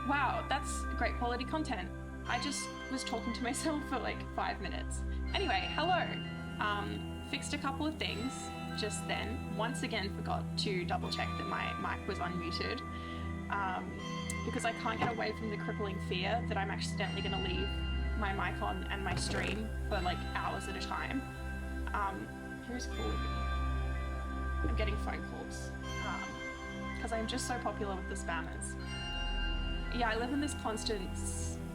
Wow, that's great quality content. I just was talking to myself for like 5 minutes. Anyway, hello. Fixed a couple of things just then. Once again, forgot to double check that my mic was unmuted um, because I can't get away from the crippling fear that I'm accidentally going to leave my mic on and my stream for like hours at a time. Who's calling me? I'm getting phone calls because I'm just so popular with the spammers. Yeah, I live in this constant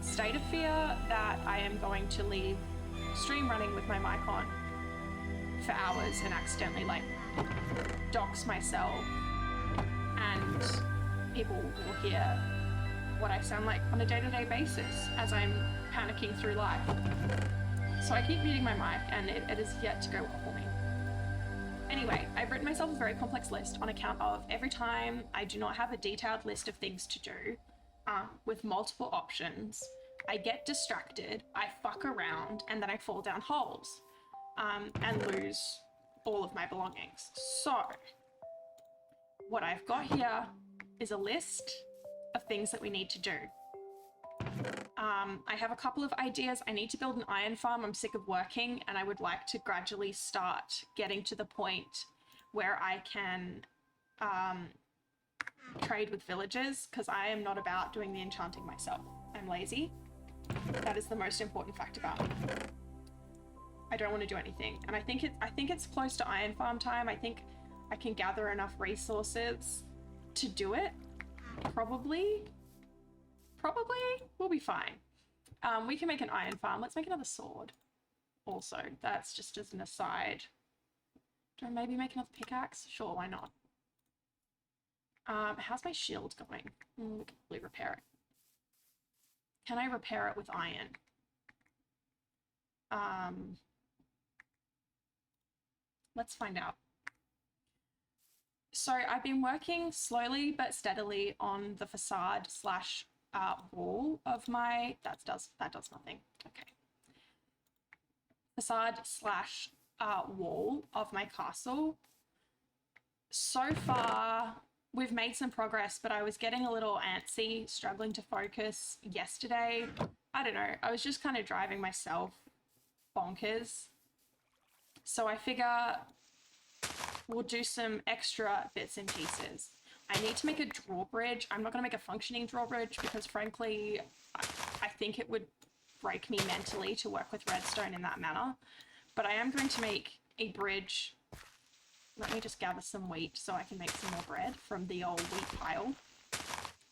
state of fear that I am going to leave stream running with my mic on for hours and accidentally like dox myself, and people will hear what I sound like on a day-to-day basis as I'm panicking through life. So I keep muting my mic and it is yet to go well for me. Anyway, I've written myself a very complex list on account of every time I do not have a detailed list of things to do with multiple options, I get distracted, I fuck around, and then I fall down holes and lose all of my belongings. So, what I've got here is a list of things that we need to do. I have a couple of ideas. I need to build an iron farm. I'm sick of working, and I would like to gradually start getting to the point where I can trade with villagers, because I am not about doing the enchanting myself. I'm lazy. That is the most important fact about me. I don't want to do anything, and I think it's close to iron farm time. I think I can gather enough resources to do it. Probably we'll be fine. We can make an iron farm. Let's make another sword. Also, that's just as an aside. Do I maybe make another pickaxe? Sure, why not? How's my shield going? We can probably repair it. Can I repair it with iron? Let's find out. So I've been working slowly but steadily on the facade slash wall of my, that does nothing. Okay. Facade slash wall of my castle. So far, we've made some progress, but I was getting a little antsy, struggling to focus yesterday. I don't know. I was just kind of driving myself bonkers. So I figure we'll do some extra bits and pieces. I need to make a drawbridge. I'm not going to make a functioning drawbridge because, frankly, I think it would break me mentally to work with redstone in that manner. But I am going to make a bridge. Let me just gather some wheat so I can make some more bread from the old wheat pile.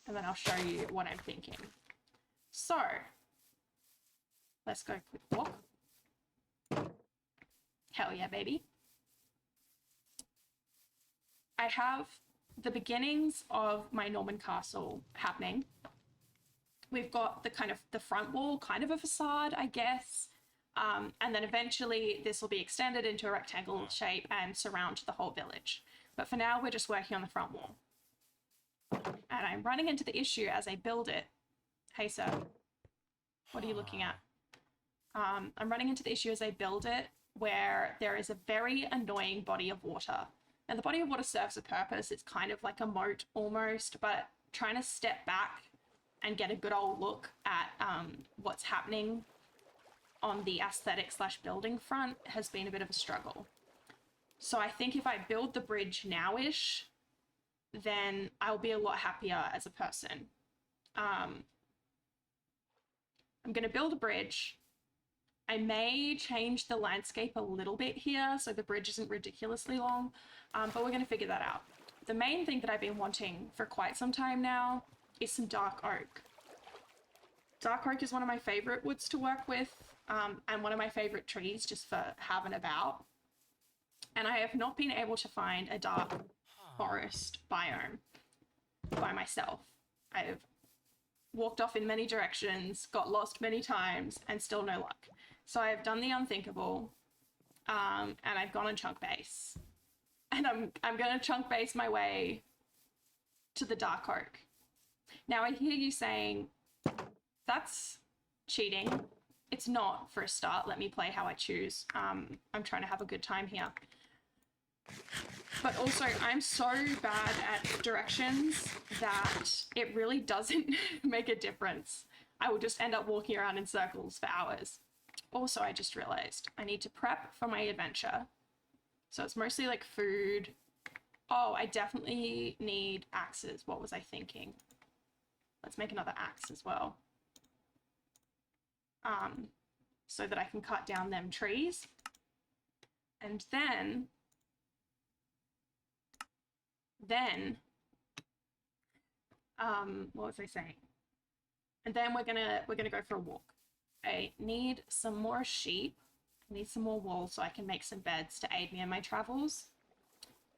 And then I'll show you what I'm thinking. So, let's go quick walk. Hell yeah, baby. I have the beginnings of my Norman castle happening. We've got the kind of the front wall, kind of a facade, I guess. And then eventually this will be extended into a rectangle shape and surround the whole village. But for now, we're just working on the front wall. And I'm running into the issue as I build it. Hey, sir, what are you looking at? I'm running into the issue as I build it where there is a very annoying body of water. And the body of water serves a purpose. It's kind of like a moat almost, but trying to step back and get a good old look at what's happening on the aesthetic slash building front has been a bit of a struggle. So I think if I build the bridge now-ish, then I'll be a lot happier as a person. I'm going to build a bridge. I may change the landscape a little bit here so the bridge isn't ridiculously long, but we're going to figure that out. The main thing that I've been wanting for quite some time now is some dark oak. Dark oak is one of my favorite woods to work with, and one of my favorite trees just for having about. And I have not been able to find a dark forest biome by myself. I have walked off in many directions, got lost many times, and still no luck. So I have done the unthinkable, and I've gone on chunk base. And I'm going to chunk base my way to the dark oak. Now I hear you saying, that's cheating. It's not, for a start. Let me play how I choose. I'm trying to have a good time here. But also, I'm so bad at directions that it really doesn't make a difference. I will just end up walking around in circles for hours. Also, I just realized I need to prep for my adventure. So it's mostly like food. Oh, I definitely need axes. What was I thinking? Let's make another axe as well. So that I can cut down them trees. And then what was I saying? And then we're gonna go for a walk. I need some more sheep. I need some more wool so I can make some beds to aid me in my travels.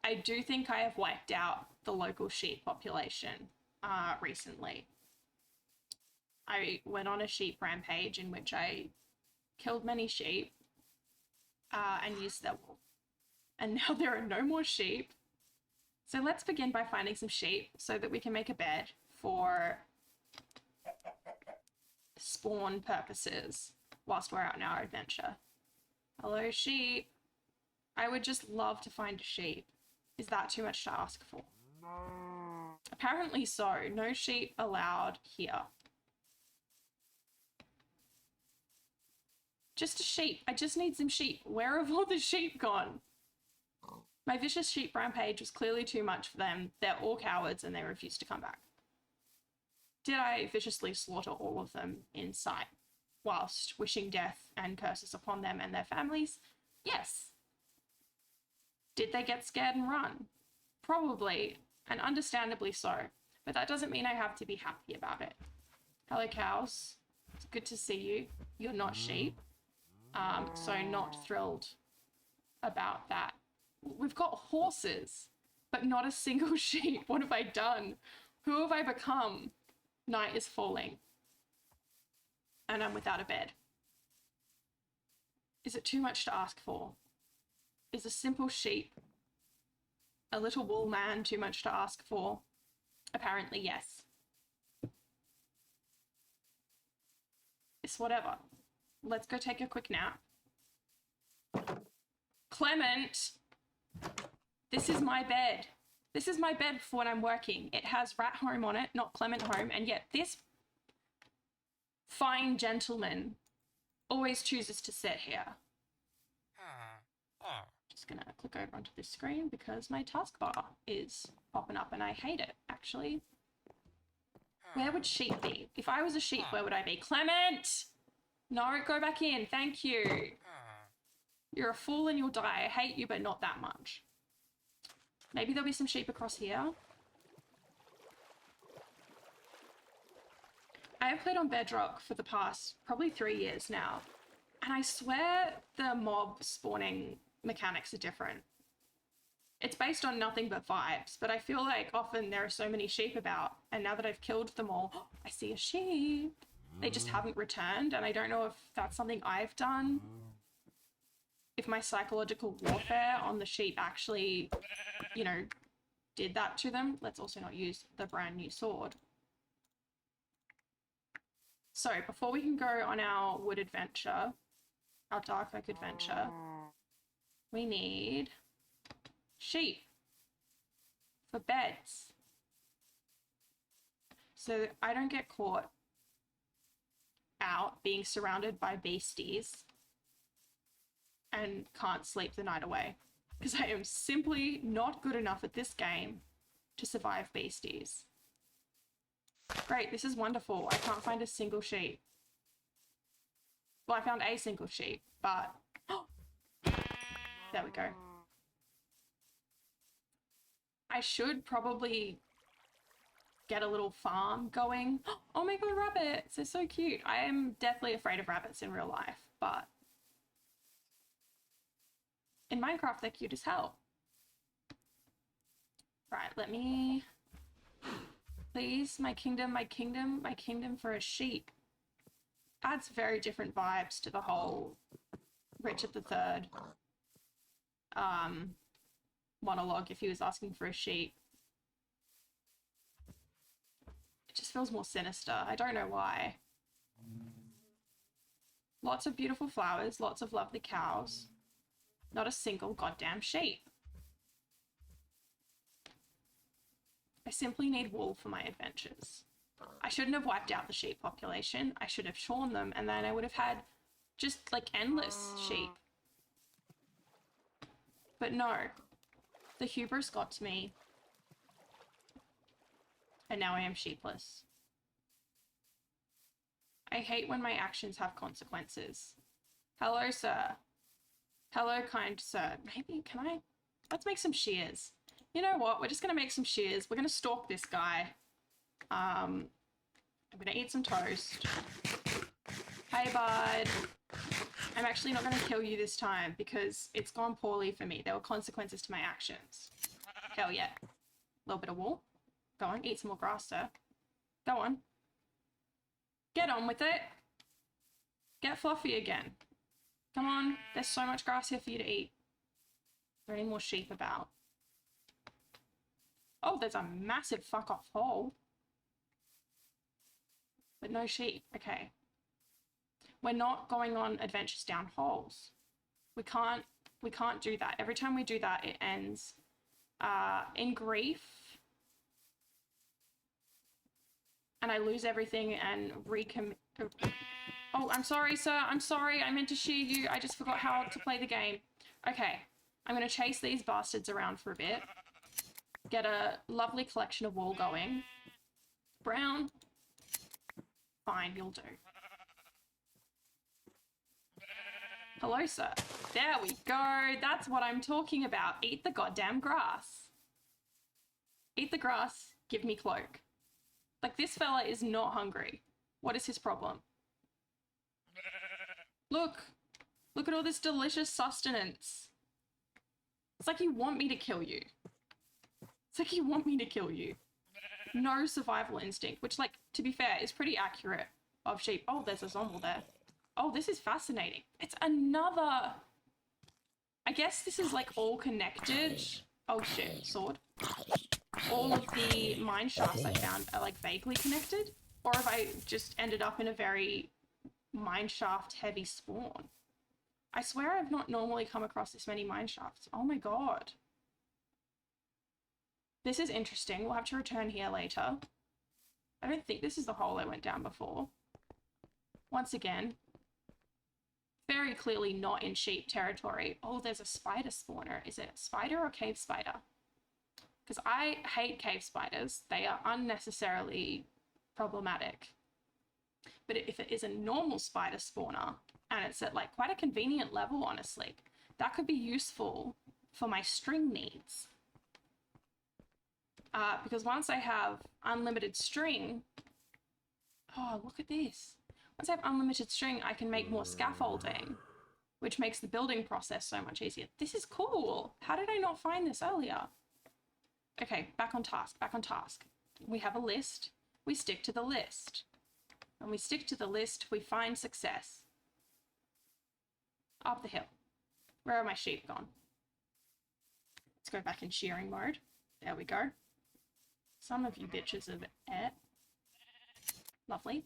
I do think I have wiped out the local sheep population recently. I went on a sheep rampage in which I killed many sheep and used their wool. And now there are no more sheep. So let's begin by finding some sheep so that we can make a bed for spawn purposes whilst we're out on our adventure. Hello, sheep. I would just love to find a sheep. Is that too much to ask for? Apparently so. No sheep allowed here. Just a sheep. I just need some sheep. Where have all the sheep gone? My vicious sheep rampage was clearly too much for them. They're all cowards and they refuse to come back. Did I viciously slaughter all of them in sight, whilst wishing death and curses upon them and their families? Yes. Did they get scared and run? Probably, and understandably so, but that doesn't mean I have to be happy about it. Hello, cows. It's good to see you. You're not sheep, so not thrilled about that. We've got horses, but not a single sheep. What have I done? Who have I become? Night is falling, and I'm without a bed. Is it too much to ask for? Is a simple sheep, a little wool man, too much to ask for? Apparently, yes. It's whatever. Let's go take a quick nap. Clement! This is my bed. This is my bed for when I'm working. It has Rat Home on it, not Clement Home, and yet this fine gentleman always chooses to sit here. Just gonna click over onto this screen because my taskbar is popping up and I hate it, actually. Where would sheep be? If I was a sheep, where would I be? Clement! No, go back in. Thank you. You're a fool and you'll die. I hate you, but not that much. Maybe there'll be some sheep across here. I have played on Bedrock for the past probably 3 years now, and I swear the mob spawning mechanics are different. It's based on nothing but vibes, but I feel like often there are so many sheep about, and now that I've killed them all, I see a sheep. They just haven't returned, and I don't know if that's something I've done. If my psychological warfare on the sheep actually, you know, did that to them. Let's also not use the brand new sword. So before we can go on our wood adventure, our dark oak adventure, we need sheep for beds. So I don't get caught out being surrounded by beasties and can't sleep the night away, because I am simply not good enough at this game to survive beasties. Great, this is wonderful. I can't find a single sheep. Well, I found a single sheep, but there we go. I should probably get a little farm going. Oh my god, rabbits! They're so cute. I am deathly afraid of rabbits in real life, but in Minecraft, they're cute as hell. Right, let me... Please, my kingdom, my kingdom, my kingdom for a sheep. Adds very different vibes to the whole Richard III monologue if he was asking for a sheep. It just feels more sinister. I don't know why. Lots of beautiful flowers, lots of lovely cows. Not a single goddamn sheep. I simply need wool for my adventures. I shouldn't have wiped out the sheep population. I should have shorn them, and then I would have had just like endless sheep. But no, the hubris got to me, and now I am sheepless. I hate when my actions have consequences. Hello, sir. Hello, kind sir. Maybe, let's make some shears. You know what? We're just going to make some shears. We're going to stalk this guy. I'm going to eat some toast. Hey, bud. I'm actually not going to kill you this time because it's gone poorly for me. There were consequences to my actions. Hell yeah. A little bit of wool. Go on, eat some more grass, sir. Go on. Get on with it. Get fluffy again. Come on, there's so much grass here for you to eat. Are there any more sheep about? Oh, there's a massive fuck off hole. But no sheep, okay. We're not going on adventures down holes. We can't do that. Every time we do that, it ends in grief. And I lose everything and Oh, I'm sorry, sir. I'm sorry. I meant to shear you. I just forgot how to play the game. Okay. I'm going to chase these bastards around for a bit. Get a lovely collection of wool going. Brown. Fine, you'll do. Hello, sir. There we go. That's what I'm talking about. Eat the goddamn grass. Eat the grass. Give me cloak. Like, this fella is not hungry. What is his problem? Look at all this delicious sustenance. It's like you want me to kill you. It's like you want me to kill you. No survival instinct, which, like, to be fair, is pretty accurate of sheep. Oh, there's a zombie there. Oh, this is fascinating. It's another... I guess this is, like, all connected. Oh, shit. Sword. All of the mine shafts I found are, like, vaguely connected. Or have I just ended up in a very mineshaft heavy spawn? I swear I've not normally come across this many mineshafts. Oh my god. This is interesting. We'll have to return here later. I don't think this is the hole I went down before. Once again, very clearly not in sheep territory. Oh, there's a spider spawner. Is it a spider or a cave spider? Because I hate cave spiders. They are unnecessarily problematic. But if it is a normal spider spawner, and it's at like quite a convenient level, honestly, that could be useful for my string needs. Because once I have unlimited string, oh, look at this. Once I have unlimited string, I can make more scaffolding, which makes the building process so much easier. This is cool. How did I not find this earlier? Okay, back on task, back on task. We have a list. We stick to the list. When we stick to the list, we find success. Up the hill. Where are my sheep gone? Let's go back in shearing mode. There we go. Some of you bitches of it. Lovely.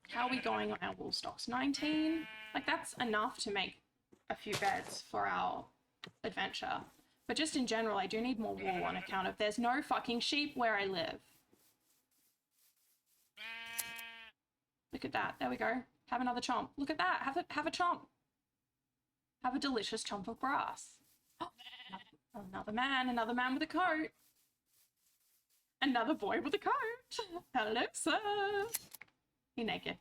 How are we going on our wool stocks? 19? Like, that's enough to make a few beds for our adventure. But just in general, I do need more wool on account of there's no fucking sheep where I live. Look at that. There we go. Have another chomp. Look at that. Have a chomp. Have a delicious chomp of grass. Oh, another man with a coat. Another boy with a coat. Hello, sir. He naked.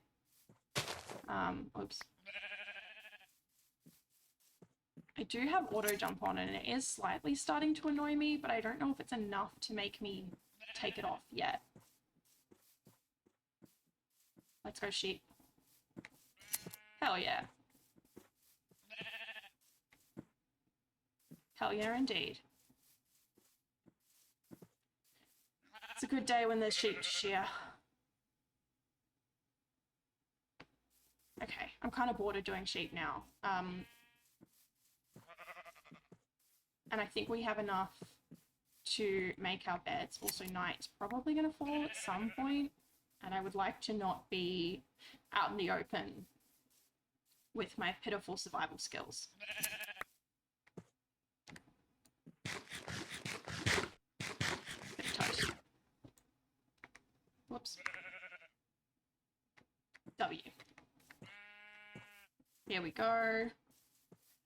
Oops. I do have auto jump on and it is slightly starting to annoy me, but I don't know if it's enough to make me take it off yet. Let's go sheep. Hell yeah. Hell yeah indeed. It's a good day when there's sheep to shear. Okay, I'm kind of bored of doing sheep now. And I think we have enough to make our beds. Also, night's probably going to fall at some point, and I would like to not be out in the open with my pitiful survival skills. Here we go.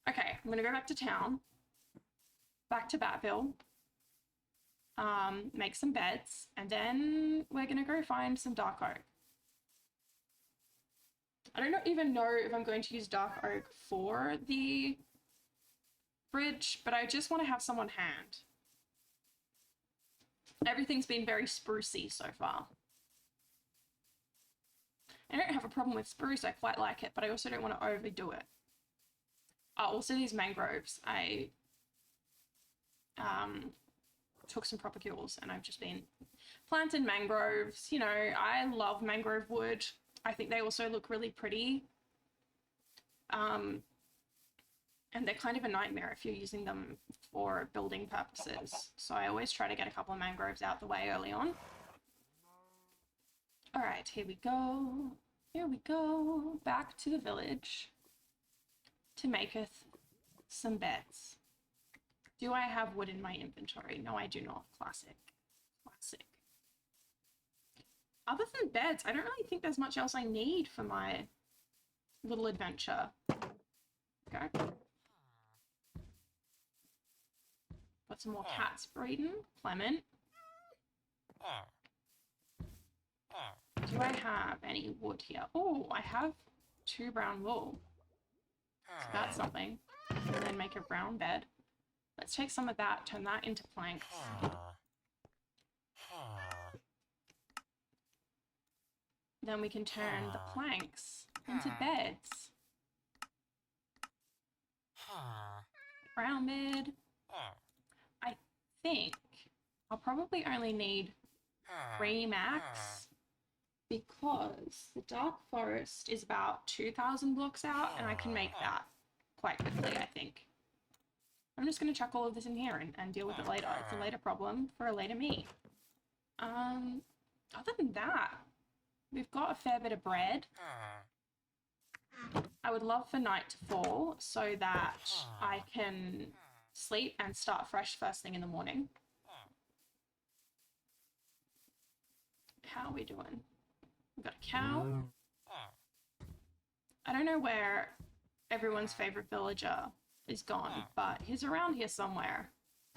Okay, I'm gonna go back to town. Back to Batville. Make some beds, and then we're gonna go find some dark oak. I don't even know if I'm going to use dark oak for the bridge, but I just want to have some on hand. Everything's been very sprucey so far. I don't have a problem with spruce, I quite like it, but I also don't want to overdo it. Also these mangroves, I took some propagules and I've just been planting mangroves. You know, I love mangrove wood. I think they also look really pretty. And they're kind of a nightmare if you're using them for building purposes. So I always try to get a couple of mangroves out the way early on. All right, here we go. Here we go. Back to the village to maketh some beds. Do I have wood in my inventory? No, I do not. Classic. Classic. Other than beds, I don't really think there's much else I need for my little adventure. Okay. Got some more cats breeding. Clement. Do I have any wood here? Oh, I have 2 brown wool. So that's something. And then make a brown bed. Let's take some of that, turn that into planks. Then we can turn the planks into beds. Brown bed. I think I'll probably only need 3 max because the dark forest is about 2,000 blocks out and I can make that quite quickly, I think. I'm just going to chuck all of this in here and deal with it later. It's a later problem for a later me. Other than that, we've got a fair bit of bread. I would love for night to fall so that I can sleep and start fresh first thing in the morning. How are we doing? We've got a cow. I don't know where everyone's favorite villager is gone, but he's around here somewhere.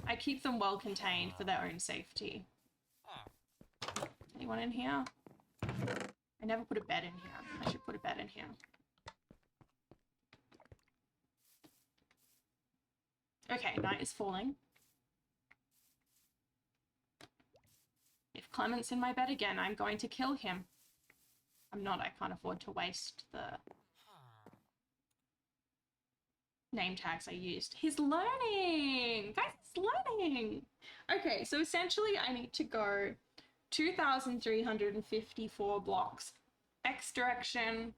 I keep them well contained for their own safety. Anyone in here? I never put a bed in here. I should put a bed in here. Okay, night is falling. If Clement's in my bed again, I'm going to kill him. I'm not, I can't afford to waste the name tags I used. He's learning! Guys, he's learning! Okay, so essentially I need to go 2,354 blocks X direction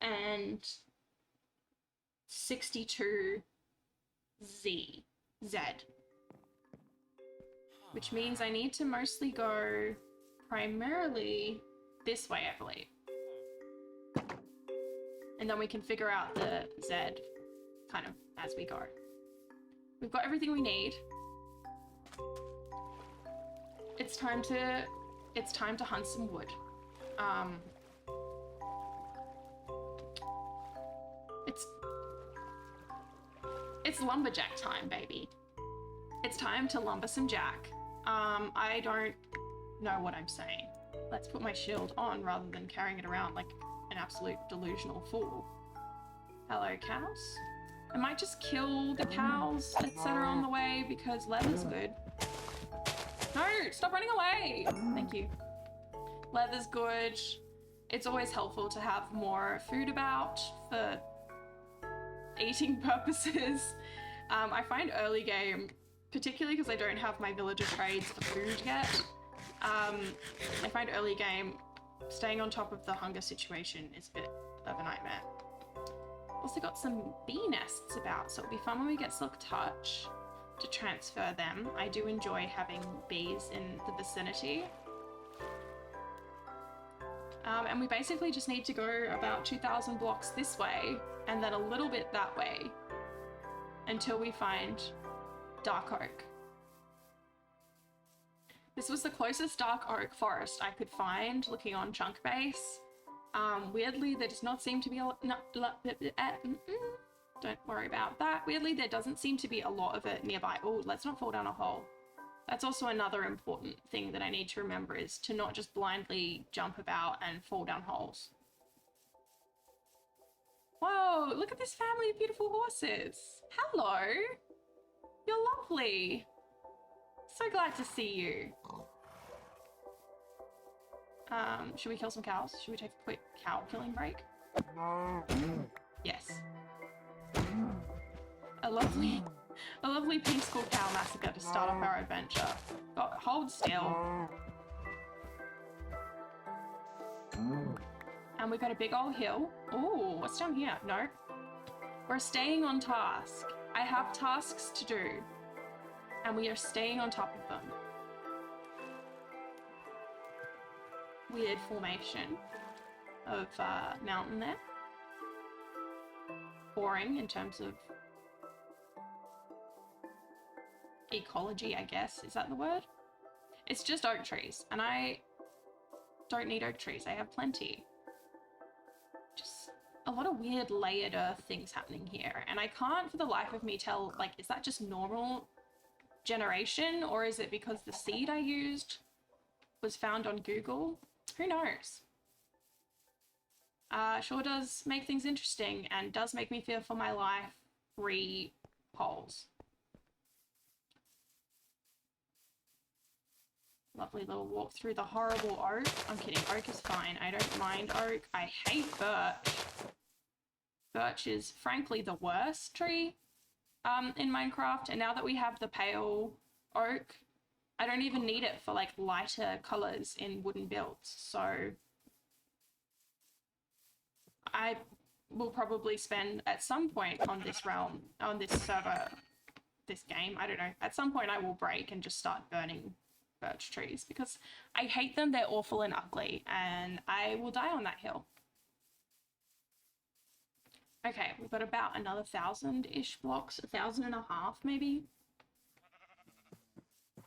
and 62 Z. Which means I need to mostly go primarily this way, I believe. And then we can figure out the Z kind of as we go. We've got everything we need. It's time to hunt some wood. It's lumberjack time, baby. It's time to lumber some jack. I don't know what I'm saying. Let's put my shield on rather than carrying it around like an absolute delusional fool. Hello, cows. I might just kill the cows that are on the way because leather's good. No, stop running away. Thank you. Leather's good. It's always helpful to have more food about for eating purposes. I find early game, particularly because I don't have my villager trades for food yet, I find early game staying on top of the hunger situation is a bit of a nightmare. Also got some bee nests about, so it'll be fun when we get Silk Touch to transfer them. I do enjoy having bees in the vicinity. And we basically just need to go about 2,000 blocks this way and then a little bit that way until we find dark oak. This was the closest dark oak forest I could find looking on Chunk Base. Weirdly, there does not seem to be a lot. Don't worry about that. Weirdly, there doesn't seem to be a lot of it nearby. Oh, let's not fall down a hole. That's also another important thing that I need to remember, is to not just blindly jump about and fall down holes. Whoa, look at this family of beautiful horses. Hello. You're lovely. So glad to see you. Should we kill some cows? Should we take a quick cow killing break? Yes. A lovely peaceful cow massacre to start off our adventure. Hold still. And we got a big old hill. Ooh, what's down here? No. We're staying on task. I have tasks to do. And we are staying on top of them. Weird formation of mountain there. Boring in terms of ecology, I guess. Is that the word? It's just oak trees, and I don't need oak trees. I have plenty. Just a lot of weird layered earth things happening here, and I can't for the life of me tell, like, is that just normal generation, or is it because the seed I used was found on Google? Who knows? Sure does make things interesting and does make me fear for my life. 3 holes. Lovely little walk through the horrible oak. I'm kidding, oak is fine. I don't mind oak. I hate birch. Birch is frankly the worst tree in Minecraft, and now that we have the pale oak, I don't even need it for like lighter colors in wooden builds. So I will probably spend at some point on this realm, on this server, this game, I don't know, at some point I will break and just start burning birch trees because I hate them. They're awful and ugly, and I will die on that hill. Okay, we've got about another 1,000-ish blocks, 1,500 maybe.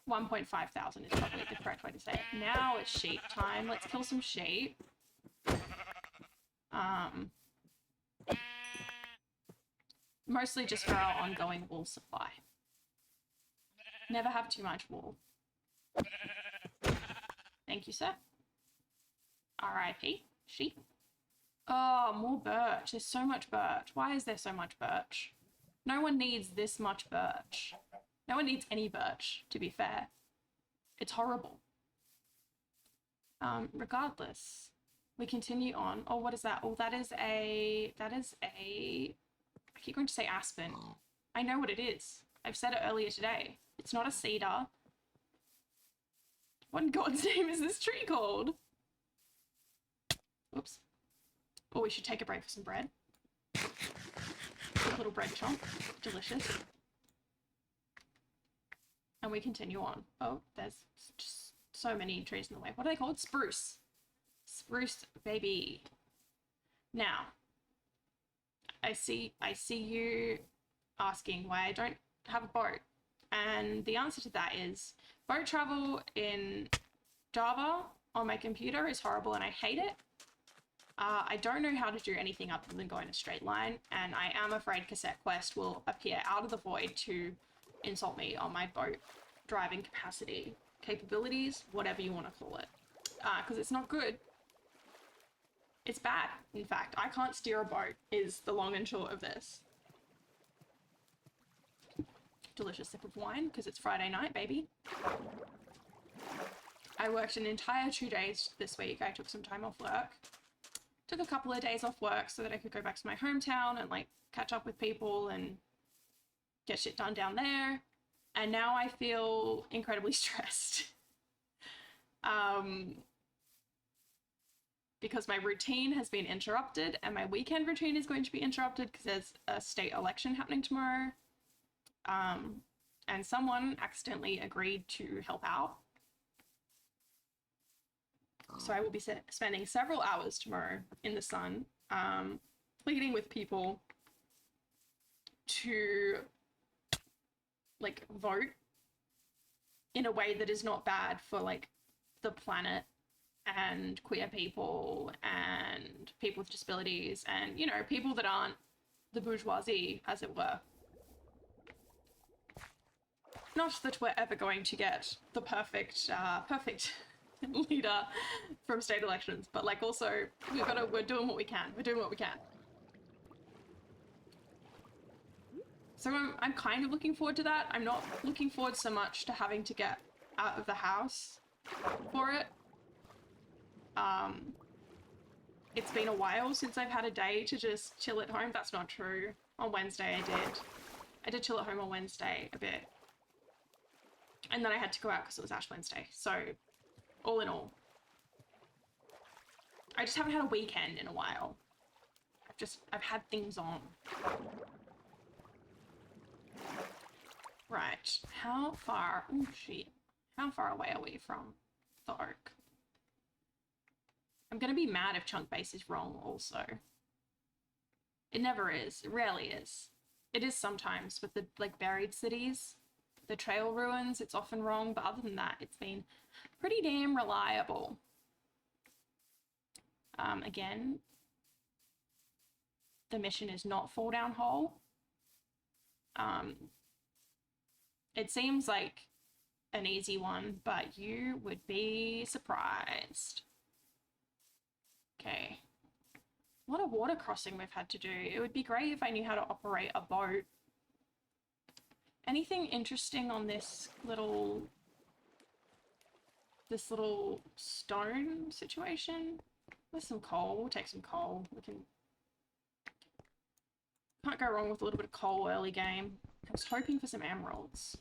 1.5 thousand is probably the correct way to say it. Now it's sheep time. Let's kill some sheep. Mostly just for our ongoing wool supply. Never have too much wool. Thank you, sir. R.I.P. Sheep. Oh, more birch. There's so much birch. Why is there so much birch? No one needs this much birch. No one needs any birch, to be fair. It's horrible. Regardless, we continue on. Oh, what is that? Oh, that is a, I keep going to say aspen. I know what it is. I've said it earlier today. It's not a cedar. What in God's name is this tree called? Oops. Oh, we should take a break for some bread. A little bread chomp. Delicious. And we continue on. Oh, there's just so many trees in the way. What are they called? Spruce. Spruce, baby. Now, I see you asking why I don't have a boat. And the answer to that is boat travel in Java on my computer is horrible and I hate it. I don't know how to do anything other than go in a straight line, and I am afraid Cassette Quest will appear out of the void to insult me on my boat driving capabilities, whatever you want to call it, because it's not good. It's bad, in fact. I can't steer a boat is the long and short of this. Delicious sip of wine, because it's Friday night, baby. I worked an entire 2 days this week. I took some time off work. Took a couple of days off work so that I could go back to my hometown and like catch up with people and get shit done down there. And now I feel incredibly stressed. Because my routine has been interrupted and my weekend routine is going to be interrupted because there's a state election happening tomorrow. And someone accidentally agreed to help out. So I will be spending several hours tomorrow in the sun, pleading with people to like vote in a way that is not bad for like the planet and queer people and people with disabilities and, you know, people that aren't the bourgeoisie, as it were. Not that we're ever going to get the perfect leader from state elections, but like also we're doing what we can. We're doing what we can. So I'm kind of looking forward to that. I'm not looking forward so much to having to get out of the house for it. It's been a while since I've had a day to just chill at home. That's not true. On Wednesday I did chill at home on Wednesday a bit. And then I had to go out because it was Ash Wednesday. So all in all, I just haven't had a weekend in a while. I've had things on. Right, how far, oh shit, how far away are we from the oak? I'm gonna be mad if chunk base is wrong also. It never is, it rarely is. It is sometimes with the like buried cities, the trail ruins, it's often wrong, but other than that, it's been pretty damn reliable. Again, the mission is not fall down hole. It seems like an easy one, but you would be surprised. Okay. What a water crossing we've had to do. It would be great if I knew how to operate a boat. Anything interesting on this little stone situation? There's some coal. We'll take some coal. Can't go wrong with a little bit of coal early game. I was hoping for some emeralds.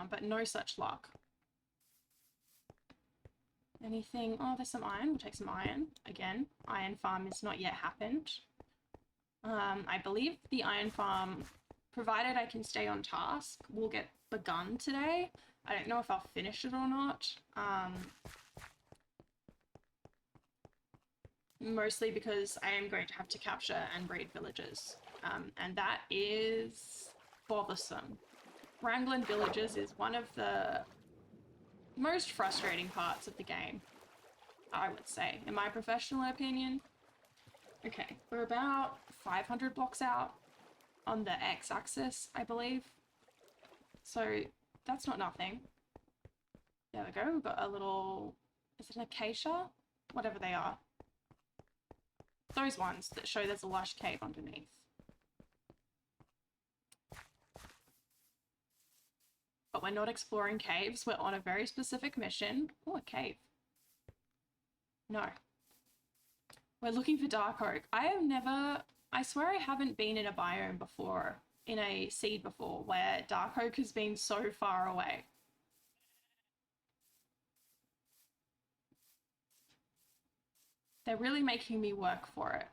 But no such luck. Anything? Oh, there's some iron. We'll take some iron. Again, iron farm has not yet happened. I believe the iron farm, provided I can stay on task, will get begun today. I don't know if I'll finish it or not. Mostly because I am going to have to capture and raid villages. And that is bothersome. Wrangling villages is one of the most frustrating parts of the game, I would say, in my professional opinion. Okay, we're about 500 blocks out on the x-axis, I believe. So that's not nothing. There we go, we've got a little, is it an acacia? Whatever they are. Those ones that show there's a lush cave underneath. But we're not exploring caves, we're on a very specific mission. Oh, a cave. No. We're looking for dark oak. I swear I haven't been in a biome before, in a seed before, where dark oak has been so far away. They're really making me work for it.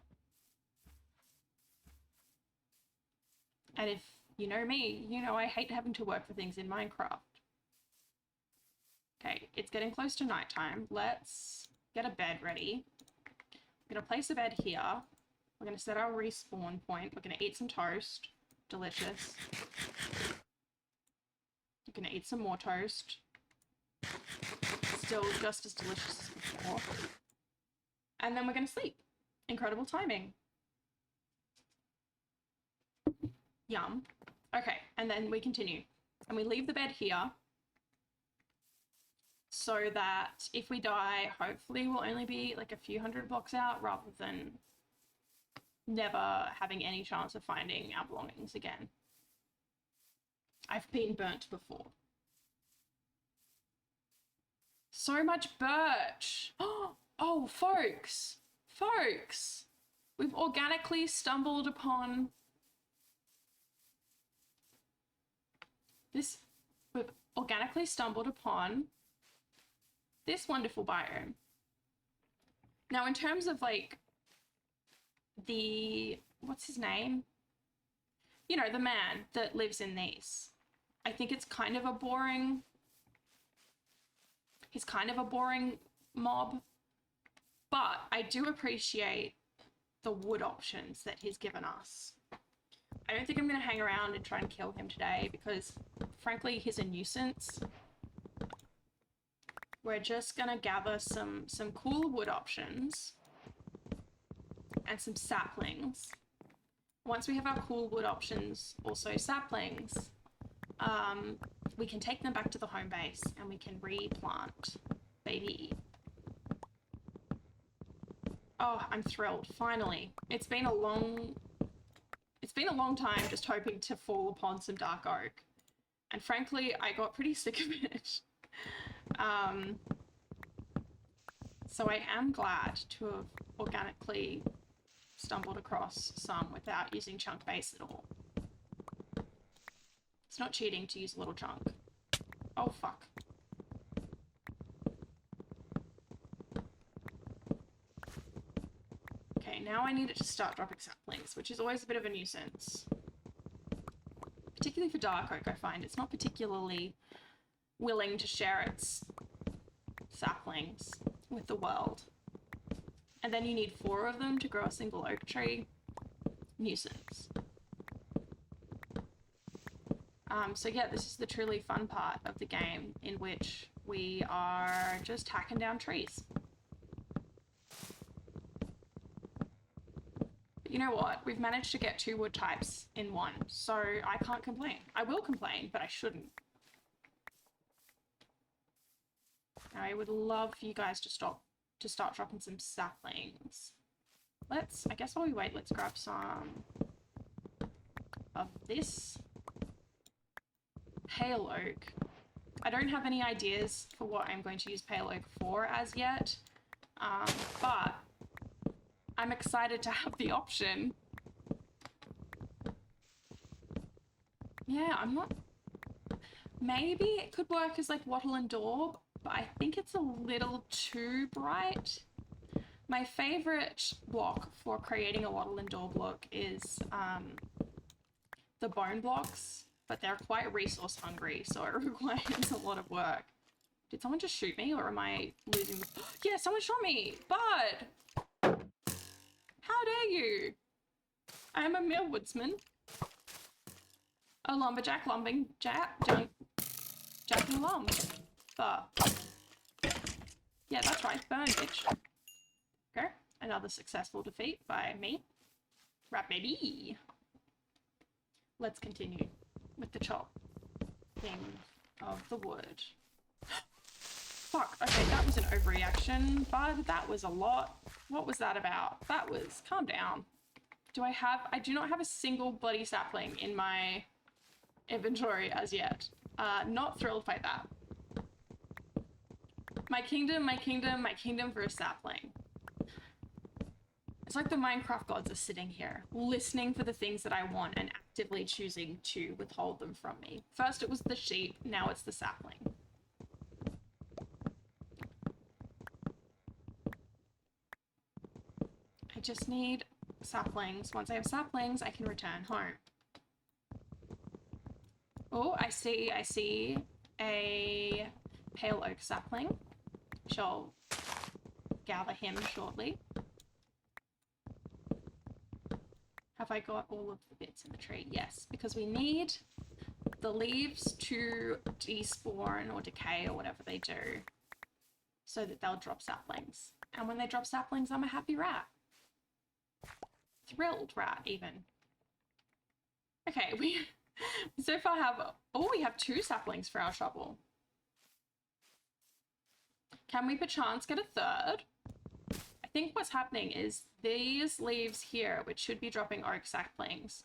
And if you know me, you know I hate having to work for things in Minecraft. Okay, it's getting close to nighttime. Let's get a bed ready. I'm gonna place a bed here. We're gonna set our respawn point. We're gonna eat some toast. Delicious. We're gonna eat some more toast. Still just as delicious as before. And then we're gonna sleep. Incredible timing. Yum. Okay, and then we continue. And we leave the bed here so that if we die, hopefully we'll only be like a few hundred blocks out rather than never having any chance of finding our belongings again. I've been burnt before. So much birch. Oh, folks, we've organically stumbled upon this. We've organically stumbled upon this wonderful biome. Now, in terms of like what's his name? You know, the man that lives in these. I think it's kind of a boring, he's kind of a boring mob, but I do appreciate the wood options that he's given us. I don't think I'm going to hang around and try and kill him today because, frankly, he's a nuisance. we're just gonna gather some cool wood options and some saplings. Once we have our cool wood options, also saplings, we can take them back to the home base and we can replant, baby. Oh, I'm thrilled, finally. It's been a long time just hoping to fall upon some dark oak. And frankly, I got pretty sick of it. So I am glad to have organically stumbled across some without using chunk base at all. It's not cheating to use a little chunk. Oh, fuck. Okay, now I need it to start dropping saplings, which is always a bit of a nuisance. Particularly for dark oak, I find. It's not particularly willing to share its saplings with the world. And then you need 4 of them to grow a single oak tree. Nuisance. So yeah, this is the truly fun part of the game in which we are just hacking down trees. But you know what? We've managed to get 2 wood types in one, so I can't complain. I will complain, but I shouldn't. I would love for you guys to start dropping some saplings. I guess while we wait, let's grab some of this pale oak. I don't have any ideas for what I'm going to use pale oak for as yet, but I'm excited to have the option. Yeah, I'm not... Maybe it could work as like wattle and daub, but I think it's a little too bright. My favorite block for creating a wattle and daub look is the bone blocks, but they're quite resource hungry, so it requires a lot of work. Did someone just shoot me, or am I losing the... Yeah, someone shot me! Bud! How dare you? I am a mere woodsman. A lumberjack lumbing jacking lumb. But yeah, that's right. Burn, bitch. Okay, another successful defeat by me. Right, baby. Let's continue with the chopping of the wood. Fuck, okay, that was an overreaction, but that was a lot. What was that about? That was... Calm down. I do not have a single bloody sapling in my inventory as yet. Not thrilled by that. My kingdom for a sapling. It's like the Minecraft gods are sitting here, listening for the things that I want and actively choosing to withhold them from me. First it was the sheep, now it's the sapling. I just need saplings. Once I have saplings, I can return home. Oh, I see a pale oak sapling. Shall gather him shortly. Have I got all of the bits in the tree? Yes, because we need the leaves to despawn or decay or whatever they do so that they'll drop saplings. And when they drop saplings, I'm a happy rat. Thrilled rat, even. Okay, we so far have... Oh, we have 2 saplings for our shovel. Can we perchance get a third? I think what's happening is these leaves here, which should be dropping oak saplings.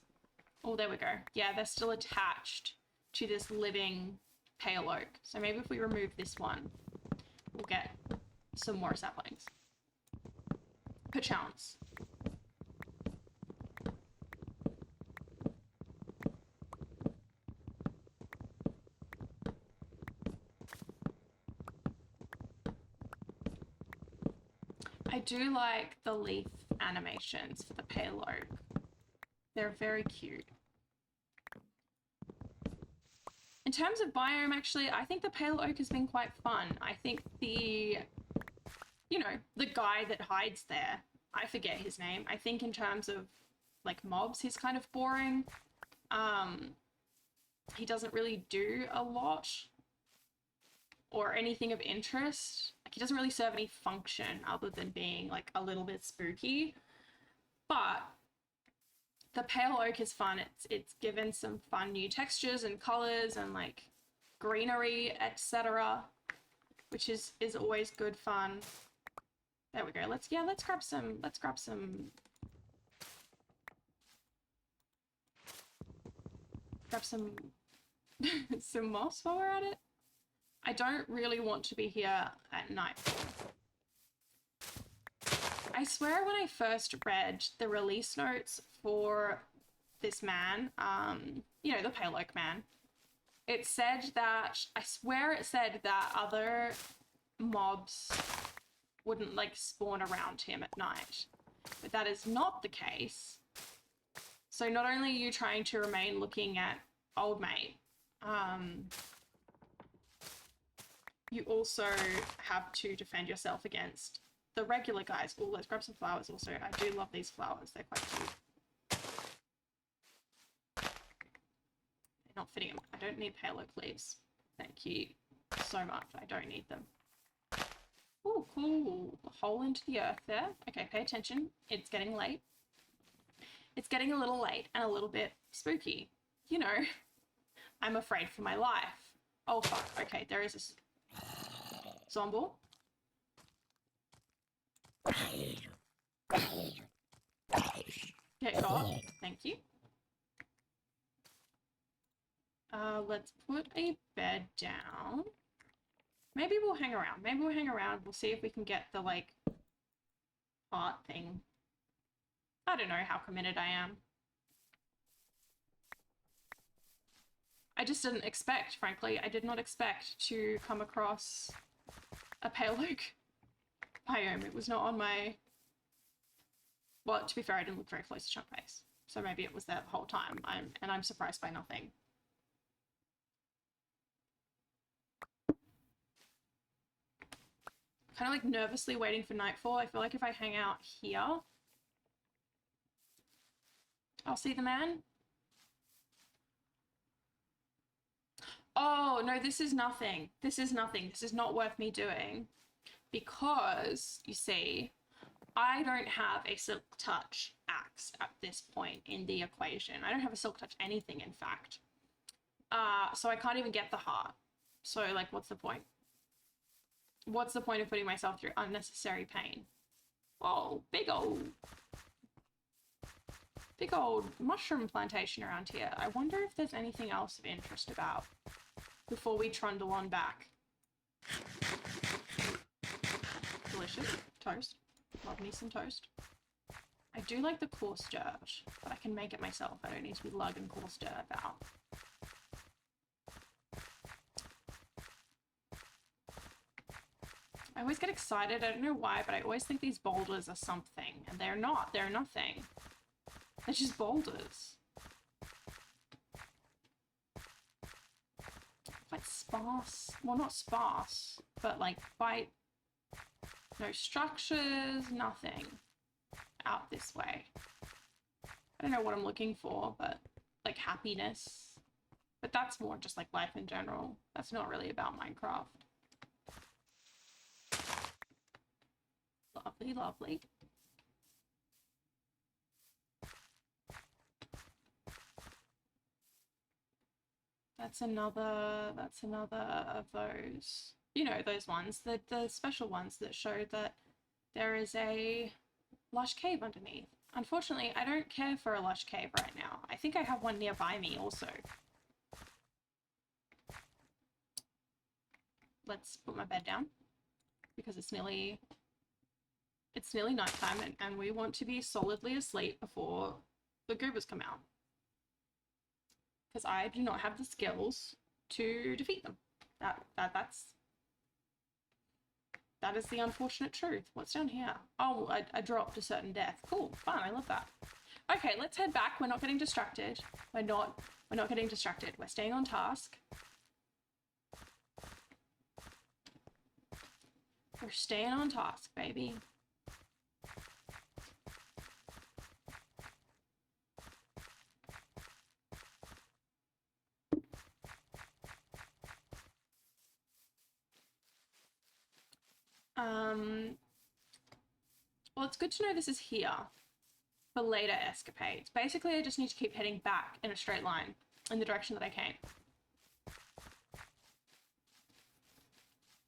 Oh, there we go. Yeah, they're still attached to this living pale oak. So maybe if we remove this one, we'll get some more saplings. Perchance. I do like the leaf animations for the pale oak. They're very cute. In terms of biome, actually, I think the pale oak has been quite fun. I think the, you know, the guy that hides there, I forget his name. I think in terms of, like, mobs, he's kind of boring. He doesn't really do a lot. or anything of interest. Like, he doesn't really serve any function other than being like a little bit spooky. But the pale oak is fun. It's given some fun new textures and colors and like greenery, etc., which is always good fun. There we go. Let's grab some some moss while we're at it. I don't really want to be here at night. I swear when I first read the release notes for this man, you know, the Pale Oak Man, it said that, I swear it said that other mobs wouldn't like spawn around him at night. But that is not the case. So not only are you trying to remain looking at old mate, you also have to defend yourself against the regular guys. Oh, let's grab some flowers also. I do love these flowers. They're quite cute. They're not fitting them. I don't need pale oak leaves. Thank you so much. I don't need them. Oh, cool. A hole into the earth there. Okay, pay attention. It's getting late. It's getting a little late and a little bit spooky. You know, I'm afraid for my life. Oh, fuck. Okay, there is a zombie. Get got. Thank you. Let's put a bed down. Maybe we'll hang around. Maybe we'll hang around. We'll see if we can get the, like, art thing. I don't know how committed I am. I just didn't expect, frankly. I did not expect to come across a pale oak biome. It was not on my... Well, to be fair, I didn't look very close to chunk base. So maybe it was there the whole time. I'm surprised by nothing. Kind of like nervously waiting for nightfall. I feel like if I hang out here, I'll see the man. Oh, no, this is nothing. This is nothing. This is not worth me doing. Because, you see, I don't have a Silk Touch axe at this point in the equation. I don't have a Silk Touch anything, in fact. So I can't even get the heart. So, like, what's the point? What's the point of putting myself through unnecessary pain? Oh, big old mushroom plantation around here. I wonder if there's anything else of interest about before we trundle on back. Delicious. Toast. Love me some toast. I do like the coarse dirt, but I can make it myself. I don't need to be lugging coarse dirt about. I always get excited. I don't know why, but I always think these boulders are something, and they're not. They're nothing. They're just boulders. Quite sparse. Well, not sparse, but like quite... No structures, nothing out this way. I don't know what I'm looking for, but like happiness. But that's more just like life in general. That's not really about Minecraft. Lovely, lovely. That's another of those, you know, those ones, the special ones that show that there is a lush cave underneath. Unfortunately, I don't care for a lush cave right now. I think I have one nearby me also. Let's put my bed down because it's nearly nighttime and we want to be solidly asleep before the goobers come out. Because I do not have the skills to defeat them. That is the unfortunate truth. What's down here? Oh, I dropped a certain death. Cool, fun, I love that. Okay, let's head back. We're not getting distracted. We're not getting distracted. We're staying on task. We're staying on task, baby. it's good to know this is here for later escapades. Basically, I just need to keep heading back in a straight line in the direction that I came.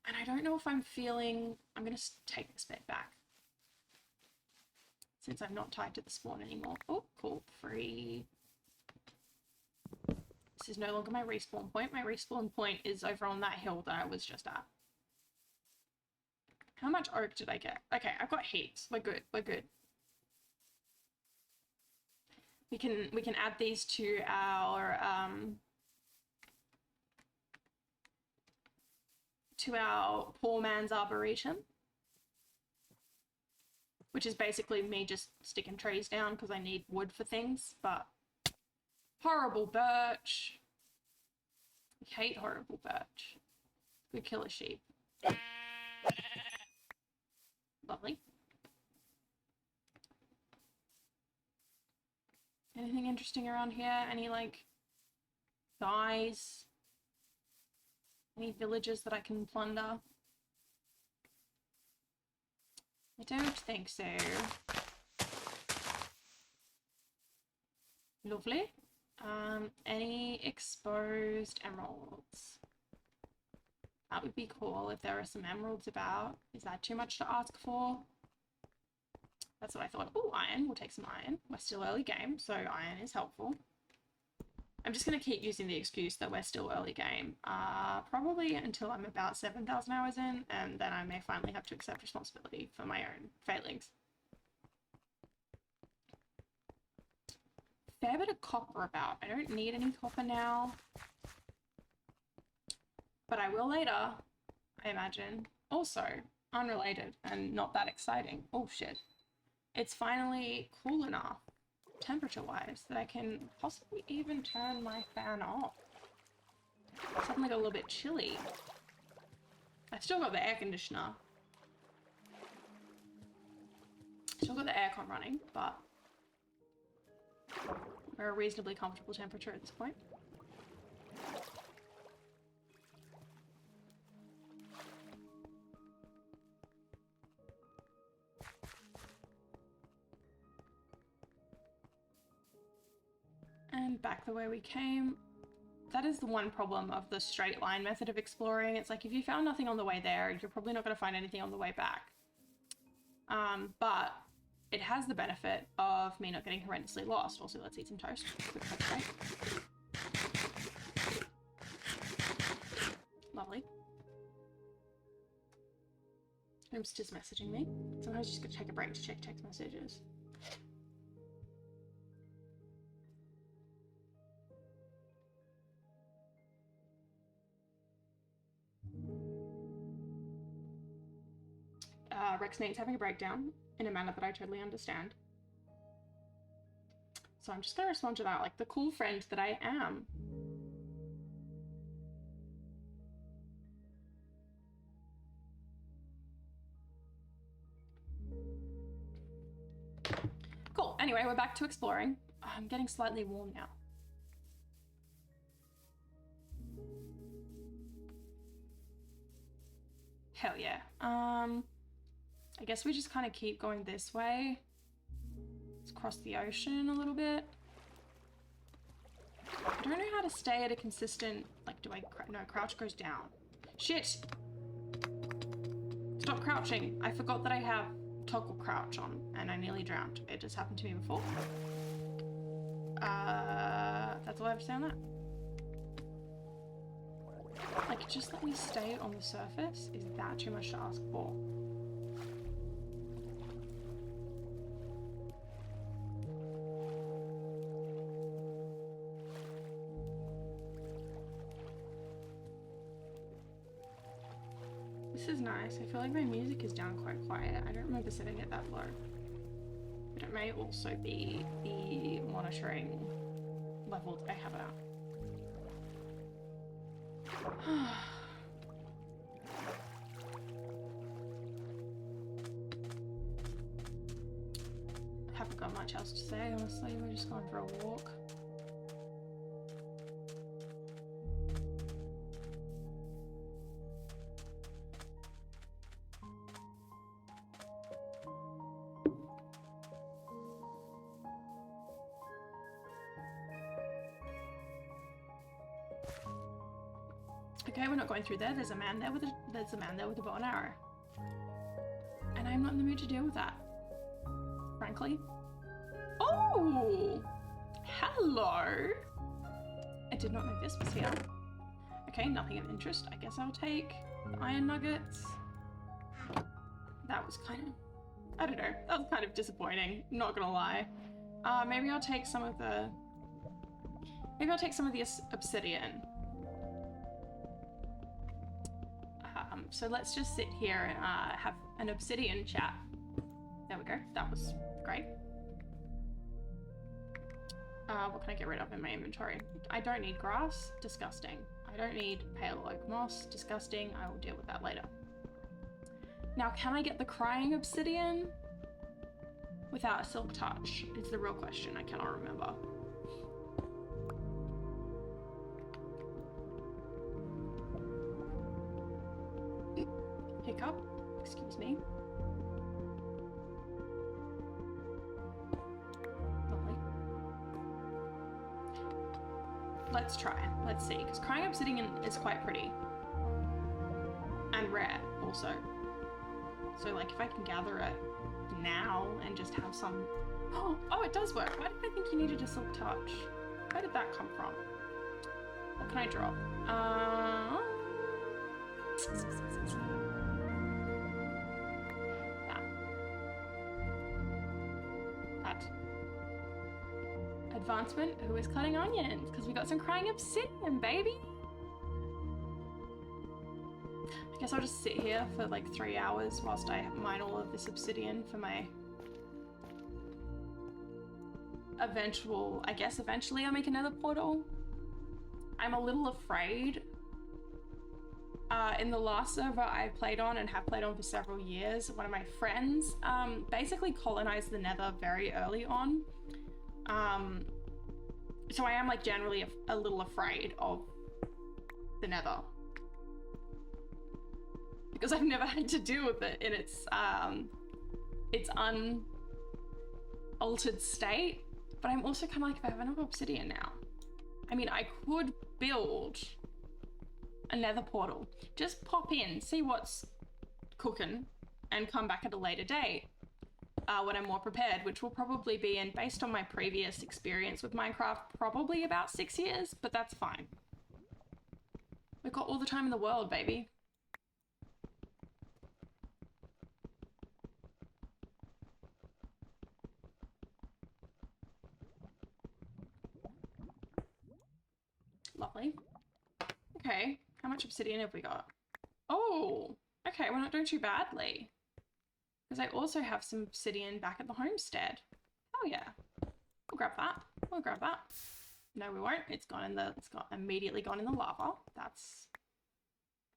And I don't know if I'm feeling... I'm going to take this bed back, since I'm not tied to the spawn anymore. Oh, cool. Free. This is no longer my respawn point. My respawn point is over on that hill that I was just at. How much oak did I get? Okay, I've got heaps. We're good. We're good. We can add these to our poor man's arboretum, which is basically me just sticking trees down because I need wood for things. But horrible birch. I hate horrible birch. Go kill a sheep. Lovely. Anything interesting around here? Any, like, guys? Any villages that I can plunder? I don't think so. Lovely. Any exposed emeralds? That would be cool if there are some emeralds about. Is that too much to ask for? That's what I thought. Oh, iron. We'll take some iron. We're still early game, so iron is helpful. I'm just going to keep using the excuse that we're still early game. Probably until I'm about 7,000 hours in, and then I may finally have to accept responsibility for my own failings. Fair bit of copper about. I don't need any copper now. But I will later, I imagine. Also, unrelated and not that exciting. Oh shit. It's finally cool enough, temperature-wise, that I can possibly even turn my fan off. It suddenly got a little bit chilly. I still got the air conditioner. Still got the aircon running, but we're a reasonably comfortable temperature at this point. And back the way we came. That is the one problem of the straight line method of exploring. It's like, if you found nothing on the way there, you're probably not going to find anything on the way back. But it has the benefit of me not getting horrendously lost. Also, let's eat some toast. Quick toast, right? Lovely. Who's just messaging me? Sometimes you just gotta take a break to check text messages. Rex Nate's having a breakdown in a manner that I totally understand. So I'm just gonna respond to that like the cool friend that I am. Cool. Anyway, we're back to exploring. I'm getting slightly warm now. Hell yeah. I guess we just kind of keep going this way. Let's cross the ocean a little bit. I don't know how to stay at a consistent, like, do I, no, crouch goes down. Shit! Stop crouching. I forgot that I have toggle crouch on and I nearly drowned. It just happened to me before. That's all I have to say on that. Like, just let me stay on the surface? Is that too much to ask for? This is nice. I feel like my music is down quite quiet. I don't remember setting it that low. But it may also be the monitoring level that I have it at. I haven't got much else to say, honestly. We're just going for a walk. Okay, we're not going through there. There's a man there with a bow and arrow. And I'm not in the mood to deal with that, frankly. Oh! Hello! I did not know this was here. Okay, nothing of interest. I guess I'll take the iron nuggets. That was kind of, I don't know, that was kind of disappointing, not gonna lie. Maybe I'll take some of the obsidian. So let's just sit here and have an obsidian chat. There we go, that was great. What can I get rid of in my inventory? I don't need grass, disgusting. I don't need pale oak moss, disgusting. I will deal with that later. Now, can I get the crying obsidian without a silk touch? It's the real question. I cannot remember. Hiccup, excuse me. Lovely. Let's try. Let's see, because crying obsidian is quite pretty. And rare, also. So, like, if I can gather it now and just have some... Oh, it does work. Why did I think you needed a silk touch? Where did that come from? What can I drop? That. Advancement, who is cutting onions? Because we got some crying obsidian, baby! I guess I'll just sit here for like 3 hours whilst I mine all of this obsidian for my eventually I'll make another portal. I'm a little afraid. In the last server I played on and have played on for several years, one of my friends basically colonized the Nether very early on. So I am like generally a little afraid of the Nether. Because I've never had to deal with it in its unaltered state. But I'm also kind of like, if I have enough obsidian now, I mean, I could build a nether portal. Just pop in, see what's cooking, and come back at a later date when I'm more prepared, which will probably be, and based on my previous experience with Minecraft, probably about 6 years, but that's fine. We've got all the time in the world, baby. Lovely. Okay, how much obsidian have we got? Oh, okay, we're not doing too badly. Because I also have some obsidian back at the homestead. Oh yeah, we'll grab that. We'll grab that. No, we won't. It's immediately gone in the lava. That's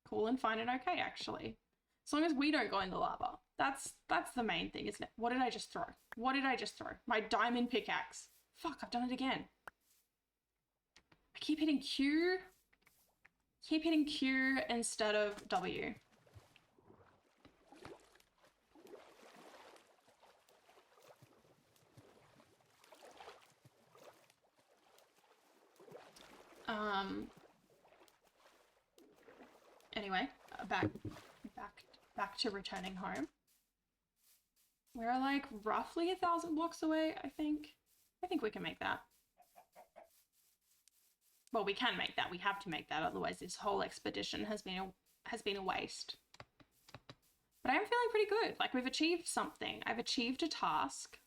cool and fine and okay, actually. As long as we don't go in the lava. That's the main thing, isn't it? What did I just throw? What did I just throw? My diamond pickaxe. Fuck, I've done it again. I keep hitting Q. Keep hitting Q instead of W. Anyway, back to returning home. We're like roughly 1,000 blocks away, I think. I think we can make that. Well, we can make that. We have to make that. Otherwise, this whole expedition has been a waste. But I am feeling pretty good. Like, we've achieved something. I've achieved a task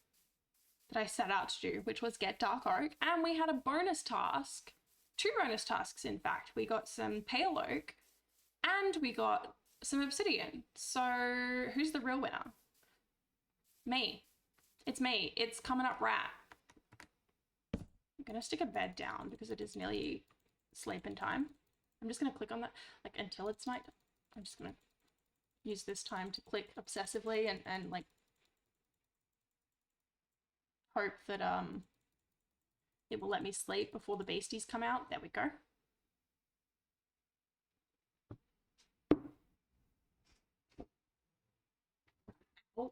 that I set out to do, which was get dark oak. And we had a bonus task. 2 bonus tasks, in fact. We got some pale oak and we got some obsidian. So who's the real winner? Me. It's me. It's coming up rat. I'm gonna stick a bed down because it is nearly sleeping time. I'm just gonna click on that like until it's night. I'm just gonna use this time to click obsessively and like hope that it will let me sleep before the beasties come out. There we go. Oh.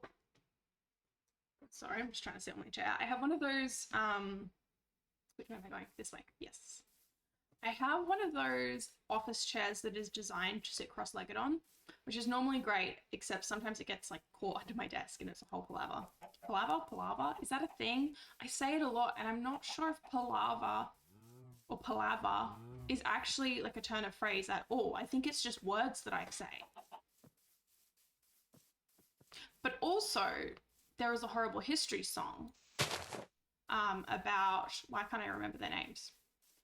Sorry, I'm just trying to sit on my chair. I have one of those which way am I going? This way. Yes. I have one of those office chairs that is designed to sit cross-legged on, which is normally great, except sometimes it gets like caught under my desk and it's a whole palaver. Palaver? Is that a thing? I say it a lot and I'm not sure if palaver or palaver is actually like a turn of phrase at all. I think it's just words that I say. But also, there is a horrible history song about, why can't I remember their names?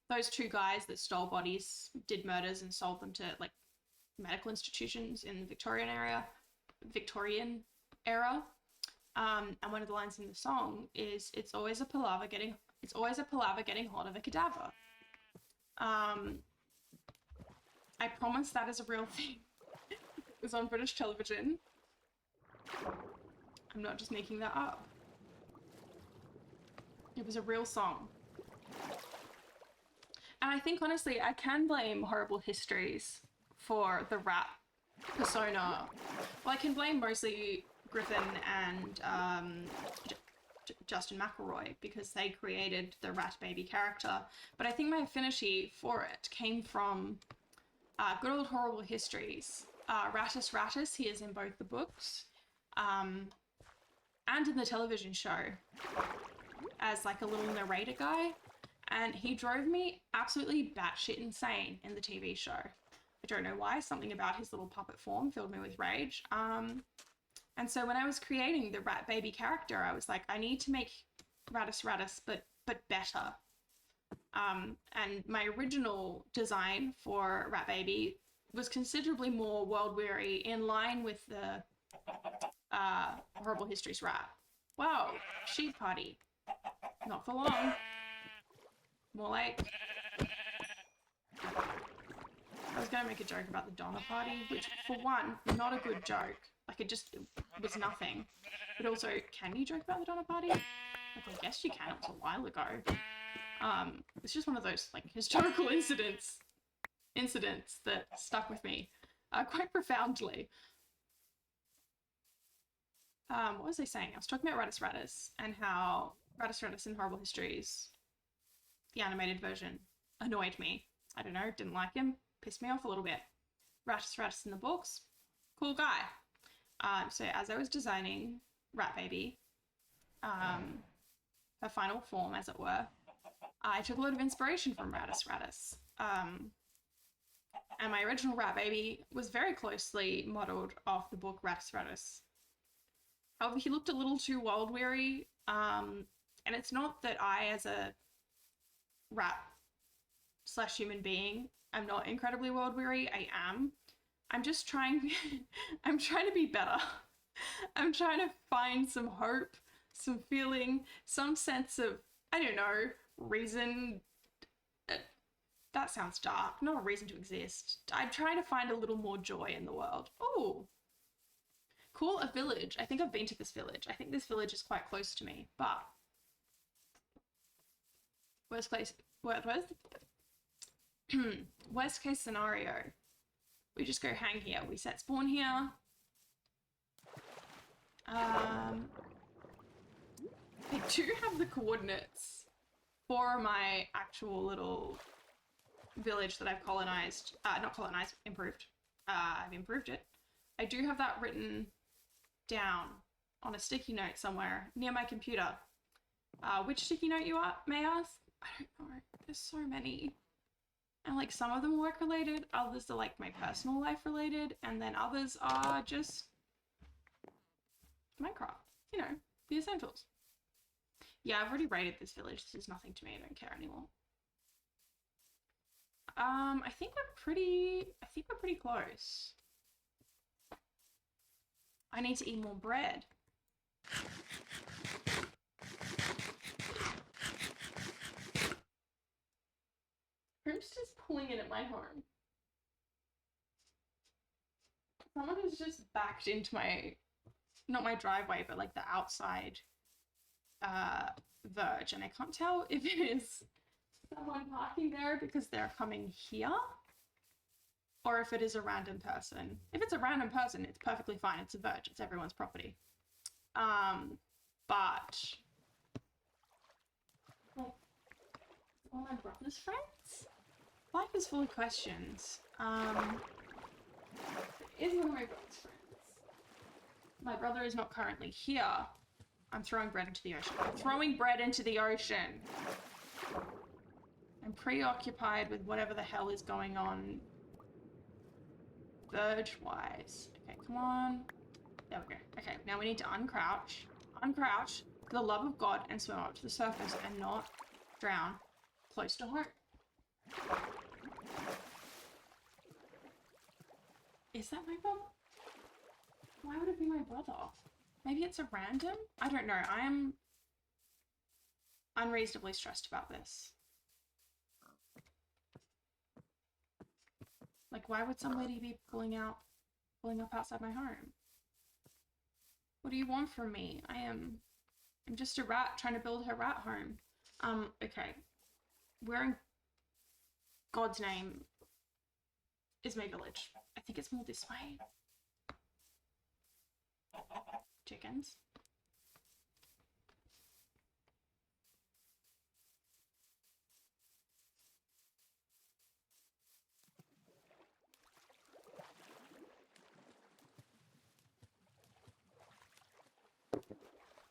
Those two guys that stole bodies, did murders and sold them to like medical institutions in the Victorian era. And one of the lines in the song is, it's always a palaver getting hold of a cadaver. I promise that is a real thing. It was on British television. I'm not just making that up. It was a real song. And I think, honestly, I can blame Horrible Histories for the rat persona. Well, I can blame mostly Griffin and Justin McElroy because they created the rat baby character. But I think my affinity for it came from good old Horrible Histories. Rattus, he is in both the books and in the television show as like a little narrator guy. And he drove me absolutely batshit insane in the TV show. I don't know why, something about his little puppet form filled me with rage. And so when I was creating the rat baby character, I was like, I need to make Rattus, but better. And my original design for Rat Baby was considerably more world weary, in line with the Horrible Histories rat. Wow, sheep party. Not for long. More like, I was going to make a joke about the Donner Party, which, for one, not a good joke. Like, it was nothing. But also, can you joke about the Donner Party? Like, I guess you can. It was a while ago. It's just one of those, like, historical incidents that stuck with me quite profoundly. What was I saying? I was talking about Rattus and how Rattus in Horrible Histories, the animated version, annoyed me. I don't know, didn't like him, pissed me off a little bit. Rattus in the books, cool guy. So as I was designing Rat Baby, her final form, as it were, I took a lot of inspiration from Rattus. And my original Rat Baby was very closely modelled off the book Rattus. However, he looked a little too world weary, and it's not that I, as a rat/human being, I'm not incredibly world weary. I am. I'm just trying. I'm trying to be better. I'm trying to find some hope, some feeling, some sense of, I don't know, reason. That sounds dark. Not a reason to exist. I'm trying to find a little more joy in the world. Oh, cool. A village. I think I've been to this village. I think this village is quite close to me, but worst case scenario, we just go hang here. We set spawn here. I do have the coordinates for my actual little village that I've colonized. Not colonized, improved. I've improved it. I do have that written down on a sticky note somewhere near my computer. Which sticky note you may ask? I don't know. There's so many. And like some of them are work related, others are like my personal life related, and then others are just Minecraft. You know, the essentials. Yeah, I've already raided this village. This is nothing to me. I don't care anymore. I think we're pretty close. I need to eat more bread. Who's just pulling in at my home? Someone has just backed into my, not my driveway, but like the outside verge, and I can't tell if it is someone parking there because they're coming here, or if it is a random person. If it's a random person, it's perfectly fine. It's a verge. It's everyone's property. But like, all my brother's friends? Life is full of questions. Is one of my brother's friends. My brother is not currently here. I'm throwing bread into the ocean. I'm throwing bread into the ocean. I'm preoccupied with whatever the hell is going on verge-wise. Okay, come on. There we go. Okay, now we need to uncrouch. Uncrouch, for the love of God, and swim up to the surface and not drown close to home. Is that my brother? Why would it be my brother? Maybe it's a random? I don't know. I am unreasonably stressed about this. Like, why would somebody be pulling up outside my home? What do you want from me? I'm just a rat trying to build her rat home. Okay. Where in God's name is my village? I think it's more this way. Chickens.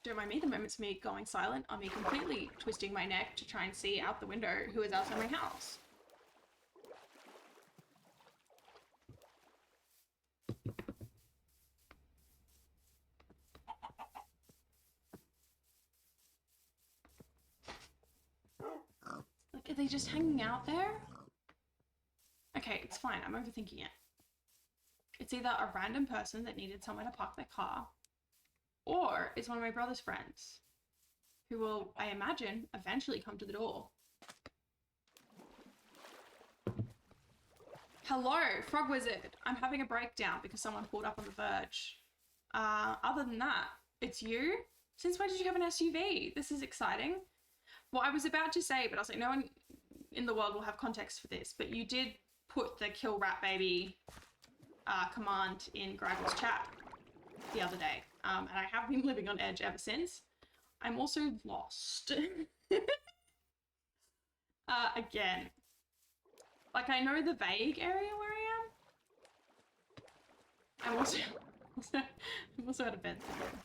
Don't mind me, the moment's me going silent on me completely twisting my neck to try and see out the window who is outside my house. Like, are they just hanging out there? Okay, it's fine, I'm overthinking it. It's either a random person that needed somewhere to park their car, or it's one of my brother's friends, who will, I imagine, eventually come to the door. Hello, Frog Wizard. I'm having a breakdown because someone pulled up on the verge. Other than that, it's you? Since when did you have an SUV? This is exciting. Well, I was about to say, but I was like, no one in the world will have context for this, but you did put the kill rat baby command in Graggle's chat the other day. And I have been living on edge ever since. I'm also lost. Again. Like, I know the vague area where I am. I'm also out of bed again.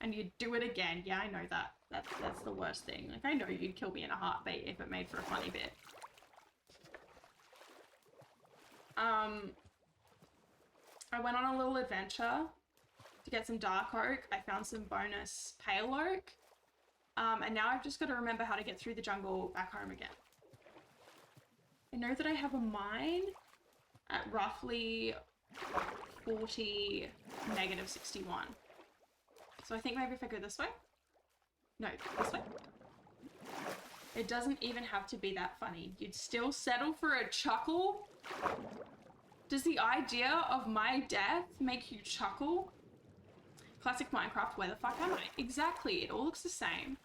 And you'd do it again. Yeah, I know that. That's the worst thing. Like, I know you'd kill me in a heartbeat if it made for a funny bit. I went on a little adventure to get some dark oak. I found some bonus pale oak. And now I've just got to remember how to get through the jungle back home again. I know that I have a mine at roughly 40, negative 61. So I think maybe if I go this way? No, this way. It doesn't even have to be that funny. You'd still settle for a chuckle? Does the idea of my death make you chuckle? Classic Minecraft, where the fuck am I? Exactly, it all looks the same.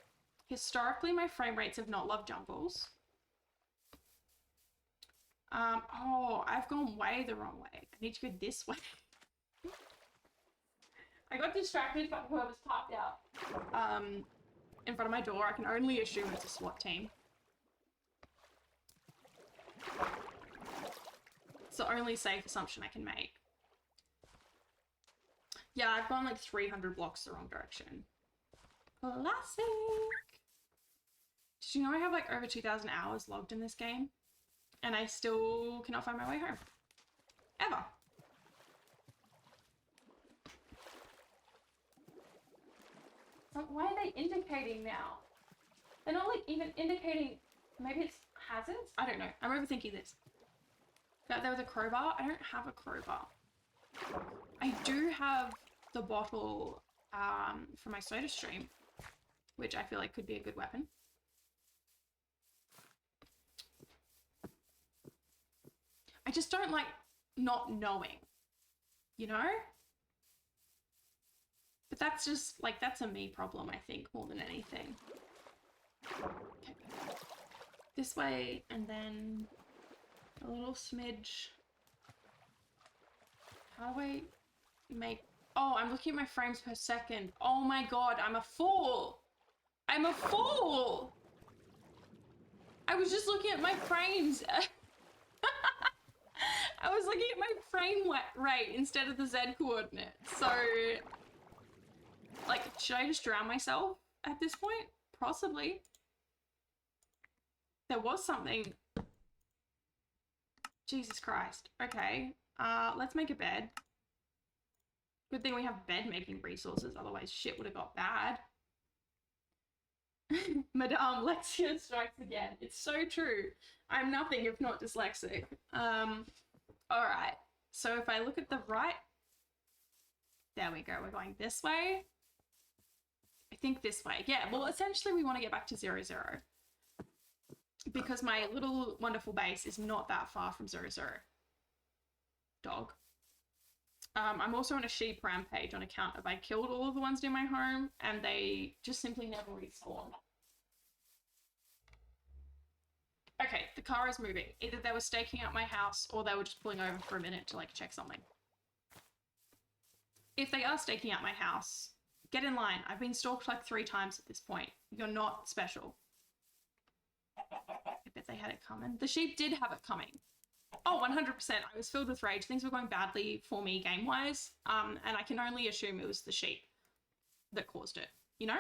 Historically, my frame rates have not loved jungles. Oh, I've gone way the wrong way. I need to go this way. I got distracted by whoever's parked out in front of my door. I can only assume it's a SWAT team. It's the only safe assumption I can make. Yeah, I've gone like 300 blocks the wrong direction. Classic! Did you know I have like over 2,000 hours logged in this game? And I still cannot find my way home. Ever. So why are they indicating now? They're not like even indicating, maybe it's hazards? I don't know. I'm overthinking this. That there was a crowbar? I don't have a crowbar. I do have the bottle for my soda stream, which I feel like could be a good weapon. I just don't like not knowing, you know? But that's just, like, that's a me problem, I think, more than anything. Okay. This way, and then a little smidge. How do I make... Oh, I'm looking at my frames per second. Oh my god, I'm a fool! I'm a fool! I was just looking at my frames. was looking at my frame rate instead of the Z coordinate. So, like, should I just drown myself at this point? Possibly. There was something. Jesus Christ. Okay. Let's make a bed. Good thing we have bed making resources, otherwise shit would have got bad. Madame Lexia strikes again. It's so true. I'm nothing if not dyslexic. Alright. So if I look at the right... There we go. We're going this way. I think this way. Yeah, well, essentially we want to get back to 0, 0. Because my little wonderful base is not that far from 0, 0. Dog. I'm also on a sheep rampage on account of I killed all of the ones near my home and they just simply never respawn. Okay, the car is moving. Either they were staking out my house or they were just pulling over for a minute to like check something. If they are staking out my house, get in line. I've been stalked like 3 times at this point. You're not special. I bet they had it coming. The sheep did have it coming. Oh, 100%. I was filled with rage. Things were going badly for me game-wise, and I can only assume it was the sheep that caused it, you know?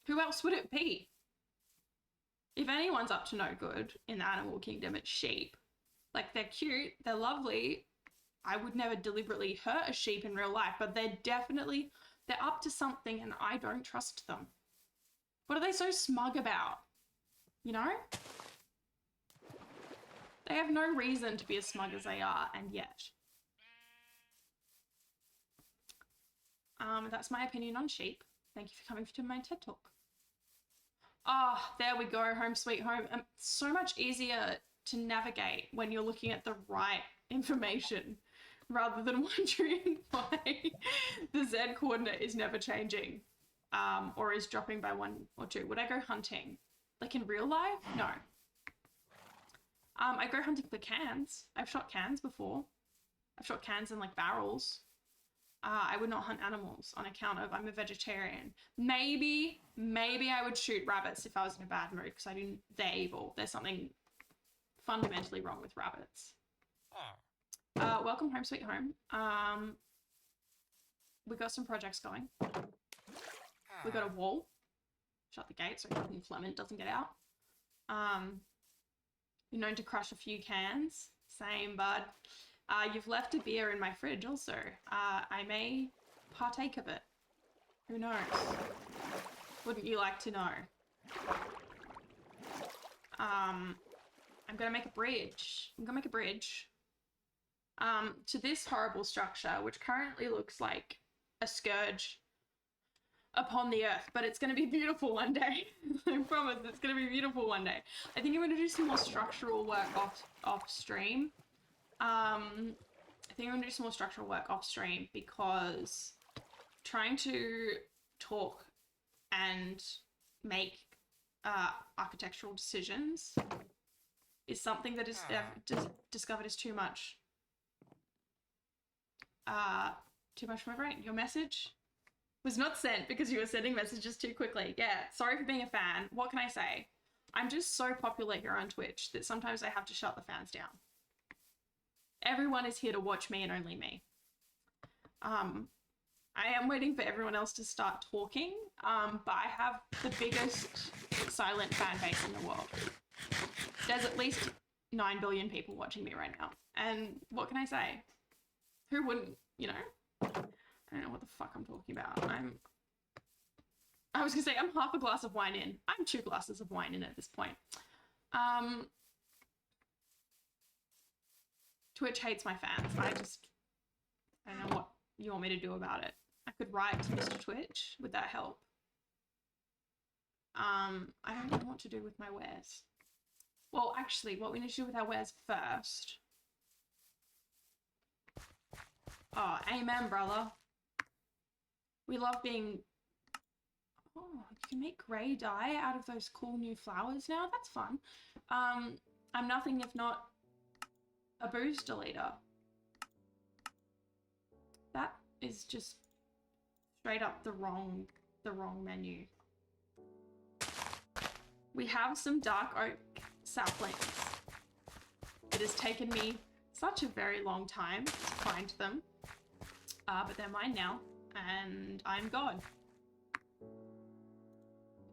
Who else would it be? If anyone's up to no good in the animal kingdom, it's sheep. Like, they're cute, they're lovely. I would never deliberately hurt a sheep in real life, but they're up to something and I don't trust them. What are they so smug about? You know? They have no reason to be as smug as they are, and yet. That's my opinion on sheep. Thank you for coming to my TED Talk. Ah, oh, there we go, home sweet home. So much easier to navigate when you're looking at the right information rather than wondering why the Z coordinate is never changing or is dropping by 1 or 2. Would I go hunting? Like in real life? No. I go hunting for cans. I've shot cans before. I've shot cans in like barrels. I would not hunt animals on account of I'm a vegetarian. Maybe I would shoot rabbits if I was in a bad mood because they're evil. There's something fundamentally wrong with rabbits. Welcome home sweet home. We got some projects going. We got a wall. Shut the gate so fucking Clement doesn't get out. You're known to crush a few cans. Same, bud. You've left a beer in my fridge also. I may partake of it. Who knows? Wouldn't you like to know? I'm gonna make a bridge. To this horrible structure, which currently looks like a scourge upon the earth, but it's going to be beautiful one day. I promise it's going to be beautiful one day. I think I'm going to do some more structural work off stream. Because trying to talk and make architectural decisions is something that is discovered is too much. Too much for my brain. Your message was not sent because you were sending messages too quickly. Yeah, sorry for being a fan. What can I say? I'm just so popular here on Twitch that sometimes I have to shut the fans down. Everyone is here to watch me and only me. I am waiting for everyone else to start talking, but I have the biggest silent fan base in the world. There's at least 9 billion people watching me right now. And what can I say? Who wouldn't, you know? I don't know what the fuck I'm talking about. I was gonna say, I'm half a glass of wine in. I'm 2 glasses of wine in at this point. Twitch hates my fans. I don't know what you want me to do about it. I could write to Mr. Twitch. Would that help? I don't know what to do with my wares. Well, actually, what we need to do with our wares first. Oh, amen, brother. We love being... Oh, you can make grey dye out of those cool new flowers now. That's fun. I'm nothing if not a booze deleter. That is just straight up the wrong menu. We have some dark oak saplings. It has taken me such a very long time to find them. But they're mine now, and I'm God.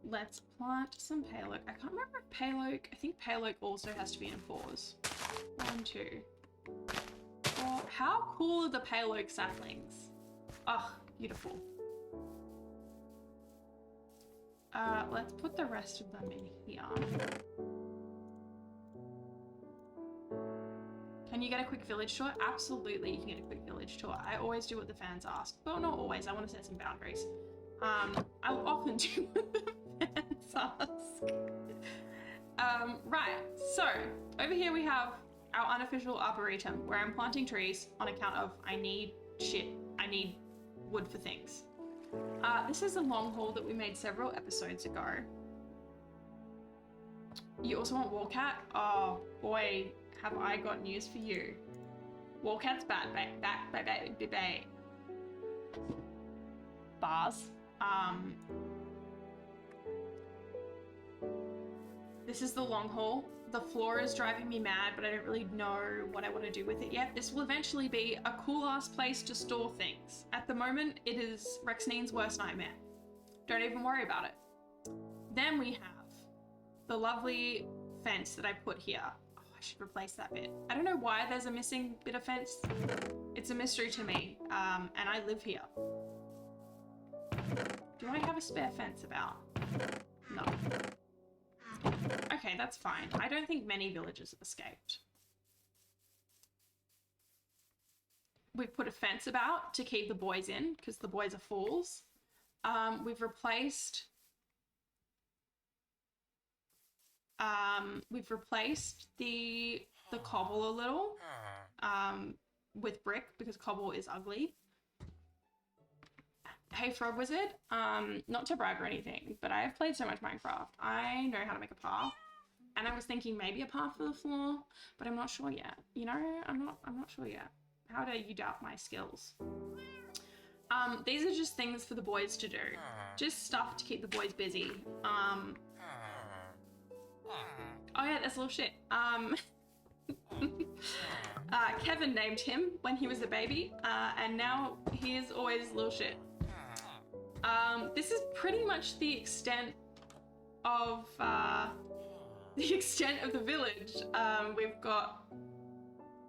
Let's plant some pale oak. I can't remember if pale oak, I think pale oak also has to be in 4s. 1, 2, 4. How cool are the pale oak saplings? Oh, beautiful. Let's put the rest of them in here. Can you get a quick village tour? Absolutely, you can get a quick village tour. I always do what the fans ask. Well, not always. I want to set some boundaries. I'll often do what the fans ask. Right, so over here we have our unofficial arboretum where I'm planting trees on account of I need shit. I need wood for things. This is a long haul that we made several episodes ago. You also want Warcat? Oh boy, have I got news for you. Warcat's back. Bars. This is the long haul. The floor is driving me mad, but I don't really know what I want to do with it yet. This will eventually be a cool-ass place to store things. At the moment, it is Rexnine's worst nightmare. Don't even worry about it. Then we have the lovely fence that I put here. Oh, I should replace that bit. I don't know why there's a missing bit of fence. It's a mystery to me, and I live here. Do I have a spare fence about? No. Okay, that's fine. I don't think many villagers have escaped. We've put a fence about to keep the boys in, because the boys are fools. We've replaced the cobble a little with brick, because cobble is ugly. Hey Frog Wizard, not to brag or anything, but I have played so much Minecraft. I know how to make a path, and I was thinking maybe a path for the floor, but I'm not sure yet. You know, I'm not sure yet. How dare you doubt my skills? These are just things for the boys to do, just stuff to keep the boys busy. Oh yeah, that's a little shit. Kevin named him when he was a baby, and now he is always little shit. This is pretty much the extent of the village. We've got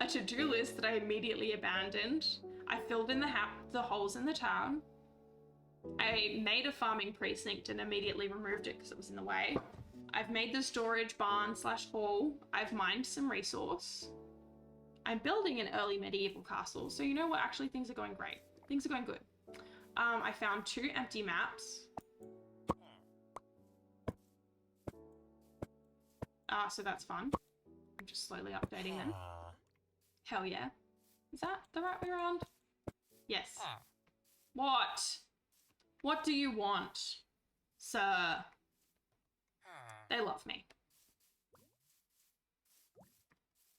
a to-do list that I immediately abandoned. I filled in the holes in the town. I made a farming precinct and immediately removed it because it was in the way. I've made the storage barn / hall. I've mined some resource. I'm building an early medieval castle. So you know what? Actually, things are going great. Things are going good. I found 2 empty maps. So that's fun. I'm just slowly updating them. Hell yeah. Is that the right way around? Yes. What? What do you want, sir? They love me.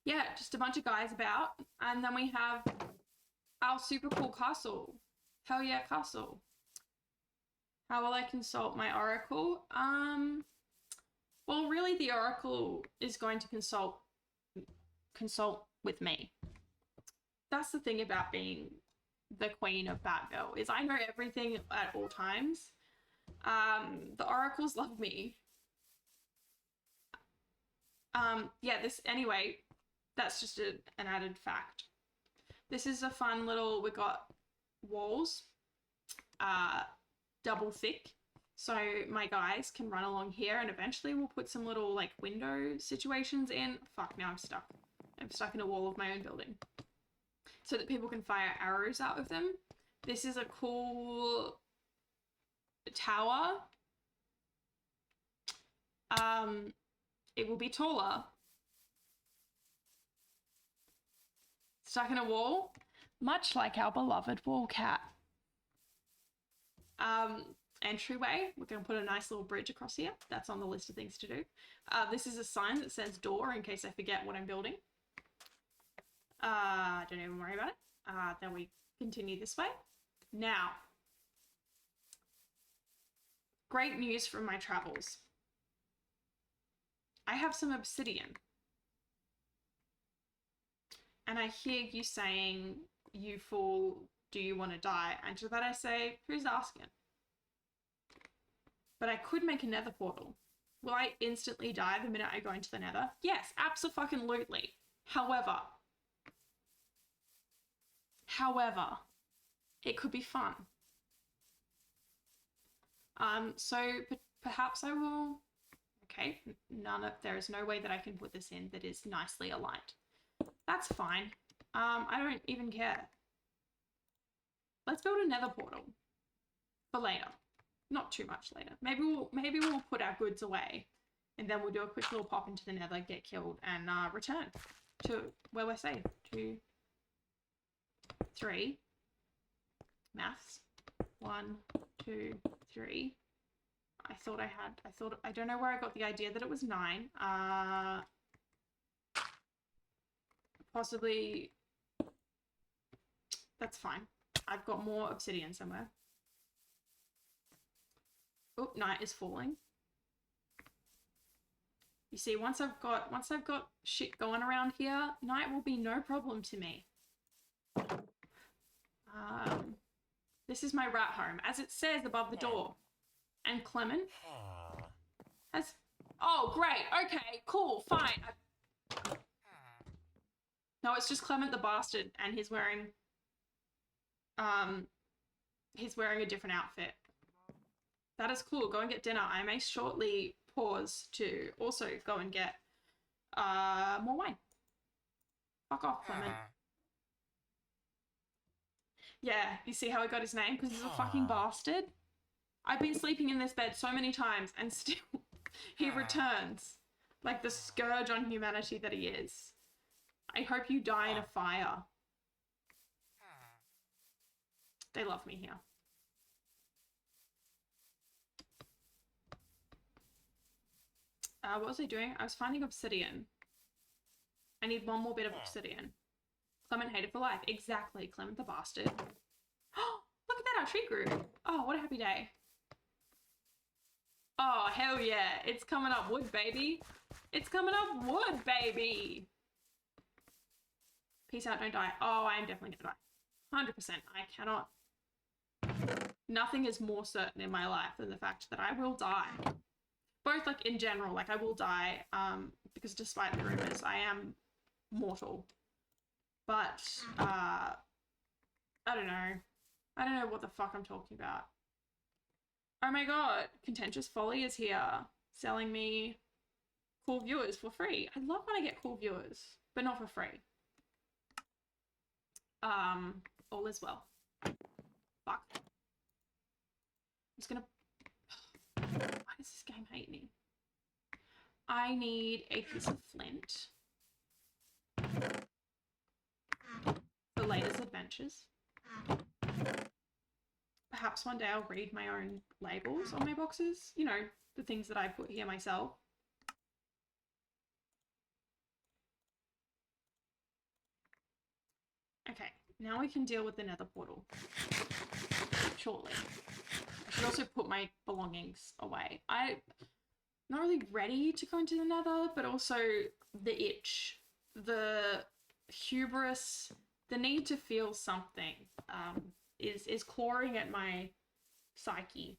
Yeah, just a bunch of guys about. And then we have our super cool castle. Hell yeah, castle. How will I consult my oracle? Well, really the oracle is going to consult with me. That's the thing about being the queen of Batgirl, is I know everything at all times. The oracles love me. Yeah, anyway, that's just an added fact. This is a fun little, we got walls, double thick, so my guys can run along here, and eventually we'll put some little like window situations in. Fuck, now I'm stuck. I'm stuck in a wall of my own building, so that people can fire arrows out of them. This is a cool tower. It will be taller. Stuck in a wall, much like our beloved wall cat. Entryway, we're going to put a nice little bridge across here. That's on the list of things to do. This is a sign that says door in case I forget what I'm building. Don't even worry about it. Then we continue this way. Now, great news from my travels. I have some obsidian. and I hear you saying, "You fool, do you want to die?" And to that I say, "Who's asking?" But I could make a nether portal. Will I instantly die the minute I go into the nether? Yes, abso-fucking-lutely. However, it could be fun. So perhaps I will... Okay, there is no way that I can put this in that is nicely aligned. That's fine. I don't even care. Let's build a nether portal for later. Not too much later. Maybe we'll put our goods away and then we'll do a quick little pop into the nether, get killed, and return to where we're safe. 2, 3. Maths. 1, 2, 3. I don't know where I got the idea that it was 9. Possibly, that's fine. I've got more obsidian somewhere. Oh, night is falling. You see, once I've got shit going around here, night will be no problem to me. This is my rat home, as it says above the door. And Clement has... Oh, great. Okay, cool, fine. No, it's just Clement the bastard, and he's wearing a different outfit. That is cool. Go and get dinner. I may shortly pause to also go and get more wine. Fuck off, Clement. Yeah, you see how I got his name? Because he's a fucking bastard. I've been sleeping in this bed so many times and still he returns. Like the scourge on humanity that he is. I hope you die in a fire. They love me here. What was I doing? I was finding obsidian. I need one more bit of obsidian. Clement hated for life. Exactly, Clement the bastard. Oh, look at that, our tree grew. Oh, what a happy day. Oh, hell yeah. It's coming up wood, baby. It's coming up wood, baby. Peace out, don't die. Oh, I am definitely gonna die. 100%. I cannot... Nothing is more certain in my life than the fact that I will die. Both, like, in general, like, I will die, because despite the rumors, I am mortal. But, I don't know. I don't know what the fuck I'm talking about. Oh my god, Contentious Folly is here, selling me cool viewers for free. I love when I get cool viewers, but not for free. All is well. Fuck. I'm just gonna... Why does this game hate me? I need a piece of flint for latest adventures. Perhaps one day I'll read my own labels on my boxes. You know, the things that I put here myself. Okay, now we can deal with the nether portal. Shortly. I should also put my belongings away. I'm not really ready to go into the nether, but also the itch, the hubris, the need to feel something is clawing at my psyche.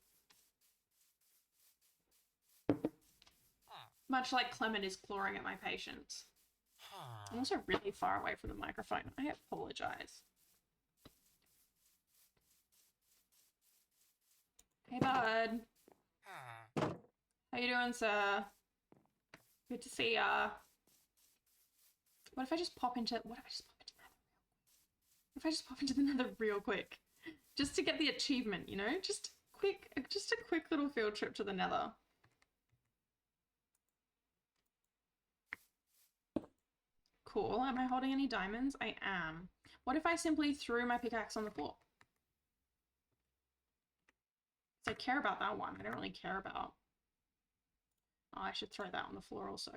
Much like Clement is clawing at my patience. I'm also really far away from the microphone. I apologize. Hey, bud. How you doing, sir? Good to see ya. What if I just pop into... What if I just pop into the nether? What if I just pop into the nether real quick? Just to get the achievement, you know? Just a quick little field trip to the nether. Cool. Am I holding any diamonds? I am. What if I simply threw my pickaxe on the floor? I care about that one. I don't really care about... Oh, I should throw that on the floor also.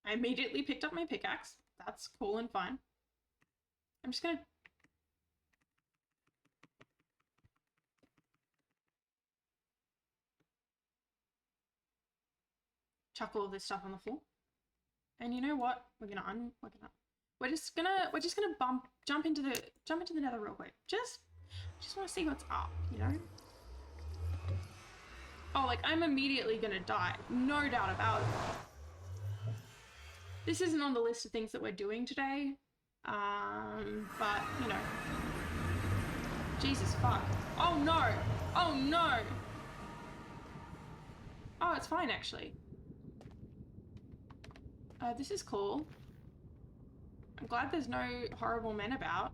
I immediately picked up my pickaxe. That's cool and fine. I'm just gonna... chuck all of this stuff on the floor. And you know what? We're just gonna jump into the nether real quick. Just want to see what's up, you know? Oh, like I'm immediately gonna die, no doubt about it. This isn't on the list of things that we're doing today, but you know. Jesus fuck. Oh no! Oh no! Oh, it's fine actually. This is cool. I'm glad there's no horrible men about.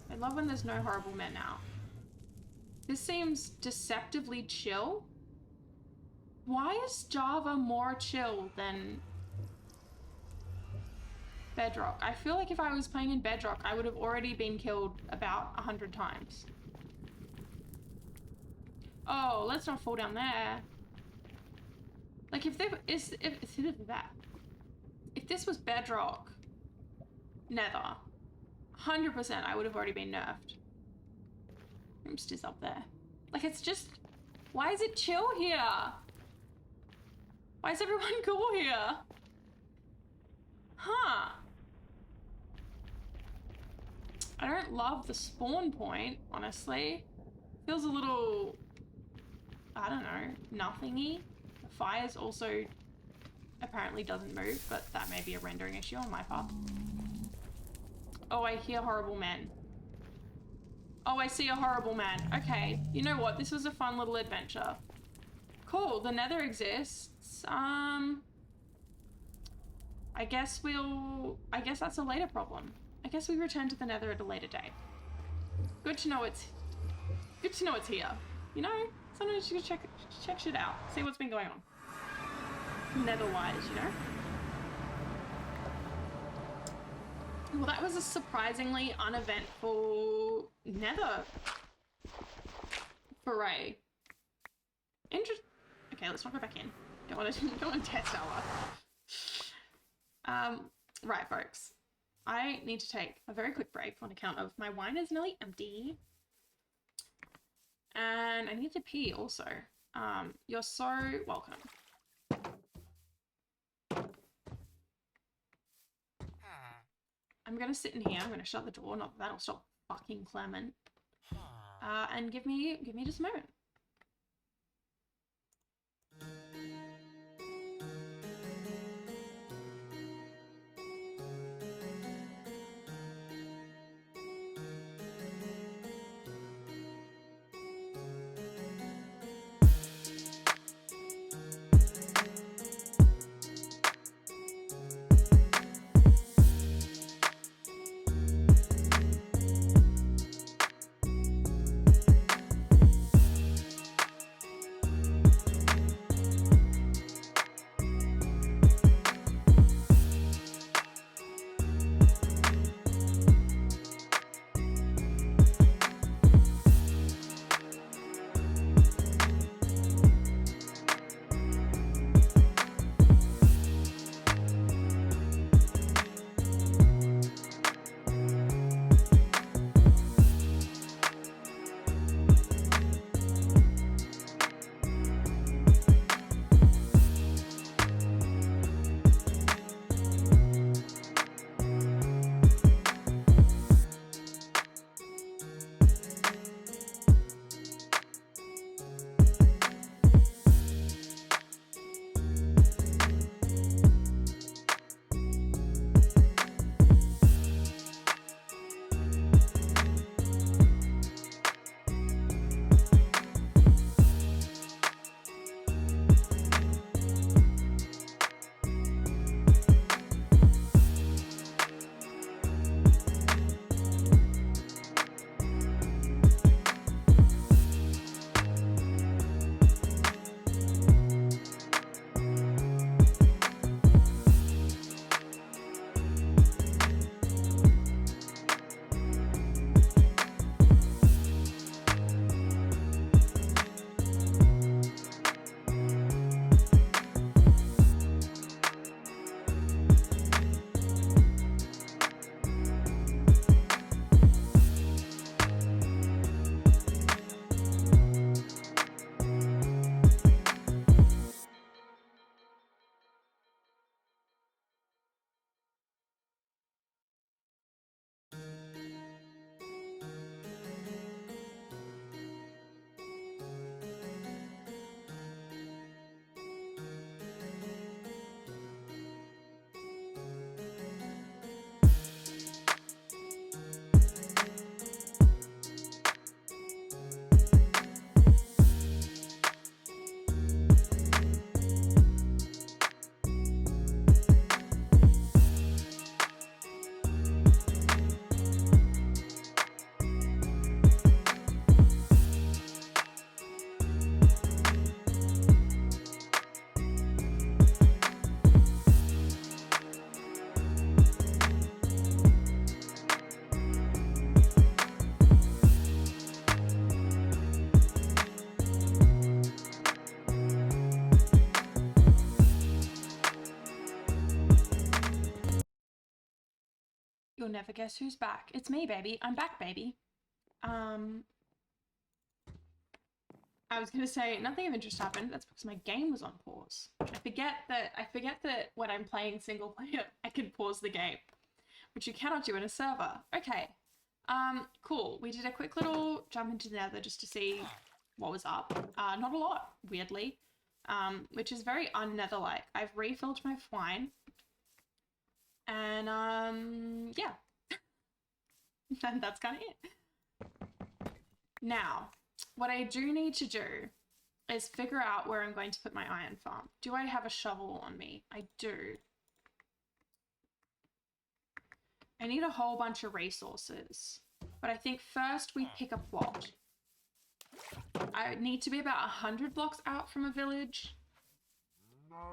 I love when there's no horrible men out. This seems deceptively chill. Why is Java more chill than Bedrock? I feel like if I was playing in Bedrock, I would have already been killed about 100 times. Oh, let's not fall down there. Like if this was Bedrock Nether, 100% I would have already been nerfed. Roomster's up there. Like it's just, why is it chill here? Why is everyone cool here? Huh. I don't love the spawn point, honestly. Feels a little, I don't know, nothingy. The fires also apparently doesn't move, but that may be a rendering issue on my part. Oh, I hear horrible men. Oh, I see a horrible man. Okay, you know what? This was a fun little adventure. Cool, the nether exists. I guess that's a later problem. I guess we return to the nether at a later date. Good to know it's here. You know, sometimes you can check shit out, see what's been going on. Nether-wise, you know? Well, that was a surprisingly uneventful nether foray. Okay, let's not go back in. Don't want to test our luck. Right, folks. I need to take a very quick break on account of my wine is nearly empty. And I need to pee also. You're so welcome. I'm gonna sit in here. I'm gonna shut the door. Not that that'll stop fucking Clement. And give me just a moment. You'll never guess who's back. It's me, baby. I'm back, baby. I was gonna say nothing of interest happened. That's because my game was on pause. I forget that when I'm playing single player, I can pause the game, which you cannot do in a server. Okay. Cool. We did a quick little jump into the nether just to see what was up. Not a lot, weirdly. Which is very un-nether-like. I've refilled my wine. And yeah. And that's kind of it. Now, what I do need to do is figure out where I'm going to put my iron farm. Do I have a shovel on me? I do. I need a whole bunch of resources, but I think first we pick a plot. I need to be about 100 blocks out from a village.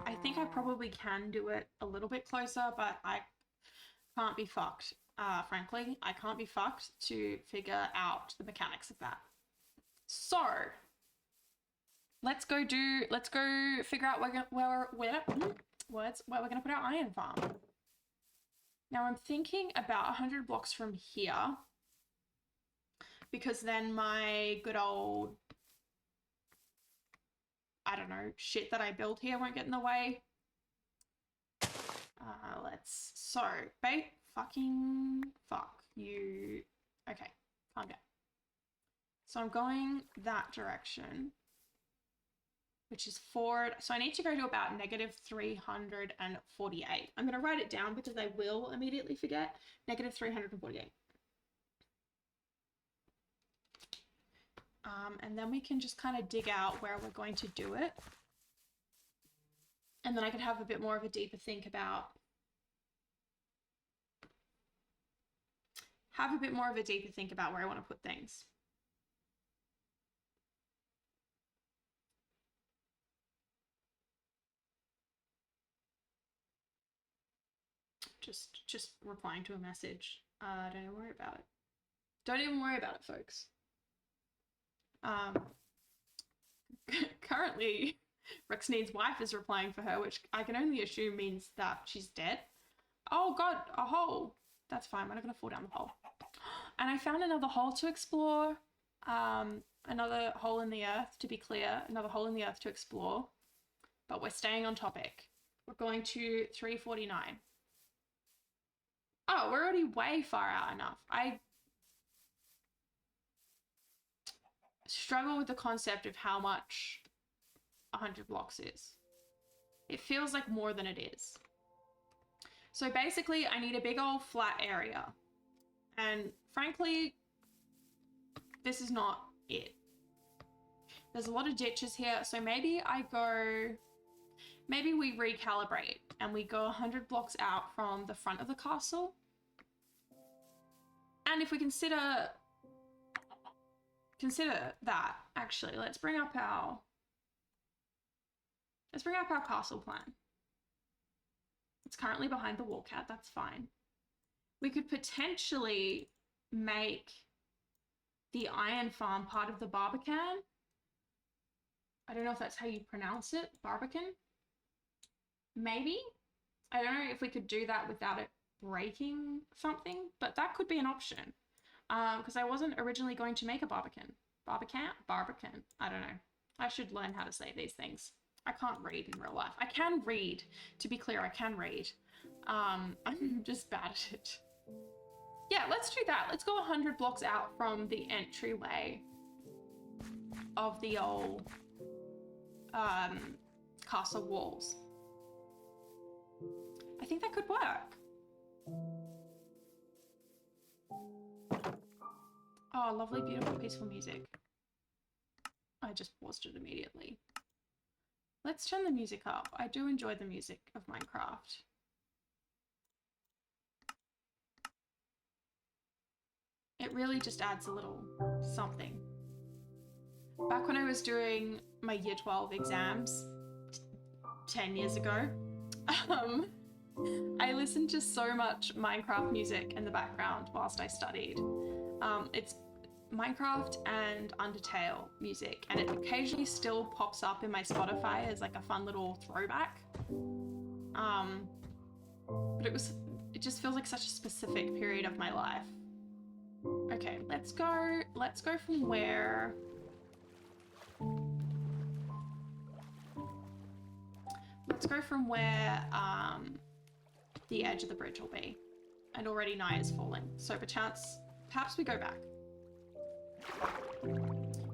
I think I probably can do it a little bit closer, but I can't be fucked. Frankly, I can't be fucked to figure out the mechanics of that. So let's go figure out where we're gonna put our iron farm. Now I'm thinking about 100 blocks from here, because then my good old, I don't know, shit that I build here won't get in the way. Fuck you. Okay, calm down. So I'm going that direction, which is forward. So I need to go to about -348. I'm going to write it down because I will immediately forget. -348. And then we can just kind of dig out where we're going to do it. And then I can have a bit more of a deeper think about where I want to put things. Just replying to a message. Don't even worry about it. Don't even worry about it, folks. Currently, Rexneed's wife is replying for her, which I can only assume means that she's dead. Oh god, a hole. That's fine, we're not gonna fall down the hole. And I found another hole to explore. Another hole in the earth, to be clear. Another hole in the earth to explore. But we're staying on topic. We're going to 349. Oh, we're already way far out enough. I struggle with the concept of how much 100 blocks is. It feels like more than it is. So basically, I need a big old flat area. And frankly, this is not it. There's a lot of ditches here, so maybe we recalibrate and we go 100 blocks out from the front of the castle. And if we consider that, actually, let's bring up our castle plan. It's currently behind the wall cat, that's fine. We could potentially make the iron farm part of the Barbican. I don't know if that's how you pronounce it, Barbican? Maybe? I don't know if we could do that without it breaking something, but that could be an option. Because I wasn't originally going to make a Barbican. Barbican? I don't know. I should learn how to say these things. I can't read in real life. I can read. To be clear, I can read. I'm just bad at it. Yeah, let's do that. Let's go 100 blocks out from the entryway of the old castle walls. I think that could work. Oh, lovely, beautiful, peaceful music. I just paused it immediately. Let's turn the music up. I do enjoy the music of Minecraft. It really just adds a little something. Back when I was doing my year 12 exams 10 years ago, I listened to so much Minecraft music in the background whilst I studied. It's Minecraft and Undertale music, and it occasionally still pops up in my Spotify as like a fun little throwback. But it just feels like such a specific period of my life. Okay, let's go from where... Let's go from where the edge of the bridge will be. And already night is falling. So perhaps we go back.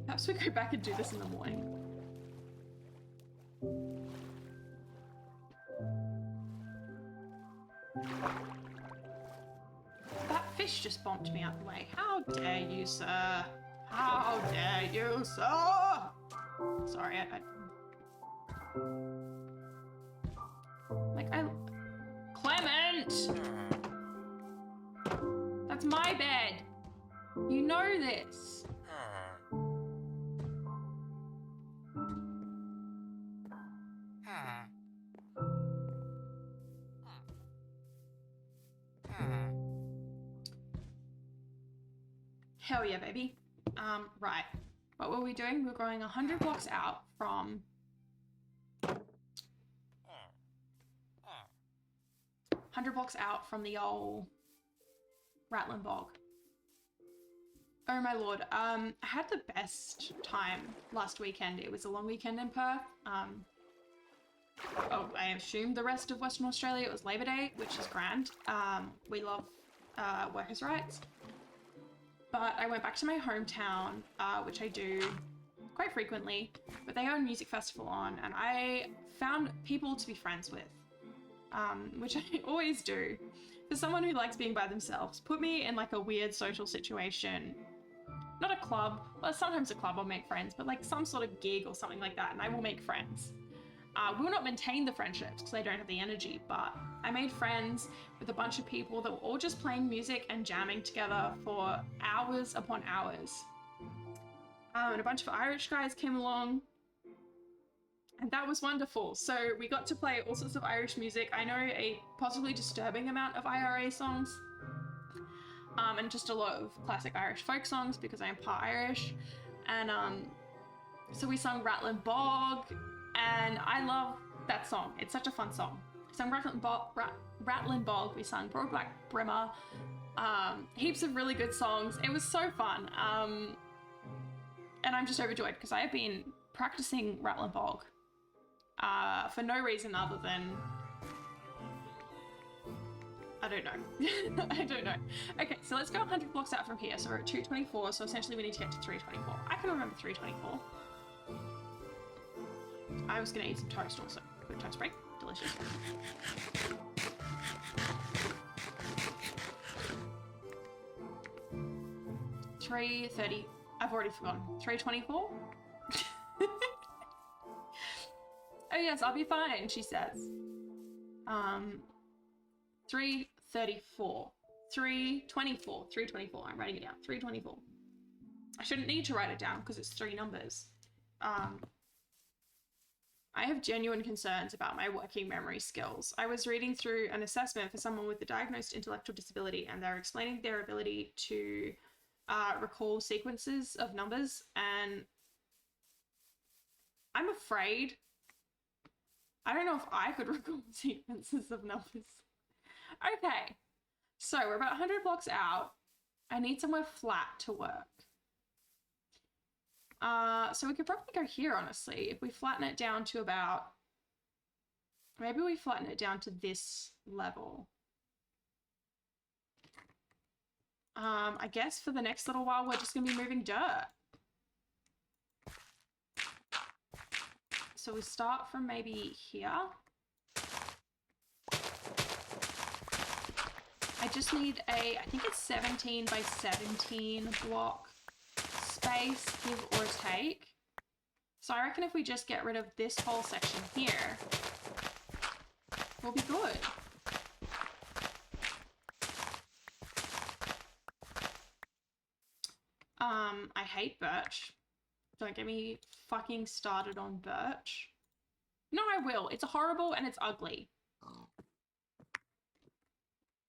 Perhaps we go back and do this in the morning. That fish just bumped me out the way. How dare you, sir? How dare you, sir? Sorry, Clement! That's my bed. You know this. Hell yeah, baby. Right. What were we doing? We were going 100 blocks out from... 100 blocks out from the old Rattling Bog. Oh my lord. I had the best time last weekend. It was a long weekend in Perth. Oh, I assumed the rest of Western Australia it was Labor Day, which is grand. We love workers' rights. But I went back to my hometown, which I do quite frequently, but they have a music festival on, and I found people to be friends with, which I always do. For someone who likes being by themselves, put me in like a weird social situation, not a club, well sometimes a club I'll make friends, but like some sort of gig or something like that, and I will make friends. We will not maintain the friendships because I don't have the energy, but I made friends with a bunch of people that were all just playing music and jamming together for hours upon hours. And a bunch of Irish guys came along, and that was wonderful. So we got to play all sorts of Irish music. I know a possibly disturbing amount of IRA songs, and just a lot of classic Irish folk songs because I am part Irish. And so we sung Rattling Bog, and I love that song. It's such a fun song. We sung Rattling Bog, we sung Broad Black Brimmer, heaps of really good songs. It was so fun. And I'm just overjoyed because I have been practicing Rattling Bog for no reason other than... I don't know. I don't know. Okay, so let's go 100 blocks out from here. So we're at 224, so essentially we need to get to 324. I can remember 324. I was gonna eat some toast also. Quick toast break. Delicious. $3.30. I've already forgotten. $3.24? Oh yes, I'll be fine, she says. $3.34. $3.24. I'm writing it down. $3.24. I shouldn't need to write it down because it's 3 numbers. I have genuine concerns about my working memory skills. I was reading through an assessment for someone with a diagnosed intellectual disability, and they're explaining their ability to recall sequences of numbers, and I'm afraid I don't know if I could recall sequences of numbers. Okay, so we're about 100 blocks out. I need somewhere flat to work. So we could probably go here, honestly, if we flatten it down to about, maybe we flatten it down to this level. I guess for the next little while, we're just gonna be moving dirt. So we start from maybe here. I just need I think it's 17 by 17 block space, give or take. So I reckon if we just get rid of this whole section here, we'll be good. I hate birch. Don't get me fucking started on birch. No, I will. It's horrible and it's ugly.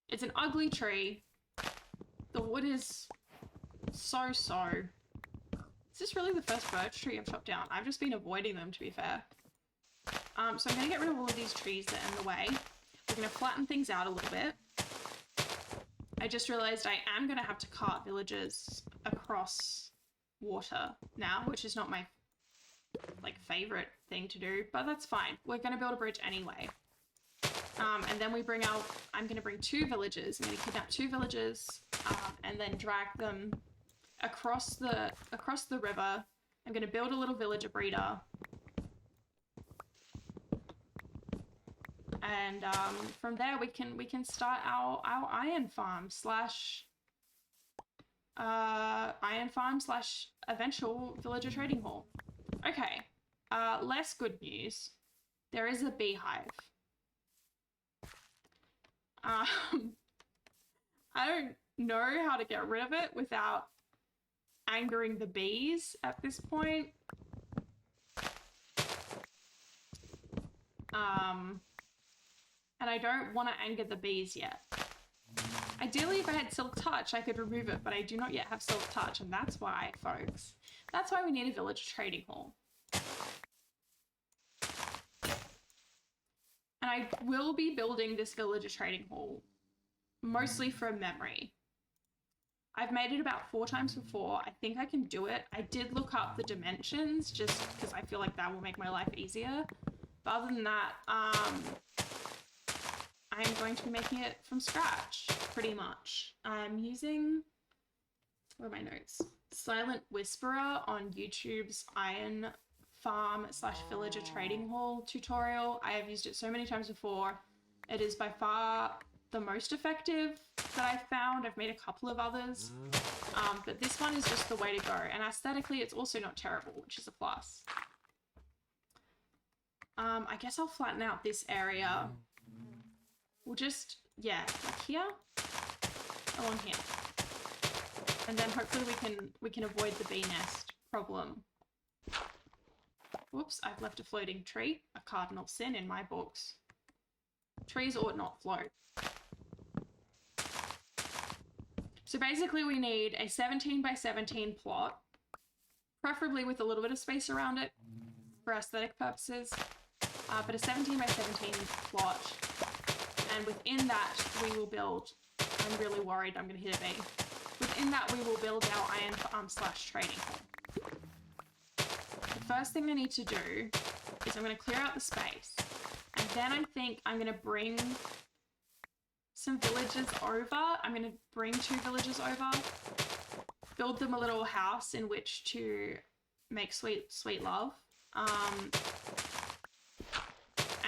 It's an ugly tree. The wood is so. Is this really the first birch tree I've chopped down? I've just been avoiding them, to be fair. So I'm going to get rid of all of these trees that are in the way. We're going to flatten things out a little bit. I just realized I am going to have to cart villagers across water now, which is not my like favorite thing to do, but that's fine. We're going to build a bridge anyway. And then we bring out, I'm going to bring 2 villagers. I'm going to kidnap 2 villagers and then drag them across the river. I'm going to build a little villager breeder. And from there we can start our iron farm slash eventual villager trading hall. Okay, less good news. There is a beehive. I don't know how to get rid of it without angering the bees at this point. And I don't want to anger the bees yet. Ideally, if I had Silk Touch, I could remove it, but I do not yet have Silk Touch, and that's why, folks. That's why we need a village trading hall. And I will be building this villager trading hall, mostly from memory. I've made it about 4 times before. I think I can do it. I did look up the dimensions just because I feel like that will make my life easier. But other than that, I'm going to be making it from scratch, pretty much. I'm using, where are my notes? Silent Whisperer on YouTube's Iron Farm / Villager Trading Hall tutorial. I have used it so many times before. It is by far the most effective that I've found. I've made a couple of others, but this one is just the way to go. And aesthetically, it's also not terrible, which is a plus. I guess I'll flatten out this area. We'll just, yeah, like here, along here. And then hopefully we can avoid the bee nest problem. Whoops, I've left a floating tree, a cardinal sin in my books. Trees ought not float. So basically we need a 17 by 17 plot, preferably with a little bit of space around it for aesthetic purposes, but a 17 by 17 plot. And within that, we will build, I'm really worried I'm going to hit a bee. Within that, we will build our iron farm / trading hall. The first thing I need to do is I'm going to clear out the space. And then I think I'm going to bring some villagers over. I'm going to bring 2 villagers over, build them a little house in which to make sweet love,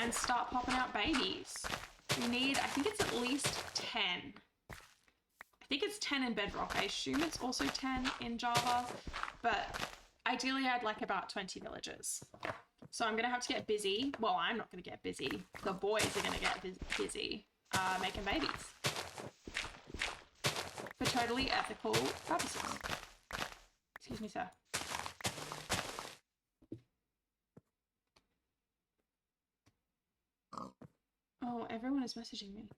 and start popping out babies. We need, I think it's at least 10. I think it's 10 in Bedrock. I assume it's also 10 in Java, but ideally I'd like about 20 villagers. So I'm going to have to get busy. Well, I'm not going to get busy. The boys are going to get busy making babies. For totally ethical purposes. Excuse me, sir. Oh, everyone is messaging me.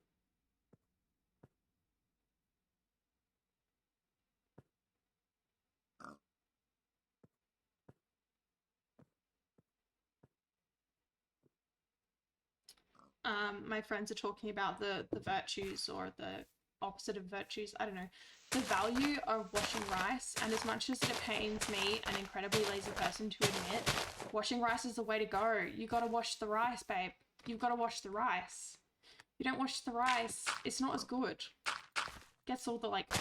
My friends are talking about the virtues or the opposite of virtues, I don't know, the value of washing rice. And as much as it pains me, an incredibly lazy person, to admit, washing rice is the way to go. You gotta wash the rice, babe. You've gotta wash the rice. If you don't wash the rice, it's not as good. Gets all the, like,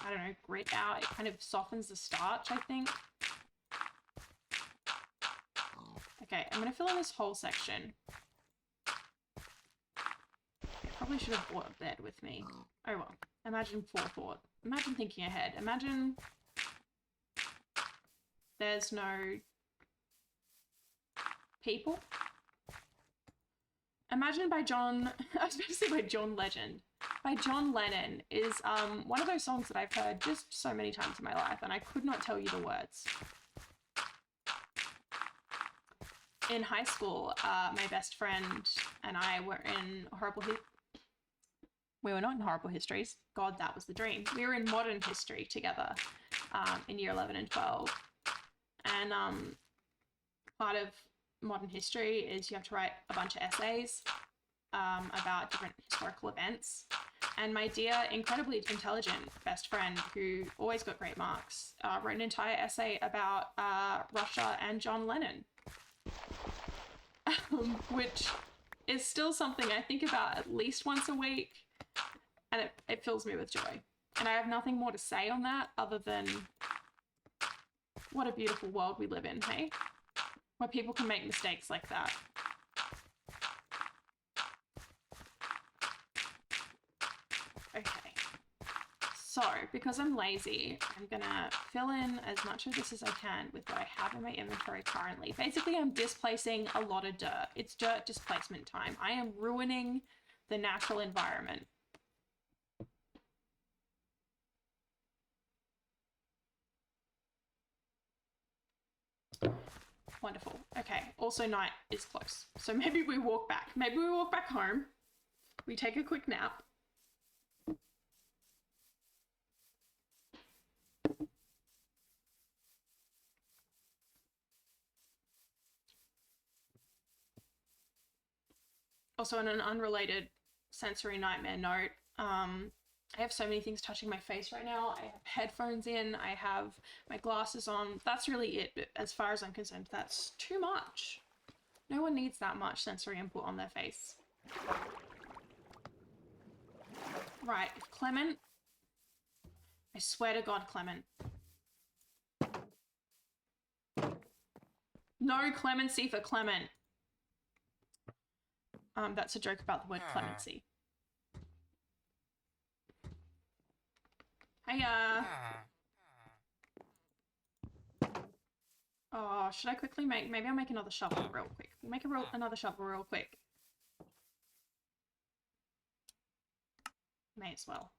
I don't know, grit out. It kind of softens the starch, I think. Okay, I'm gonna fill in this whole section. Probably should have brought a bed with me. Oh well. Imagine forethought. Imagine thinking ahead. Imagine there's no people. Imagine by John, I was about to say by John Legend. By John Lennon is one of those songs that I've heard just so many times in my life, and I could not tell you the words. In high school, my best friend and I were in we were not in horrible histories. God, that was the dream. We were in modern history together in year 11 and 12. And part of modern history is you have to write a bunch of essays about different historical events. And my dear, incredibly intelligent best friend, who always got great marks, wrote an entire essay about Russia and John Lennon, which is still something I think about at least once a week, and it fills me with joy. And I have nothing more to say on that other than what a beautiful world we live in, hey? Where people can make mistakes like that. Okay. So, because I'm lazy, I'm gonna fill in as much of this as I can with what I have in my inventory currently. Basically, I'm displacing a lot of dirt. It's dirt displacement time. I am ruining the natural environment. Wonderful. Okay, also night is close. So maybe we walk back. Maybe we walk back home. We take a quick nap. Also, on an unrelated sensory nightmare note, I have so many things touching my face right now. I have headphones in, I have my glasses on. That's really it. But as far as I'm concerned, that's too much. No one needs that much sensory input on their face. Right, Clement. I swear to God, Clement. No clemency for Clement. That's a joke about the word clemency. Hiya. Oh, should I quickly make... Maybe I'll make another shovel real quick. We'll make another shovel real quick. May as well.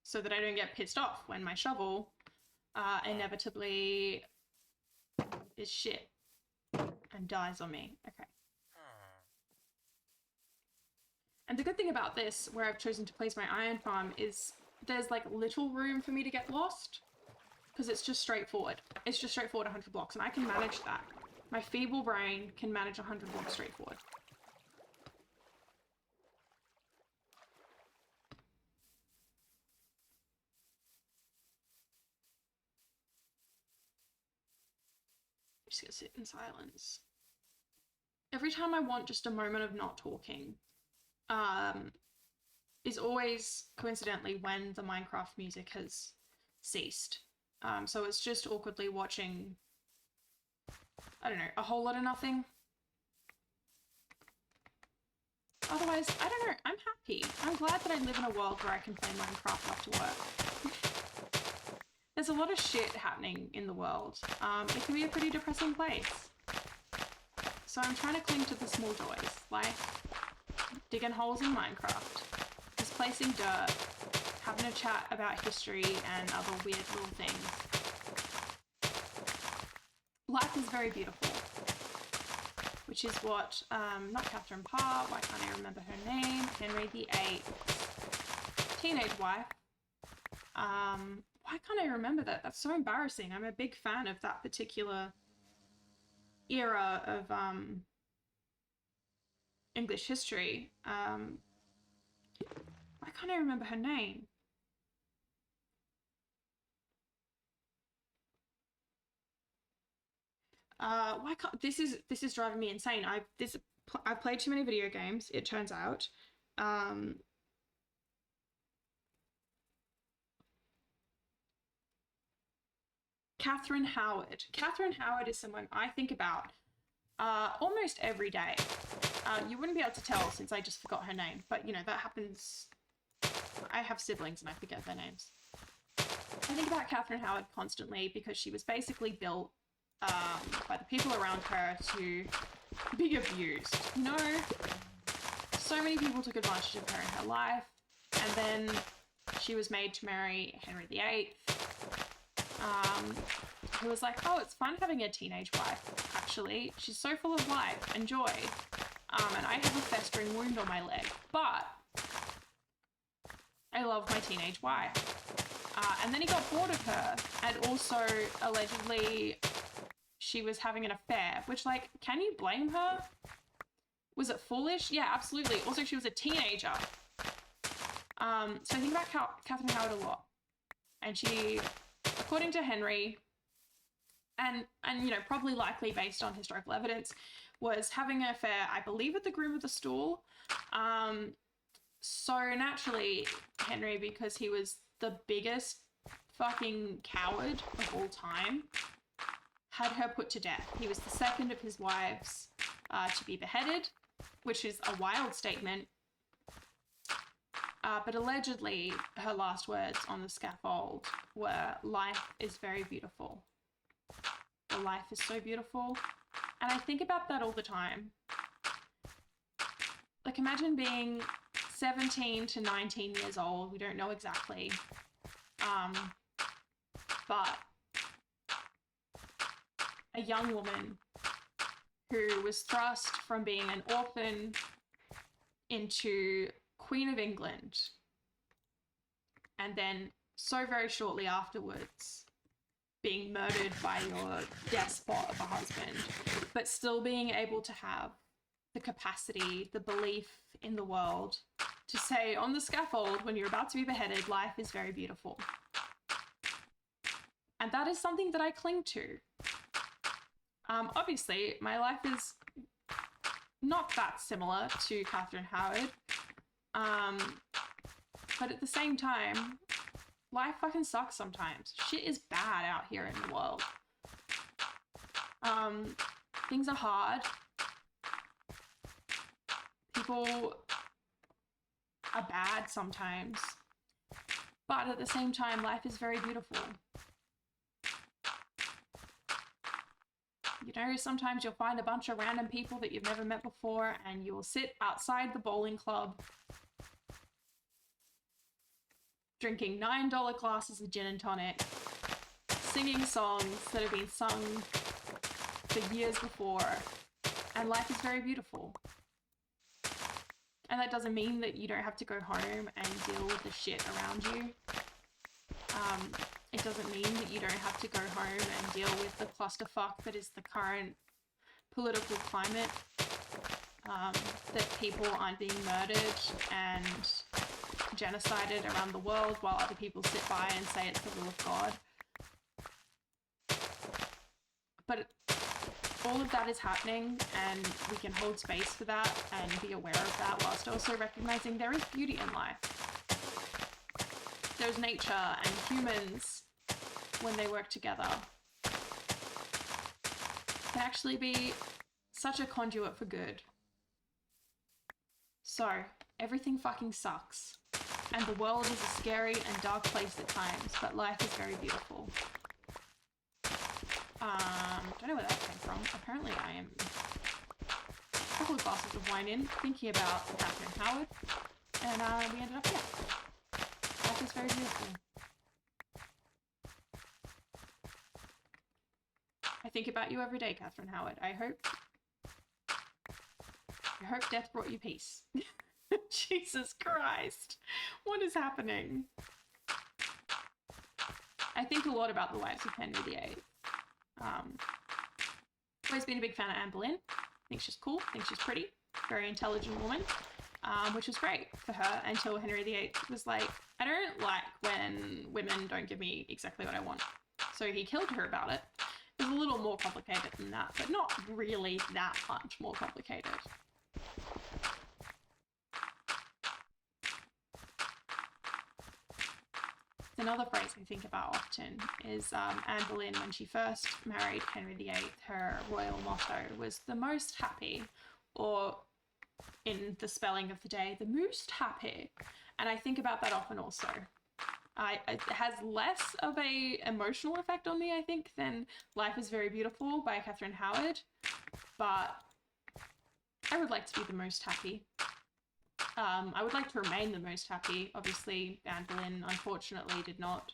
So that I don't get pissed off when my shovel inevitably is shit and dies on me. Okay. And the good thing about this, where I've chosen to place my iron farm, is there's like little room for me to get lost, because it's just straightforward. It's just straightforward 100 blocks, and I can manage that. My feeble brain can manage 100 blocks straightforward. I'm just gonna sit in silence. Every time I want just a moment of not talking, is always coincidentally when the Minecraft music has ceased. So it's just awkwardly watching, I don't know, a whole lot of nothing. Otherwise, I don't know, I'm happy. I'm glad that I live in a world where I can play Minecraft after work. There's a lot of shit happening in the world. It can be a pretty depressing place. So I'm trying to cling to the small joys, like digging holes in Minecraft, displacing dirt, having a chat about history and other weird little things. Life is very beautiful, which is what, not Catherine Parr, why can't I remember her name, Henry VIII, teenage wife. Why can't I remember that? That's so embarrassing. I'm a big fan of that particular era of English history. Why can't I remember her name? Why can't this is driving me insane. I've played too many video games, it turns out. Catherine Howard. Catherine Howard is someone I think about almost every day. You wouldn't be able to tell since I just forgot her name, but you know, that happens. I have siblings and I forget their names. I think about Catherine Howard constantly because she was basically built by the people around her to be abused. You know, so many people took advantage of her in her life, and then she was made to marry Henry VIII, who was like, oh, it's fun having a teenage wife, actually. She's so full of life and joy. And I have a festering wound on my leg, but I love my teenage wife. And then he got bored of her, and also allegedly she was having an affair, which, like, can you blame her? Was it foolish? Yeah, absolutely. Also, she was a teenager. So I think about Catherine Howard a lot. And she, according to Henry, and you know, probably likely based on historical evidence, was having an affair, I believe, with the groom of the stool. So naturally, Henry, because he was the biggest fucking coward of all time, had her put to death. He was the second of his wives to be beheaded, which is a wild statement. But allegedly, her last words on the scaffold were, "Life is very beautiful. The life is so beautiful." And I think about that all the time. Like, imagine being 17 to 19 years old. We don't know exactly. But a young woman who was thrust from being an orphan into Queen of England, and then so very shortly afterwards being murdered by your despot of a husband, but still being able to have the capacity, the belief in the world to say on the scaffold when you're about to be beheaded, "Life is very beautiful." And that is something that I cling to. Obviously, my life is not that similar to Catherine Howard. But at the same time, life fucking sucks sometimes. Shit is bad out here in the world. Things are hard. People are bad sometimes. But at the same time, life is very beautiful. You know, sometimes you'll find a bunch of random people that you've never met before, and you will sit outside the bowling club drinking $9 glasses of gin and tonic, singing songs that have been sung for years before, and life is very beautiful. And that doesn't mean that you don't have to go home and deal with the shit around you. It doesn't mean that you don't have to go home and deal with the clusterfuck that is the current political climate, that people aren't being murdered and genocided around the world while other people sit by and say it's the will of God. But all of that is happening, and we can hold space for that and be aware of that, whilst also recognizing there is beauty in life. There's nature, and humans, when they work together, can actually be such a conduit for good. So, everything fucking sucks, and the world is a scary and dark place at times, but life is very beautiful. Don't know where that came from. Apparently I am a couple of glasses of wine in, thinking about Catherine Howard, and we ended up here. Life is very beautiful. I think about you every day, Catherine Howard. I hope death brought you peace. Jesus Christ. What is happening? I think a lot about the wives of Henry VIII. Always been a big fan of Anne Boleyn. Think she's cool, think she's pretty, very intelligent woman, which was great for her until Henry VIII was like, "I don't like when women don't give me exactly what I want." So he killed her about it. It was a little more complicated than that, but not really that much more complicated. Another phrase I think about often is Anne Boleyn, when she first married Henry VIII, her royal motto was "the most happy," or in the spelling of the day, "the most happy." And I think about that often also. It has less of a emotional effect on me, I think, than "Life is Very Beautiful" by Catherine Howard, but I would like to be the most happy. I would like to remain the most happy. Obviously, Anne Boleyn unfortunately did not,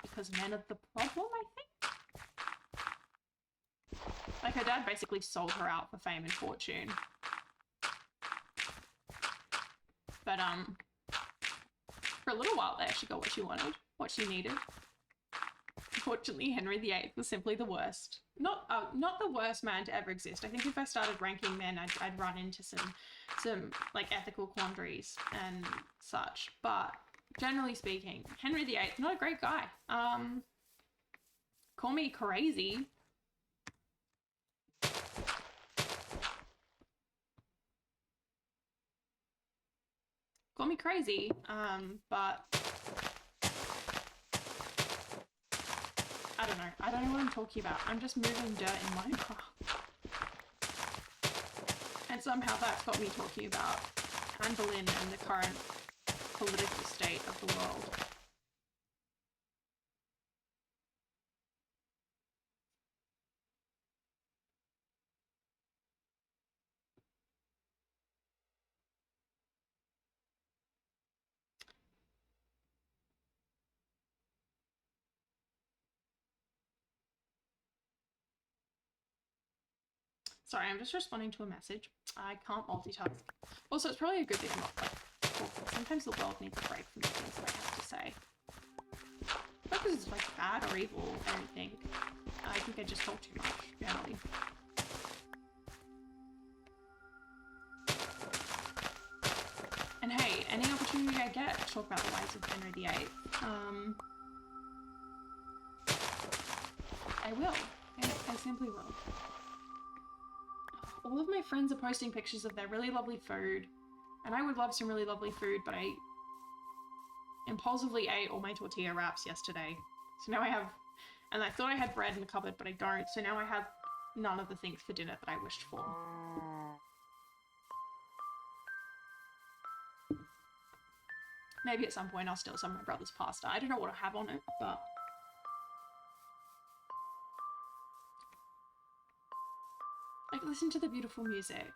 because men are the problem, I think. Like, her dad basically sold her out for fame and fortune. But, for a little while there, she got what she wanted, what she needed. Unfortunately, Henry VIII was simply the worst. Not the worst man to ever exist. I think if I started ranking men, I'd run into some like ethical quandaries and such. But generally speaking, Henry VIII, not a great guy. Call me crazy. Call me crazy, but I don't know. I don't know what I'm talking about. I'm just moving dirt in Minecraft. And somehow that's got me talking about Anne Boleyn and the current political state of the world. Sorry, I'm just responding to a message. I can't multitask. Also, it's probably a good thing I'm not like talking. Sometimes the world needs a break from the things that I have to say. Not because it's like bad or evil or anything. I think I just talk too much, generally. And hey, any opportunity I get to talk about the lives of Henry VIII, I will. I simply will. All of my friends are posting pictures of their really lovely food, and I would love some really lovely food, but I impulsively ate all my tortilla wraps yesterday. So now I have, and I thought I had bread in the cupboard, but I don't, so now I have none of the things for dinner that I wished for. Maybe at some point I'll steal some of my brother's pasta. I don't know what I have on it, but... like, listen to the beautiful music.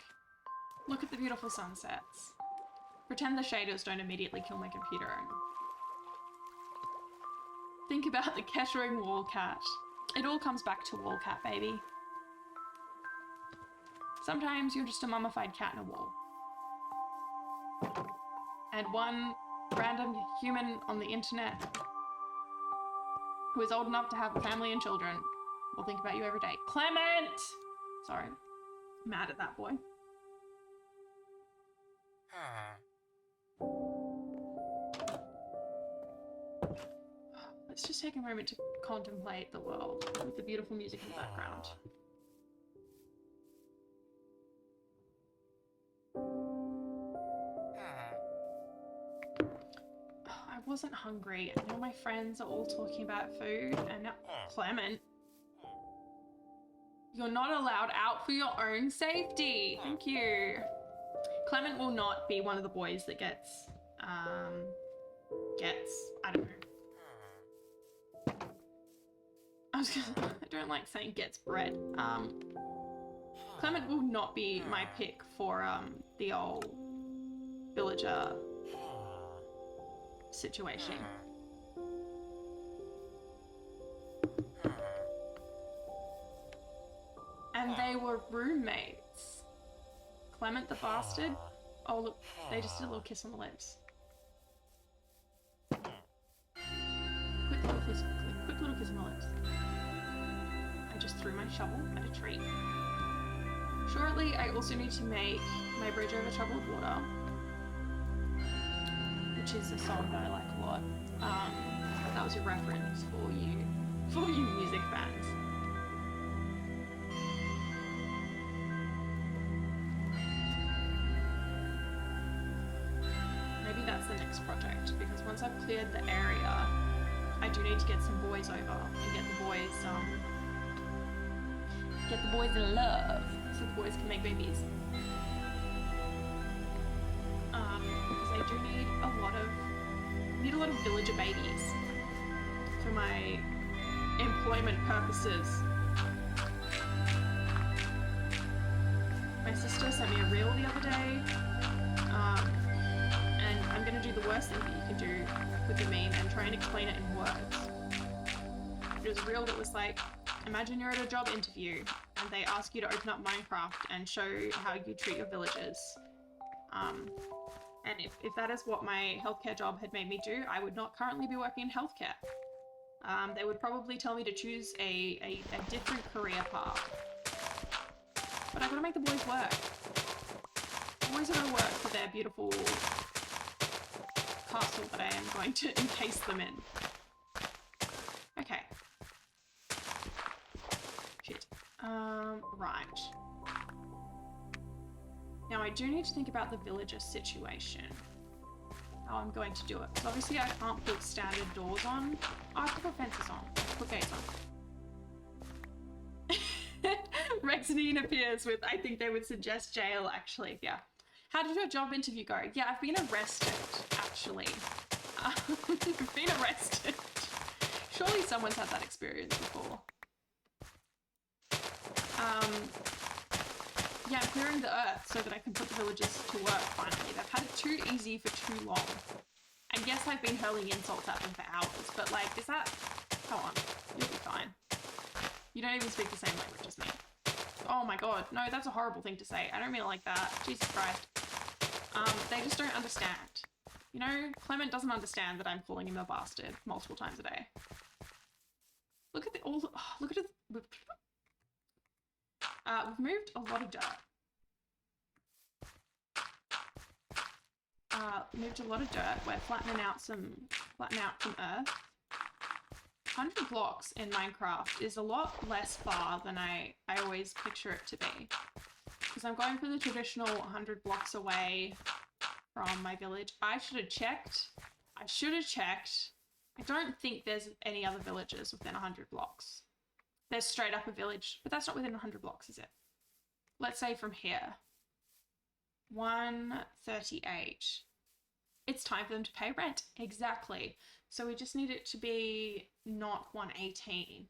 Look at the beautiful sunsets. Pretend the shaders don't immediately kill my computer. Think about the kettering wallcat. It all comes back to wallcat, baby. Sometimes you're just a mummified cat in a wall. And one random human on the internet who is old enough to have a family and children will think about you every day. Clement! Sorry. Mad at that boy. Let's just take a moment to contemplate the world with the beautiful music in the background. I wasn't hungry, and now my friends are all talking about food, and now Clement. You're not allowed out for your own safety. Thank you. Clement will not be one of the boys that gets, I don't know. I don't like saying gets bread. Clement will not be my pick for, the old villager situation. And they were roommates. Clement the bastard. Oh look, they just did a little kiss on the lips. Quick little kiss on the lips. I just threw my shovel at a tree. Shortly, I also need to make my bridge over troubled water, which is a song that I like a lot. That was a reference for you music fans. That's the next project, because once I've cleared the area, I do need to get some boys over and get the boys in love so the boys can make babies. Because I do need a lot of villager babies for my employment purposes. My sister sent me a reel the other day. I'm going to do the worst thing that you can do with the meme and try and explain it in words. It was a reel that was like, imagine you're at a job interview and they ask you to open up Minecraft and show how you treat your villagers. And if that is what my healthcare job had made me do, I would not currently be working in healthcare. They would probably tell me to choose a different career path. But I've got to make the boys work. The boys are going to work for their beautiful castle that I am going to encase them in. Okay. Shit. Right. Now I do need to think about the villager situation. How I'm going to do it. Because obviously I can't put standard doors on. Oh, I can put fences on. Put gates on. Rexanine appears with, I think they would suggest jail, actually. Yeah. How did your job interview go? Yeah, I've been arrested, actually. I've been arrested. Surely someone's had that experience before. Yeah, I'm clearing the earth so that I can put the villagers to work finally. They've had it too easy for too long. And yes, I've been hurling insults at them for hours, but like, is that... Come on, you'll be fine. You don't even speak the same language as me. Oh my god, no, that's a horrible thing to say. I don't mean it like that. Jesus Christ. They just don't understand. You know, Clement doesn't understand that I'm calling him a bastard multiple times a day. Look at the... look at it. We've moved a lot of dirt. Moved a lot of dirt. We're flattening out some earth. 100 blocks in Minecraft is a lot less far than I always picture it to be. Because I'm going for the traditional 100 blocks away from my village. I should have checked. I don't think there's any other villages within 100 blocks. There's straight up a village, but that's not within 100 blocks, is it? Let's say from here. 138. It's time for them to pay rent. Exactly. So we just need it to be not 118.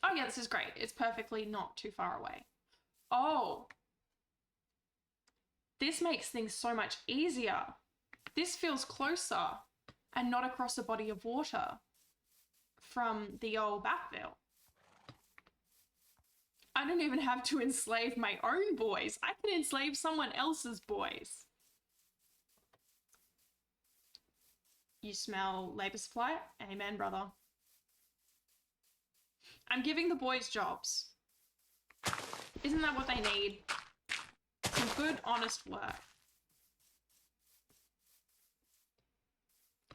Oh yeah, this is great. It's perfectly not too far away. Oh. This makes things so much easier. This feels closer and not across a body of water from the old backville. I don't even have to enslave my own boys. I can enslave someone else's boys. You smell labor supply? Amen, brother. I'm giving the boys jobs. Isn't that what they need? Some good, honest work.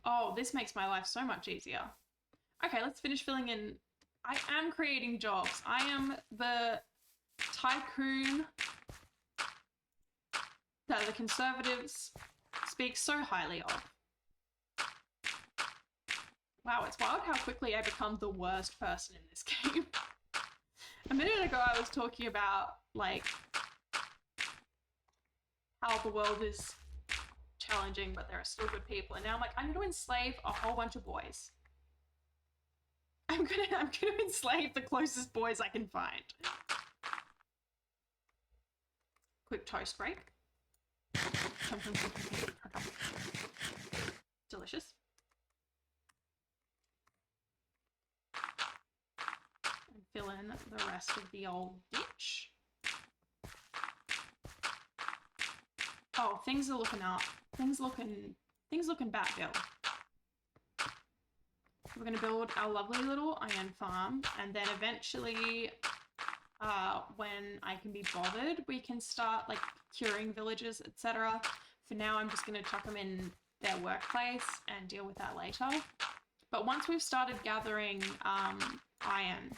Oh, this makes my life so much easier. Okay, let's finish filling in. I am creating jobs. I am the tycoon that the Conservatives speak so highly of. Wow, it's wild how quickly I become the worst person in this game. A minute ago I was talking about, like, how the world is challenging, but there are still good people. And now I'm like, I'm going to enslave a whole bunch of boys. I'm gonna enslave the closest boys I can find. Quick toast break. Delicious. And fill in the rest of the old ditch. Oh, things are looking up. Things looking Batgirl. We're going to build our lovely little iron farm, and then eventually, when I can be bothered, we can start, like, curing villages, etc. For now, I'm just going to chuck them in their workplace and deal with that later. But once we've started gathering iron,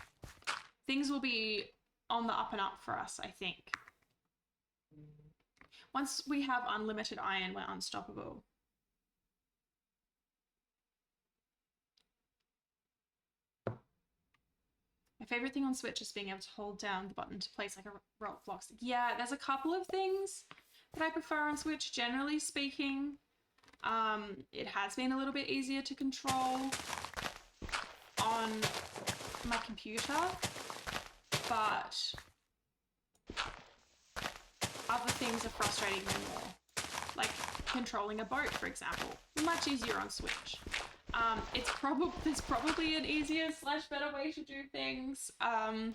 things will be on the up and up for us, I think. Once we have unlimited iron, we're unstoppable. My favorite thing on Switch is being able to hold down the button to place like a row of blocks. Yeah, there's a couple of things that I prefer on Switch, generally speaking. It has been a little bit easier to control on my computer, but other things are frustrating me more. Like controlling a boat, for example. Much easier on Switch. There's probably an easier / better way to do things on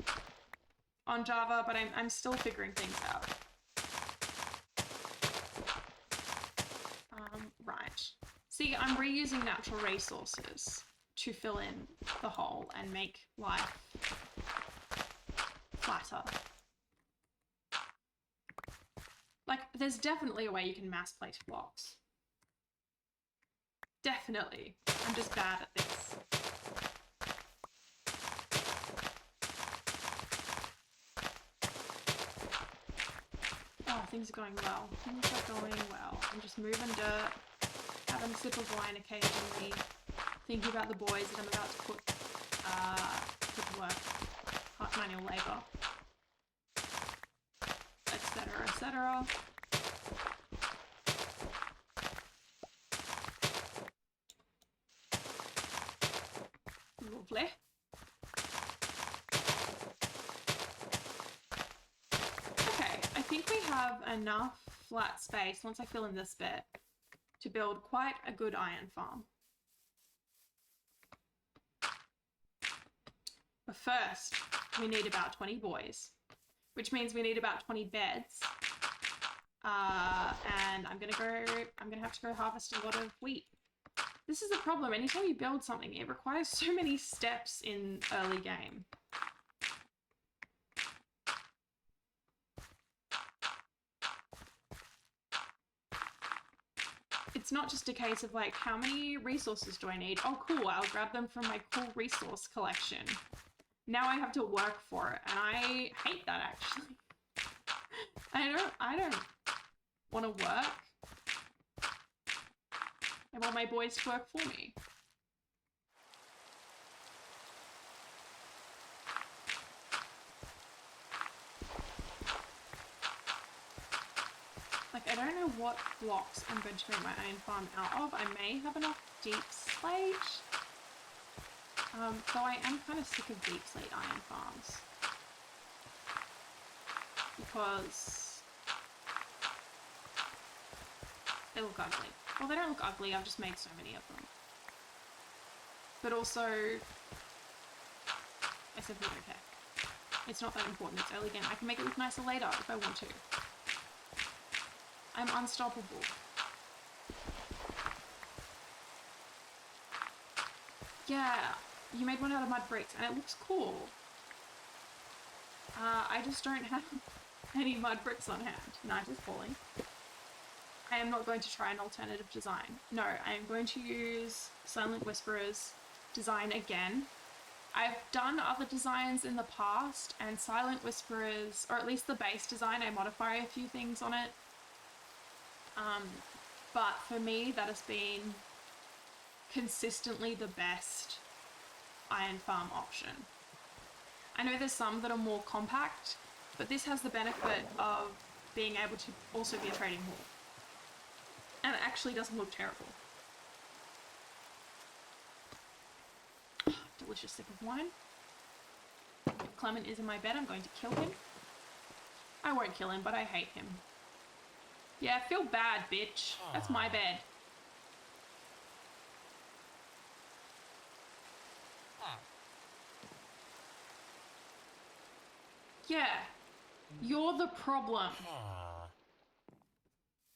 Java, but I'm still figuring things out. Right. See, I'm reusing natural resources to fill in the hole and make life flatter. Like, there's definitely a way you can mass place blocks. Definitely. I'm just bad at this. Oh, things are going well. Things are going well. I'm just moving dirt, having a sip of wine occasionally, thinking about the boys that I'm about to put to work, hard manual labour, etc., etc. Lovely. Okay, I think we have enough flat space once I fill in this bit to build quite a good iron farm. But first, we need about 20 boys, which means we need about 20 beds. And I'm gonna have to go harvest a lot of wheat. This is the problem. Anytime you build something, it requires so many steps in early game. It's not just a case of like, how many resources do I need? Oh, cool, I'll grab them from my cool resource collection. Now I have to work for it, and I hate that actually. I don't want to work. I want my boys to work for me. Like, I don't know what blocks I'm going to make my iron farm out of. I may have enough deep slate. Though I am kind of sick of deep slate iron farms. Because they look ugly. Well, they don't look ugly, I've just made so many of them. But also, I simply don't care. It's not that important, it's early game. I can make it look nicer later if I want to. I'm unstoppable. Yeah, you made one out of mud bricks and it looks cool. I just don't have any mud bricks on hand. Night is falling. I am not going to try an alternative design. No, I am going to use Silent Whisperer's design again. I've done other designs in the past, and Silent Whisperer's, or at least the base design, I modify a few things on it. But for me, that has been consistently the best iron farm option. I know there's some that are more compact, but this has the benefit of being able to also be a trading hall. And it actually doesn't look terrible. Delicious sip of wine. Clement is in my bed. I'm going to kill him. I won't kill him, but I hate him. Yeah, feel bad, bitch. That's my bed. Yeah, you're the problem.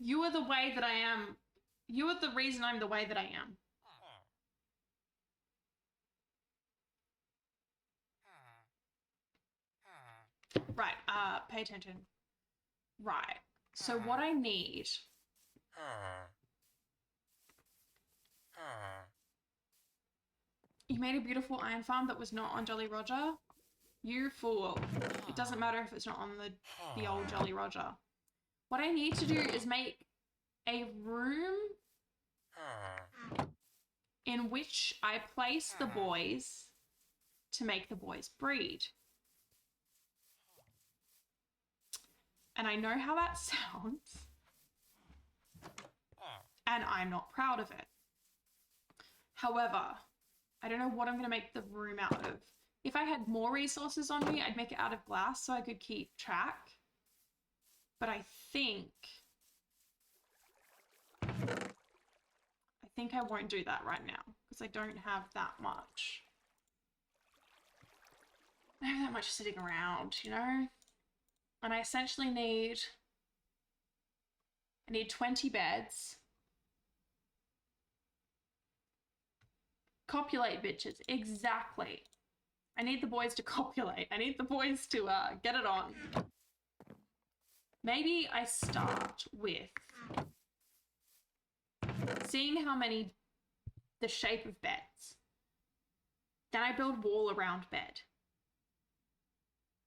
You are the way that I am. You are the reason I'm the way that I am. Right, pay attention. Right, so what I need... You made a beautiful iron farm that was not on Jolly Roger? You fool. It doesn't matter if it's not on the old Jolly Roger. What I need to do is make a room in which I place the boys to make the boys breed. And I know how that sounds. And I'm not proud of it. However, I don't know what I'm going to make the room out of. If I had more resources on me, I'd make it out of glass so I could keep track. But I think I won't do that right now because I don't have that much. I don't have that much sitting around, you know? And I essentially need 20 beds. Copulate, bitches. Exactly. I need the boys to copulate. I need the boys to get it on. Maybe I start with seeing how many, the shape of beds. Then I build wall around bed.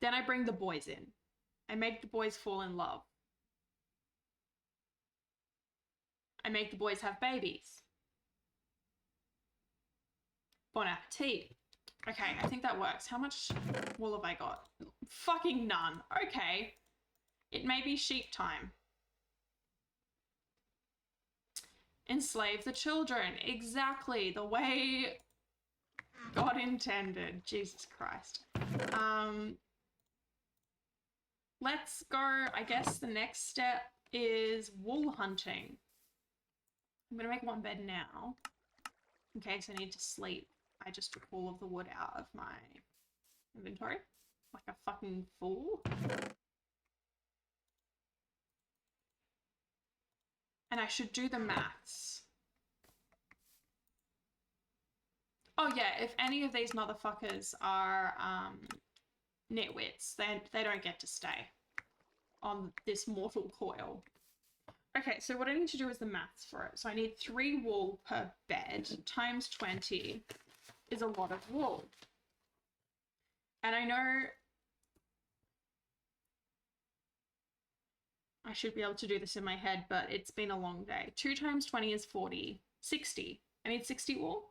Then I bring the boys in. I make the boys fall in love. I make the boys have babies. Bon appetit. Okay, I think that works. How much wool have I got? Fucking none. Okay. It may be sheep time. Enslave the children. Exactly the way God intended. Jesus Christ. Let's go. I guess the next step is wool hunting. I'm gonna make one bed now in case I need to sleep. I just took all of the wood out of my inventory like a fucking fool. And I should do the maths. Oh yeah, if any of these motherfuckers are nitwits, then they don't get to stay on this mortal coil. Okay, so what I need to do is the maths for it. So I need 3 wool per bed times 20 is a lot of wool. And I know I should be able to do this in my head, but it's been a long day. 2 times 20 is 40. 60. I need 60 wool.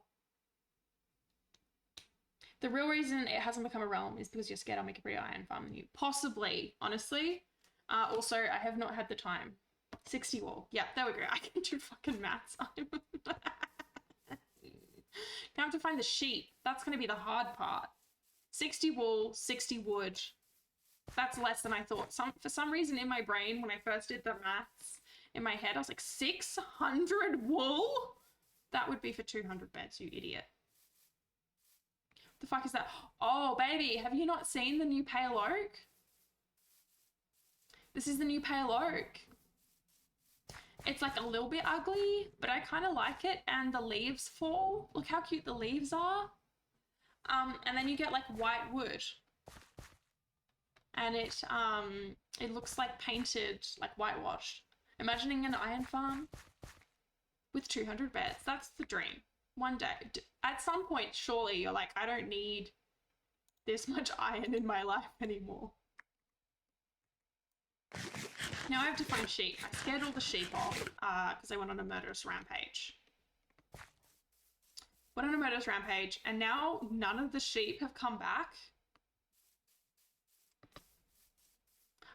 The real reason it hasn't become a realm is because you're scared I'll make a pretty iron farm and you. Possibly, honestly. Also, I have not had the time. 60 wool. Yeah, there we go. I can do fucking maths. Now I have to find the sheep. That's going to be the hard part. 60 wool, 60 wood. That's less than I thought. For some reason in my brain, when I first did the maths in my head, I was like, 600 wool? That would be for 200 beds, you idiot. What the fuck is that? Oh, baby, have you not seen the new pale oak? This is the new pale oak. It's like a little bit ugly, but I kind of like it. And the leaves fall. Look how cute the leaves are. And then you get like white wood. And it looks like painted, like whitewashed. Imagining an iron farm with 200 beds. That's the dream. One day. At some point, surely you're like, I don't need this much iron in my life anymore. Now I have to find sheep. I scared all the sheep off because they went on a murderous rampage. Went on a murderous rampage, and now none of the sheep have come back.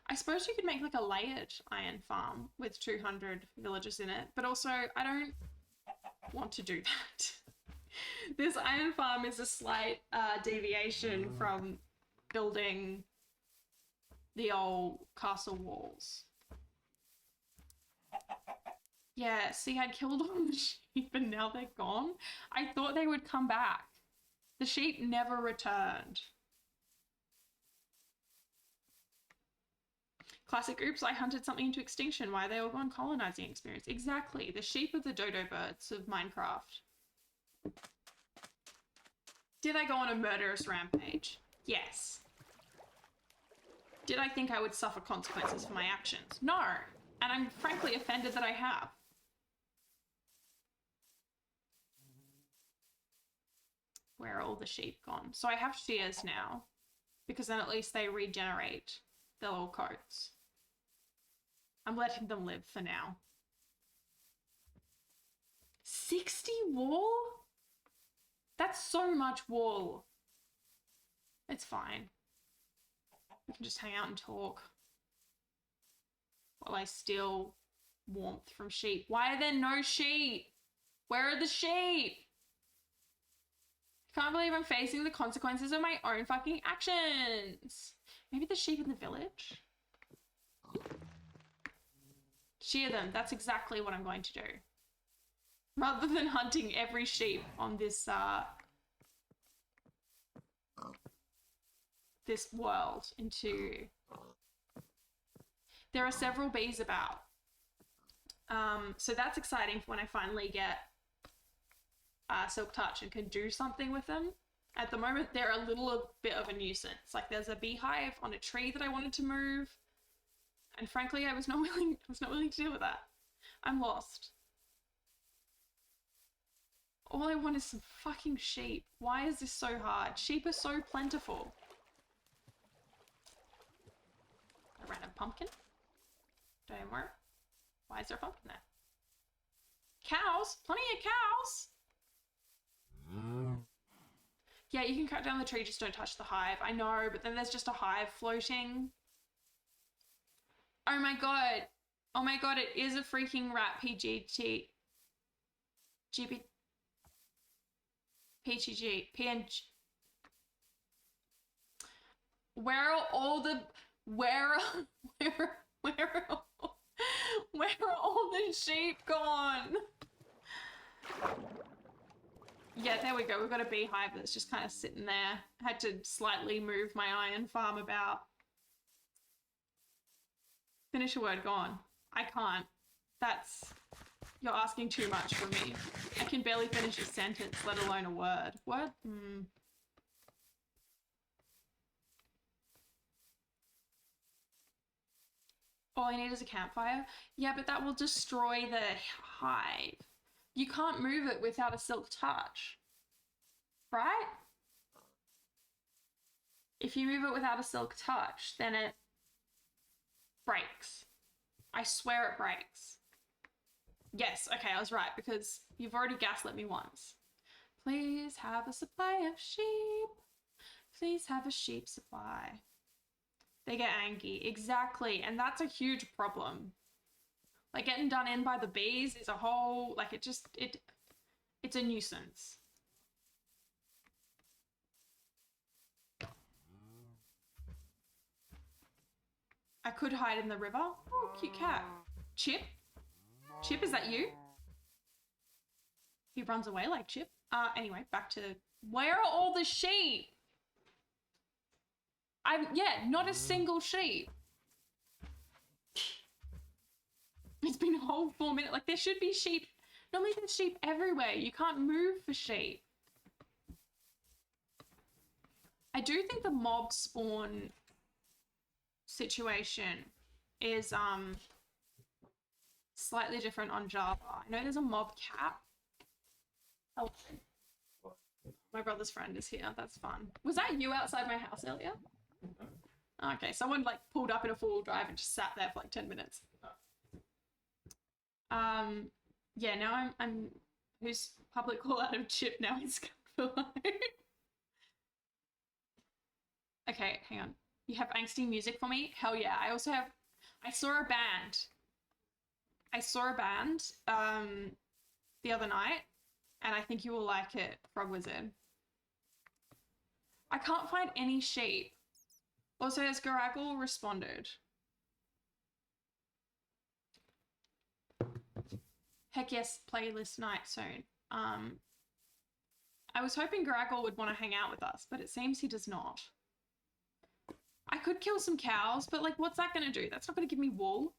I suppose you could make like a layered iron farm with 200 villagers in it, but also I don't want to do that. This iron farm is a slight deviation from building the old castle walls. Yeah, see, I killed all the sheep and now they're gone. I thought they would come back. The sheep never returned. Classic, oops, I hunted something into extinction. Why are they all gone? Colonizing experience. Exactly. The sheep are the dodo birds of Minecraft. Did I go on a murderous rampage? Yes. Did I think I would suffer consequences for my actions? No. And I'm frankly offended that I have. Where are all the sheep gone? So I have shears now, because then at least they regenerate their little coats. I'm letting them live for now. 60 wool? That's so much wool. It's fine. We can just hang out and talk while I steal warmth from sheep. Why are there no sheep? Where are the sheep? I can't believe I'm facing the consequences of my own fucking actions. Maybe the sheep in the village? Shear them. That's exactly what I'm going to do. Rather than hunting every sheep on this this world into... There are several bees about. So that's exciting for when I finally get silk touch and can do something with them. At the moment, they're a little bit of a nuisance. Like there's a beehive on a tree that I wanted to move, and frankly, I was not willing to deal with that. I'm lost. All I want is some fucking sheep. Why is this so hard? Sheep are so plentiful. A random pumpkin? Don't worry. Why is there a pumpkin there? Cows? Plenty of cows! Yeah, you can cut down the tree, just don't touch the hive. I know, but then there's just a hive floating. Oh my god. Oh my god, it is a freaking rat PGT. GB. PGG. PNG. Where are all the... Where are all the sheep gone? Yeah, there we go. We've got a beehive that's just kind of sitting there. I had to slightly move my iron farm about. Finish a word, go on. I can't. That's... You're asking too much from me. I can barely finish a sentence, let alone a word. What? All I need is a campfire? Yeah, but that will destroy the hive. You can't move it without a silk touch. Right? If you move it without a silk touch, then it breaks. I swear it breaks. Yes, okay, I was right, because you've already gaslit me once. Please have a supply of sheep. Please have a sheep supply. They get angry. Exactly, and that's a huge problem. Like, getting done in by the bees is a whole... Like, it's a nuisance. I could hide in the river. Oh, cute cat. Chip? Chip, is that you? He runs away like Chip. Anyway, back to... Where are all the sheep? Yeah, not a single sheep. It's been a whole 4 minutes. Like, there should be sheep. Normally there's sheep everywhere. You can't move for sheep. I do think the mob spawn situation is slightly different on Java. I know there's a mob cap. Oh, my brother's friend is here. That's fun. Was that you outside my house earlier? Okay, someone like pulled up in a four-wheel drive and just sat there for like 10 minutes. Yeah, now I'm who's public call out of Chip now he's gone for life. Okay, hang on. You have angsty music for me? Hell yeah. I also have... I saw a band the other night, and I think you will like it, Frog Wizard. I can't find any sheep. Also, has Garaggle responded? Heck yes, playlist night soon. I was hoping Garaggle would want to hang out with us, but it seems he does not. I could kill some cows, but like, what's that going to do? That's not going to give me wool.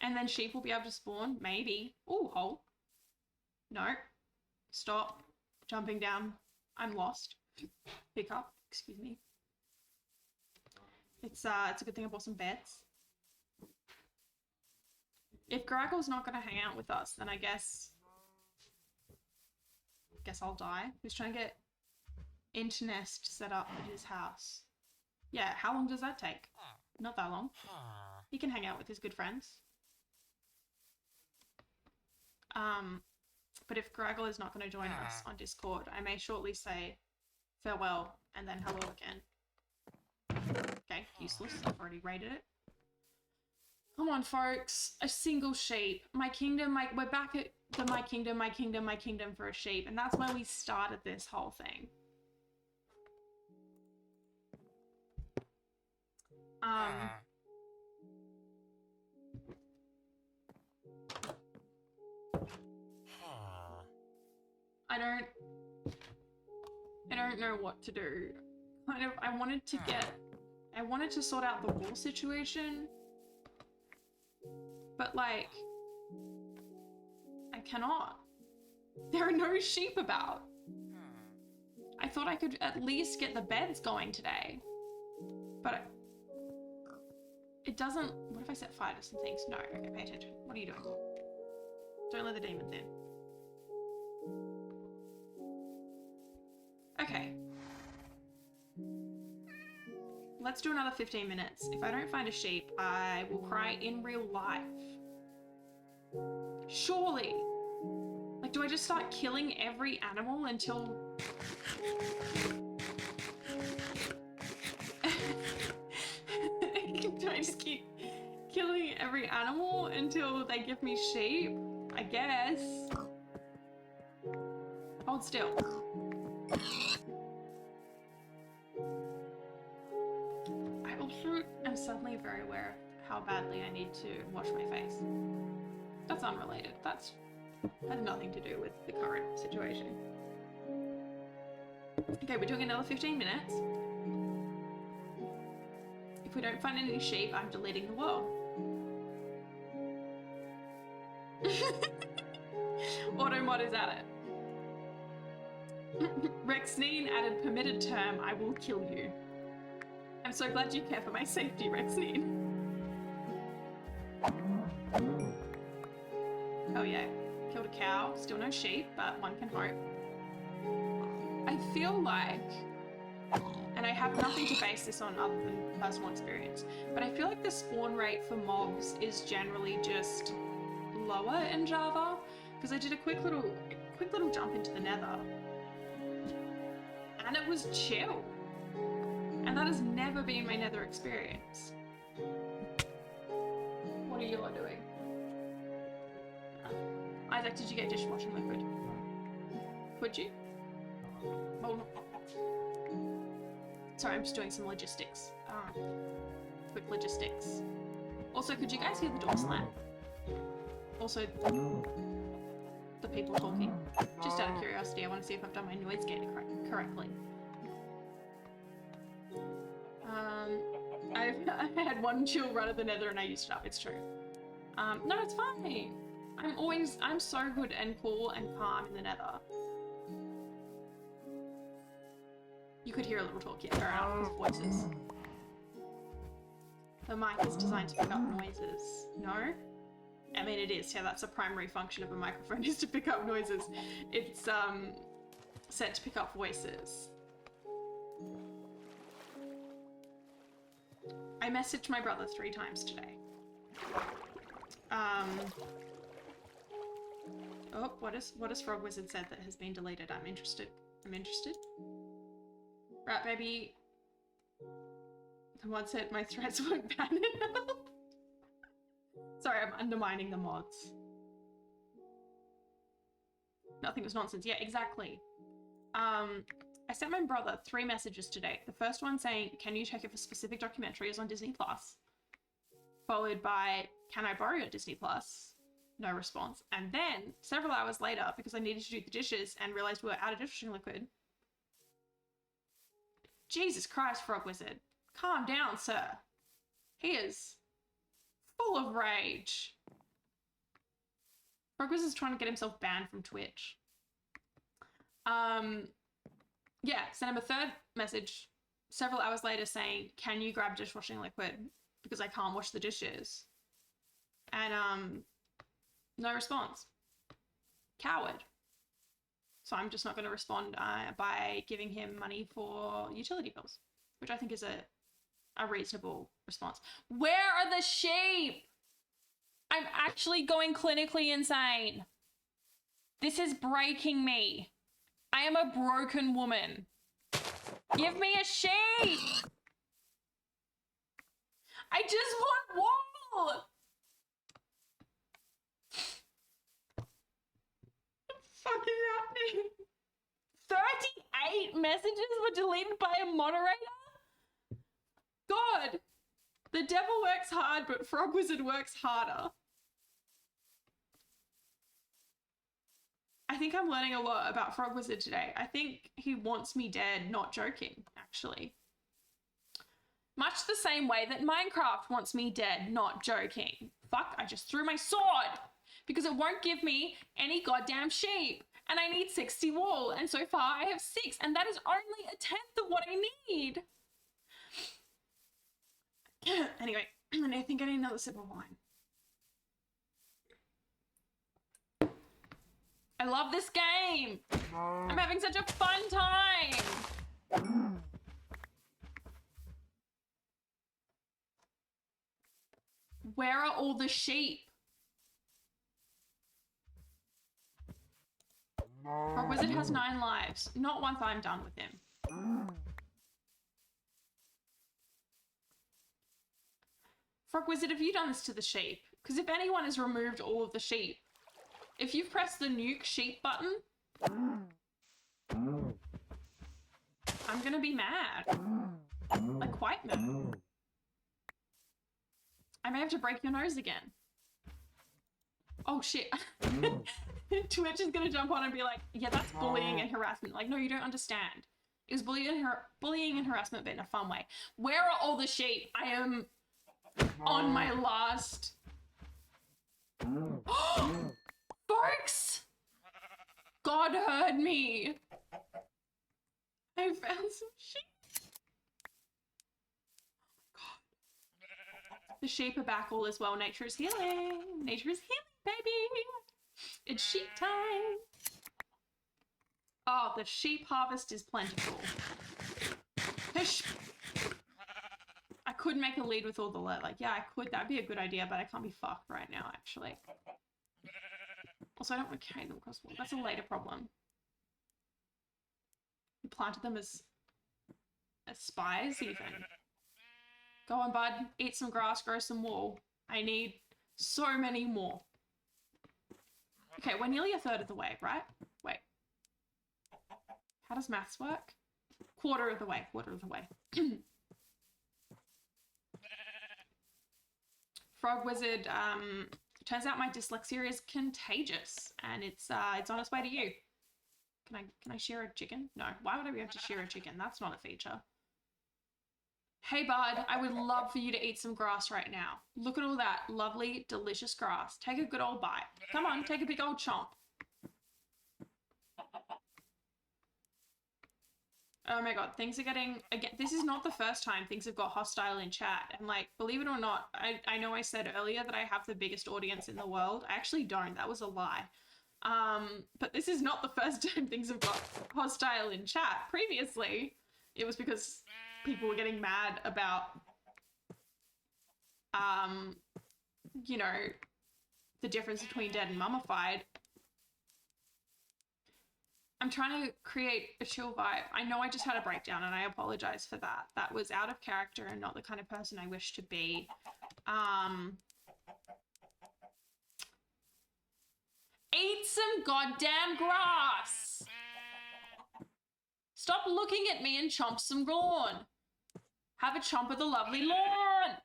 And then sheep will be able to spawn? Maybe. Ooh, hole. No. Stop. Jumping down. I'm lost. Pick up. Excuse me. It's a good thing I bought some beds. If Graggle's not going to hang out with us, then I guess I'll die. He's trying to get Internest set up at his house. Yeah, how long does that take? Not that long. He can hang out with his good friends. But if Graggle is not going to join us on Discord, I may shortly say farewell and then hello again. Okay, useless. I've already raided it. Come on, folks. A single sheep. My kingdom, we're back at the my kingdom for a sheep. And that's where we started this whole thing. I don't know what to do. Kind of, I wanted to sort out the wool situation, but like, I cannot. There are no sheep about. I thought I could at least get the beds going today. But it doesn't... What if I set fire to some things? No. Okay, pay attention. What are you doing? Don't let the demons in. Okay. Let's do another 15 minutes. If I don't find a sheep, I will cry in real life. Surely. Like, do I just start killing every animal until... Do I just keep killing every animal until they give me sheep? I guess. Hold still. I also am suddenly very aware of how badly I need to wash my face. That's unrelated. That has nothing to do with the current situation. Okay, we're doing another 15 minutes. If we don't find any sheep, I'm deleting the world. Automod is at it. Rexnine added permitted term, I will kill you. I'm so glad you care for my safety, Rexnine. Oh yeah, killed a cow, still no sheep, but one can hope. I feel like, and I have nothing to base this on other than personal experience, but I feel like the spawn rate for mobs is generally just lower in Java, because I did a quick little jump into the nether, and it was chill, and that has never been my nether experience. What are you all doing? Isaac, did you get dishwashing liquid? Could you? Oh, no. Sorry, I'm just doing some logistics. Quick logistics. Also, could you guys hear the door slam? Also, the people talking. Just out of curiosity, I want to see if I've done my noise gate correctly. I had one chill run of the nether and I used it up, it's true. No, it's fine. I'm so good and cool and calm in the nether. You could hear a little talk, yeah, fair enough, because voices. The mic is designed to pick up noises. No? I mean, it is, yeah, that's a primary function of a microphone, is to pick up noises. It's set to pick up voices. I messaged my brother 3 times today. Oh, what has Frog Wizard said that has been deleted? I'm interested. Right, baby. The mod said my threats weren't bad enough. Sorry, I'm undermining the mods. Nothing was nonsense. Yeah, exactly. I sent my brother 3 messages today. The first one saying, can you check if a specific documentary is on Disney Plus? Followed by, can I borrow your Disney Plus? No response. And then, several hours later, because I needed to do the dishes and realized we were out of dishwashing liquid. Jesus Christ, Frog Wizard. Calm down, sir. He is full of rage. Frog Wizard's trying to get himself banned from Twitch. Yeah, sent him a 3rd message several hours later saying, can you grab dishwashing liquid? Because I can't wash the dishes. And, no response. Coward. So I'm just not going to respond by giving him money for utility bills, which I think is a reasonable response. Where are the sheep? I'm actually going clinically insane. This is breaking me. I am a broken woman. Give me a sheep. I just want wool. What is happening? 38 messages were deleted by a moderator? God, the devil works hard, but Frog Wizard works harder. I think I'm learning a lot about Frog Wizard today. I think he wants me dead, not joking, actually. Much the same way that Minecraft wants me dead, not joking. Fuck, I just threw my sword! because it won't give me any goddamn sheep. And I need 60 wool, and so far I have 6, and that is only a tenth of what I need. Anyway, I think I need another sip of wine. I love this game. I'm having such a fun time. Where are all the sheep? Frog Wizard has 9 lives. Not once I'm done with him. Frog Wizard, have you done this to the sheep? Because if anyone has removed all of the sheep, if you've pressed the nuke sheep button, I'm gonna be mad. Like, quite mad. I may have to break your nose again. Oh shit. Twitch is gonna jump on and be like, yeah, that's bullying and harassment. Like, no, you don't understand. It was bullying and harassment, but in a fun way. Where are all the sheep? I am on my last... Folks! God heard me. I found some sheep. The sheep are back, all is well. Nature is healing. Nature is healing, baby. It's sheep time. Oh, the sheep harvest is plentiful. I could make a lead with all the like, yeah, I could. That'd be a good idea, but I can't be fucked right now, actually. Also, I don't want to carry them across the wall. That's a later problem. You planted them as spies, even. Go on, bud. Eat some grass, grow some wool. I need so many more. Okay, we're nearly a third of the way, right? Wait. How does maths work? Quarter of the way, quarter of the way. Frog Wizard, turns out my dyslexia is contagious, and it's on its way to you. Can I shear a chicken? No. Why would I be able to shear a chicken? That's not a feature. Hey, bud, I would love for you to eat some grass right now. Look at all that lovely, delicious grass. Take a good old bite. Come on, take a big old chomp. Oh my god, things are getting... Again, this is not the first time things have got hostile in chat. And, like, believe it or not, I know I said earlier that I have the biggest audience in the world. I actually don't. That was a lie. But this is not the first time things have got hostile in chat. Previously, it was because people were getting mad about, you know, the difference between dead and mummified. I'm trying to create a chill vibe. I know I just had a breakdown and I apologize for that. That was out of character and not the kind of person I wish to be. Eat some goddamn grass! Stop looking at me and chomp some lawn. Have a chomp of the lovely lawn.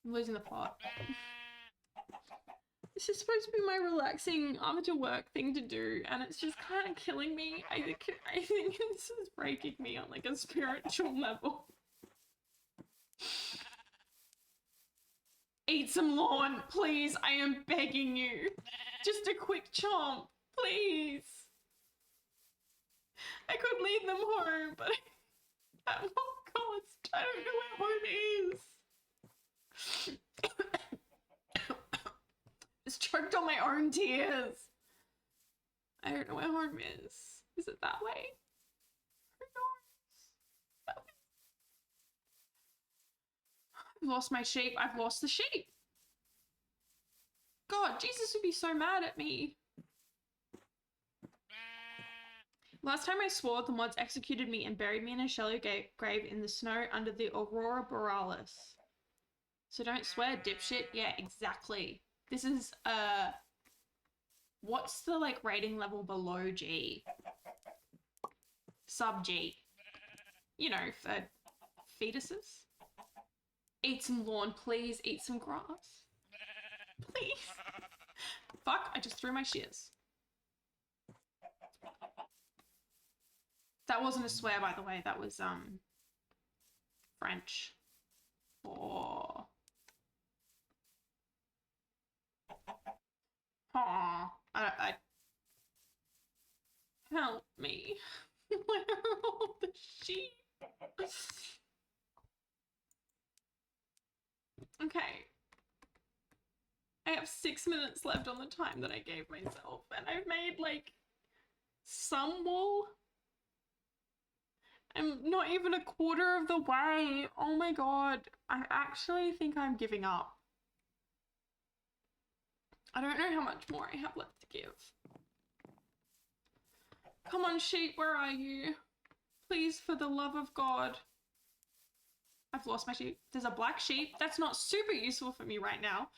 I'm losing the plot. This is supposed to be my relaxing after work thing to do, and it's just kind of killing me. I think this is breaking me on like a spiritual level. Eat some lawn, please. I am begging you. Just a quick chomp, please. I could lead them home, but at what cost? I don't know where home is. Just choked on my own tears. I don't know where home is. Is it that way? Who knows? That way. I've lost my sheep. I've lost the sheep. God, Jesus would be so mad at me. Last time I swore, the mods executed me and buried me in a shallow grave in the snow under the Aurora Borealis. So don't swear, dipshit. Yeah, exactly. This is, what's the, like, rating level below G? Sub G. You know, for fetuses. Eat some lawn, please. Eat some grass. Please. Fuck, I just threw my shears. That wasn't a swear, by the way. That was, French. For... Aw, help me. Where are all the sheep? Okay. I have 6 minutes left on the time that I gave myself, and I've made like some wool. I'm not even a quarter of the way. Oh my god. I actually think I'm giving up. I don't know how much more I have left to give. Come on, sheep, where are you? Please, for the love of God. I've lost my sheep. There's a black sheep. That's not super useful for me right now.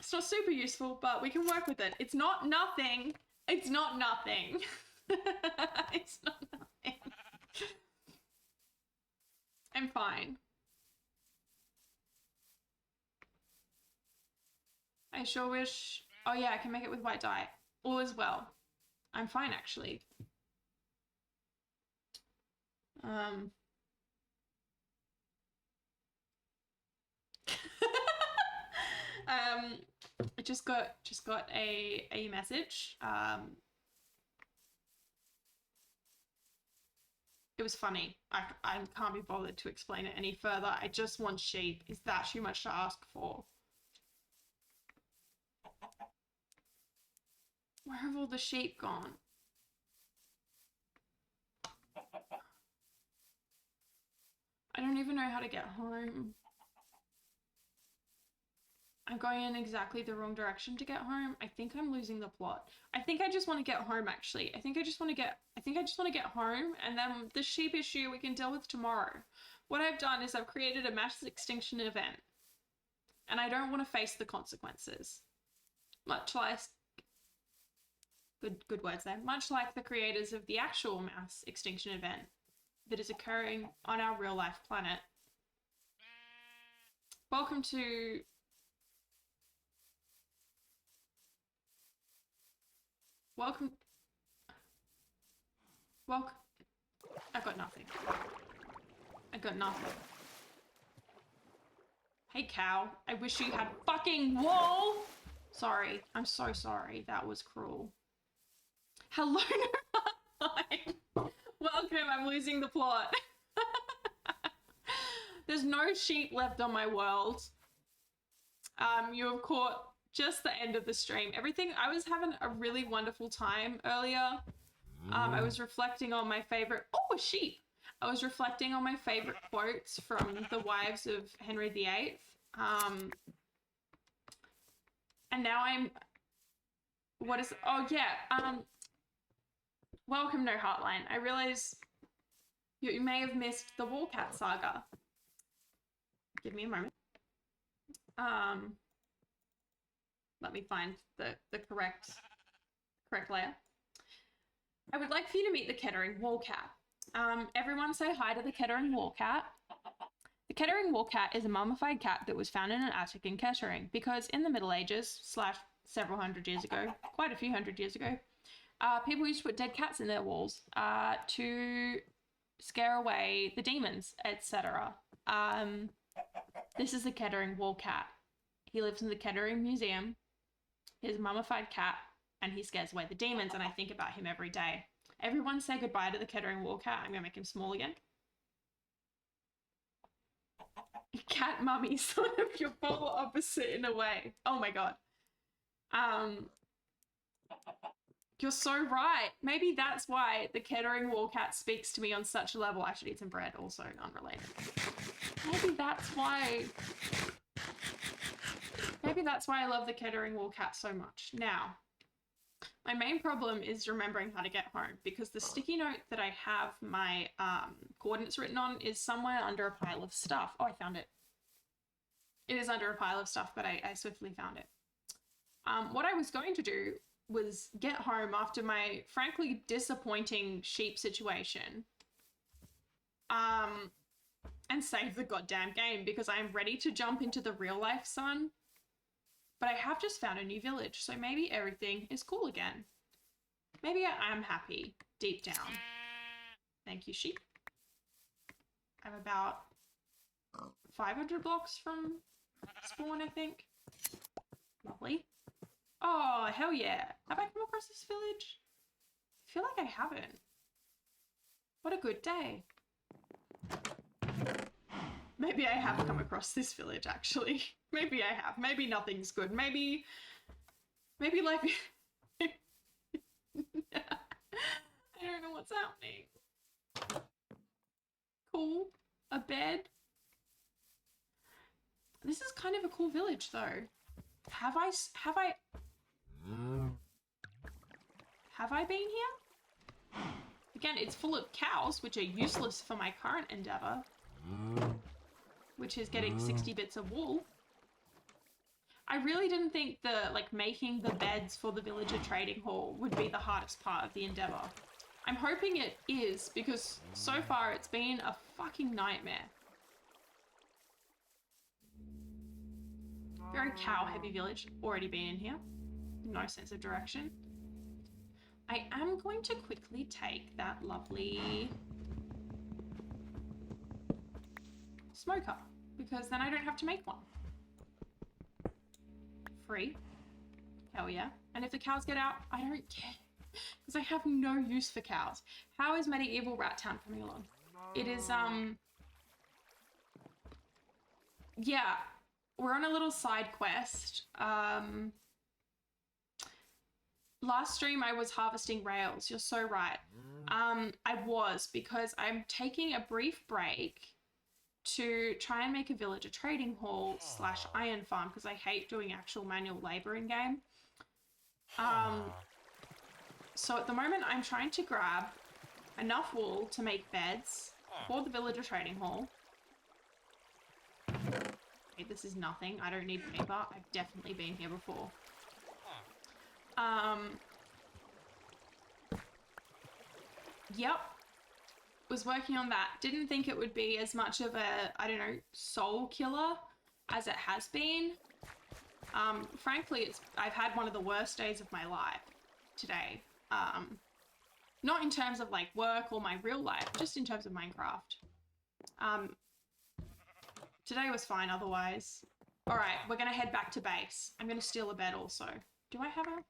It's not super useful, but we can work with it. It's not nothing. It's not nothing. It's not nothing. I'm fine. I sure wish... Oh yeah, I can make it with white dye. All is well. I'm fine, actually. I just got a message. It was funny. I can't be bothered to explain it any further. I just want sheep. Is that too much to ask for? Where have all the sheep gone? I don't even know how to get home. I'm going in exactly the wrong direction to get home. I think I'm losing the plot. I think I just want to get home, actually. I think I just want to get home, and then the sheep issue we can deal with tomorrow. What I've done is I've created a mass extinction event, and I don't want to face the consequences. Much like good words there. Much like the creators of the actual mass extinction event that is occurring on our real life planet. Welcome to I got nothing. I got nothing. Hey cow, I wish you had fucking wool. Sorry, I'm so sorry. That was cruel. Hello, welcome, I'm losing the plot. There's no sheep left on my world. You have caught just the end of the stream. Everything, I was having a really wonderful time earlier. I was reflecting on my favorite, oh, a sheep. I was reflecting on my favorite quotes from the wives of Henry VIII. And now I'm, oh yeah, welcome No Heartline. I realize you may have missed the Warcat saga. Give me a moment. Let me find the correct layer. I would like for you to meet the Kettering Warcat. Everyone say hi to the Kettering Warcat. The Kettering Warcat is a mummified cat that was found in an attic in Kettering because in the Middle Ages, / several hundred years ago, quite a few hundred years ago, people used to put dead cats in their walls to scare away the demons, etc. This is the Kettering Warcat. He lives in the Kettering Museum. He's a mummified cat, and he scares away the demons, and I think about him every day. Everyone say goodbye to the Kettering Warcat. I'm gonna make him small again. Cat mummy, sort of your polar opposite in a way. Oh my god. You're so right. Maybe that's why the Kettering Warcat speaks to me on such a level. I should eat some bread, also unrelated. Maybe that's why I love the Kettering Warcat so much. Now, my main problem is remembering how to get home because the sticky note that I have my coordinates written on is somewhere under a pile of stuff. Oh, I found it. It is under a pile of stuff, but I swiftly found it. What I was going to do was get home after my frankly disappointing sheep situation and save the goddamn game because I'm ready to jump into the real life sun. But I have just found a new village, so maybe everything is cool again. Maybe I am happy deep down. Thank you, sheep. I'm about 500 blocks from spawn, I think. Lovely. Oh, hell yeah. Have I come across this village? I feel like I haven't. What a good day. Maybe I have come across this village, actually. Maybe I have. Maybe nothing's good. Maybe life... I don't know what's happening. Cool. A bed. This is kind of a cool village, though. Have I been here? Again, it's full of cows, which are useless for my current endeavor, which is getting 60 bits of wool. I really didn't think making the beds for the villager trading hall would be the hardest part of the endeavor. I'm hoping it is, because so far it's been a fucking nightmare. Very cow-heavy village. Already been in here. No sense of direction. I am going to quickly take that lovely smoker, because then I don't have to make one. Free. Hell yeah. And if the cows get out, I don't care, because I have no use for cows. How is medieval Rat Town coming along? It is, yeah, we're on a little side quest. Last stream I was harvesting rails. You're so right. I was, because I'm taking a brief break to try and make a villager trading hall / iron farm, because I hate doing actual manual labor in game. So at the moment I'm trying to grab enough wool to make beds for the villager trading hall. Okay, this is nothing. I don't need paper. I've definitely been here before. Yep. Was working on that. Didn't think it would be as much of a, I don't know, soul killer as it has been. Frankly, I've had one of the worst days of my life today. Not in terms of like work or my real life, just in terms of Minecraft. Today was fine otherwise. All right, we're gonna head back to base. I'm gonna steal a bed also. Do I have a...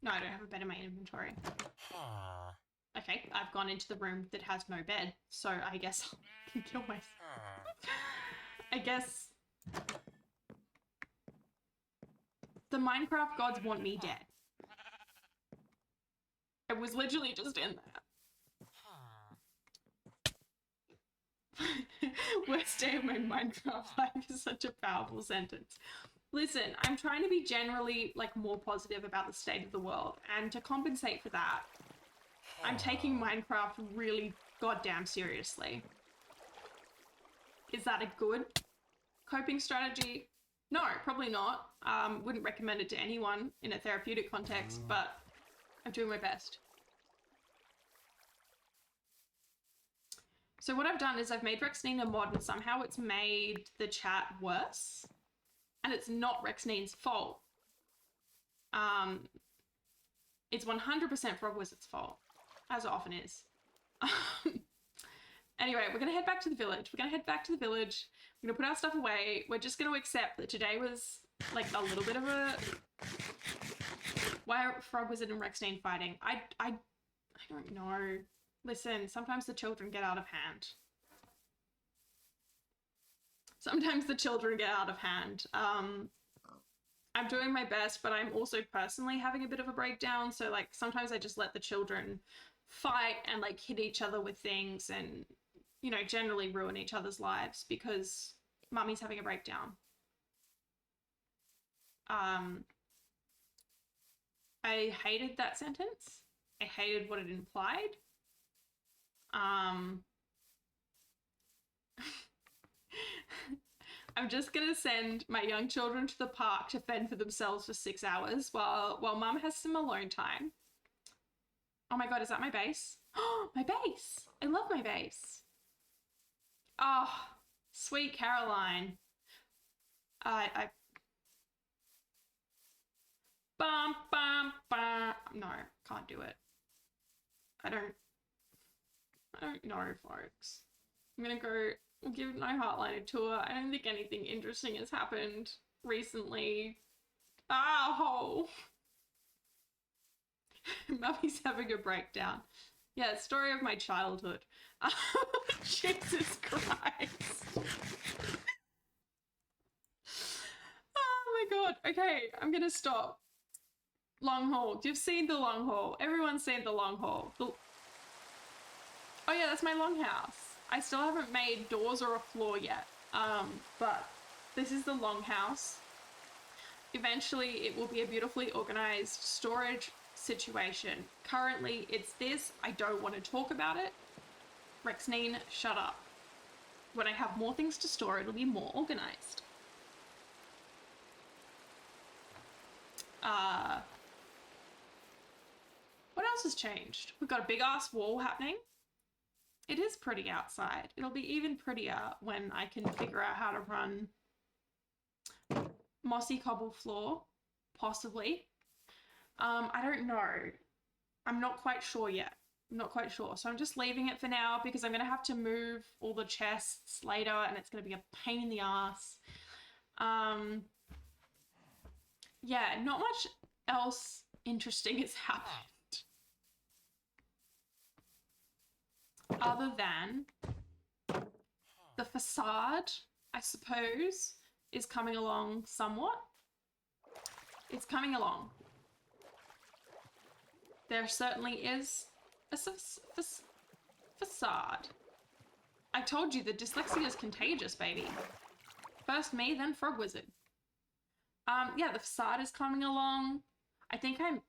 No, I don't have a bed in my inventory. Okay, I've gone into the room that has no bed, so I guess I can kill myself. I guess the Minecraft gods want me dead. I was literally just in there. Worst day of my Minecraft life is such a powerful sentence. Listen, I'm trying to be generally like more positive about the state of the world, and to compensate for that, I'm taking Minecraft really goddamn seriously. Is that a good coping strategy? No, probably not. Wouldn't recommend it to anyone in a therapeutic context, but I'm doing my best. So what I've done is I've made Rexnine a mod, and somehow it's made the chat worse. And it's not Rexnine's fault. It's 100% Frog Wizard's fault, as it often is. Anyway, we're gonna head back to the village. We're gonna put our stuff away. We're just gonna accept that today was like a little bit of a... Why are Frog Wizard and Rexnine fighting? I don't know. Listen, sometimes the children get out of hand. Sometimes the children get out of hand. I'm doing my best, but I'm also personally having a bit of a breakdown. So like sometimes I just let the children fight and like hit each other with things and, you know, generally ruin each other's lives because mummy's having a breakdown. I hated that sentence. I hated what it implied. I'm just gonna send my young children to the park to fend for themselves for 6 hours while mum has some alone time. Oh my god, is that my base? Oh, my base! I love my base. Oh, sweet Caroline. Bum, bum, bum. No, can't do it. I don't know, folks. I'm gonna go give my Heartline a tour. I don't think anything interesting has happened recently. Oh! Mummy's having a breakdown. Yeah, story of my childhood. Jesus Christ. Oh my god. Okay, I'm gonna stop. Long haul. You've seen the long haul. Everyone's seen the long haul. Oh yeah, that's my longhouse. I still haven't made doors or a floor yet. But this is the longhouse. Eventually it will be a beautifully organized storage situation. Currently it's this. I don't want to talk about it. Rexnine, shut up. When I have more things to store, it'll be more organized. What else has changed? We've got a big ass wall happening. It is pretty outside. It'll be even prettier when I can figure out how to run mossy cobble floor, possibly. I don't know. I'm not quite sure yet. I'm not quite sure. So I'm just leaving it for now because I'm going to have to move all the chests later and it's going to be a pain in the ass. Yeah, not much else interesting has happened. Other than the facade, I suppose, is coming along somewhat. It's coming along. There certainly is a facade. I told you the dyslexia is contagious, baby. First me, then Frog Wizard. Yeah, the facade is coming along. I think I'm...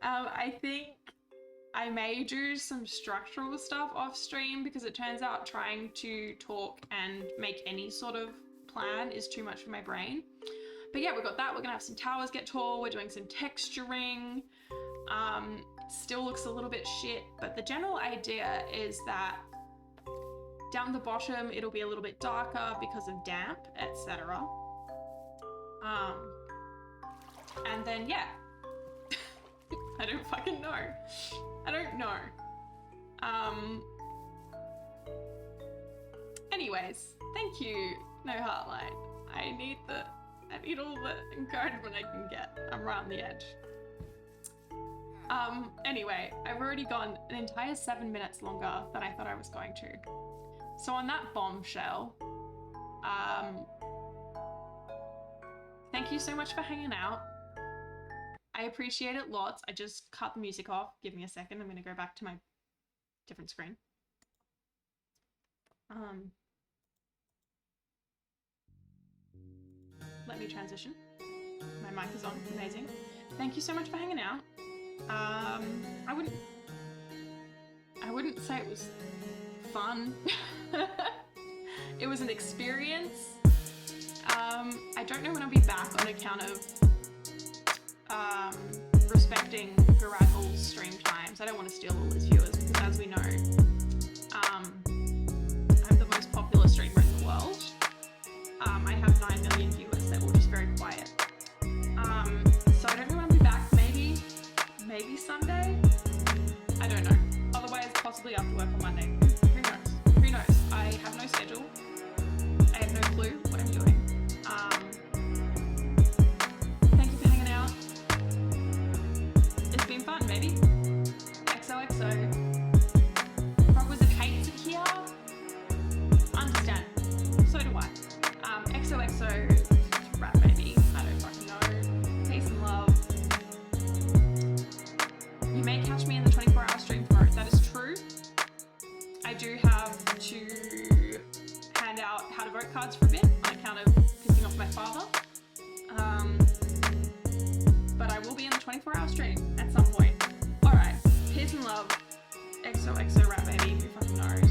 I think I may do some structural stuff off stream because it turns out trying to talk and make any sort of plan is too much for my brain. But yeah, we've got that. We're gonna have some towers get tall. We're doing some texturing. Still looks a little bit shit, but the general idea is that down the bottom, it'll be a little bit darker because of damp, etc. And then, yeah. I don't fucking know. I don't know. Anyways, thank you, No Heartline. I need all the encouragement I can get. I'm right on the edge. Anyway, I've already gone an entire 7 minutes longer than I thought I was going to. So on that bombshell, thank you so much for hanging out. I appreciate it lots. I just cut the music off. Give me a second. I'm going to go back to my different screen. Let me transition. My mic is on. Amazing. Thank you so much for hanging out. I wouldn't say it was fun. It was an experience. I don't know when I'll be back on account of respecting Garaddel's stream times. I don't want to steal all his viewers because, as we know, I'm the most popular streamer in the world. I have 9 million viewers that were just very quiet. So I don't know when I'll be back. Maybe Sunday? I don't know. Otherwise, possibly after work on Monday. Who knows? Who knows? I have no schedule. I have no clue what I'm doing. Thank you for hanging out. It's been fun, baby. XOXO. Frog Wizard hates it here. Understand. So do I. XOXO. Rap, baby. I don't fucking know. Peace and love. You may catch me in the 24-hour stream tomorrow. That is true. I do have to hand out how to vote cards for a bit on account of pissing off my father. But I will be in the 24-hour stream at some point. Alright. Peace and love. XOXO rap baby. Who fucking knows?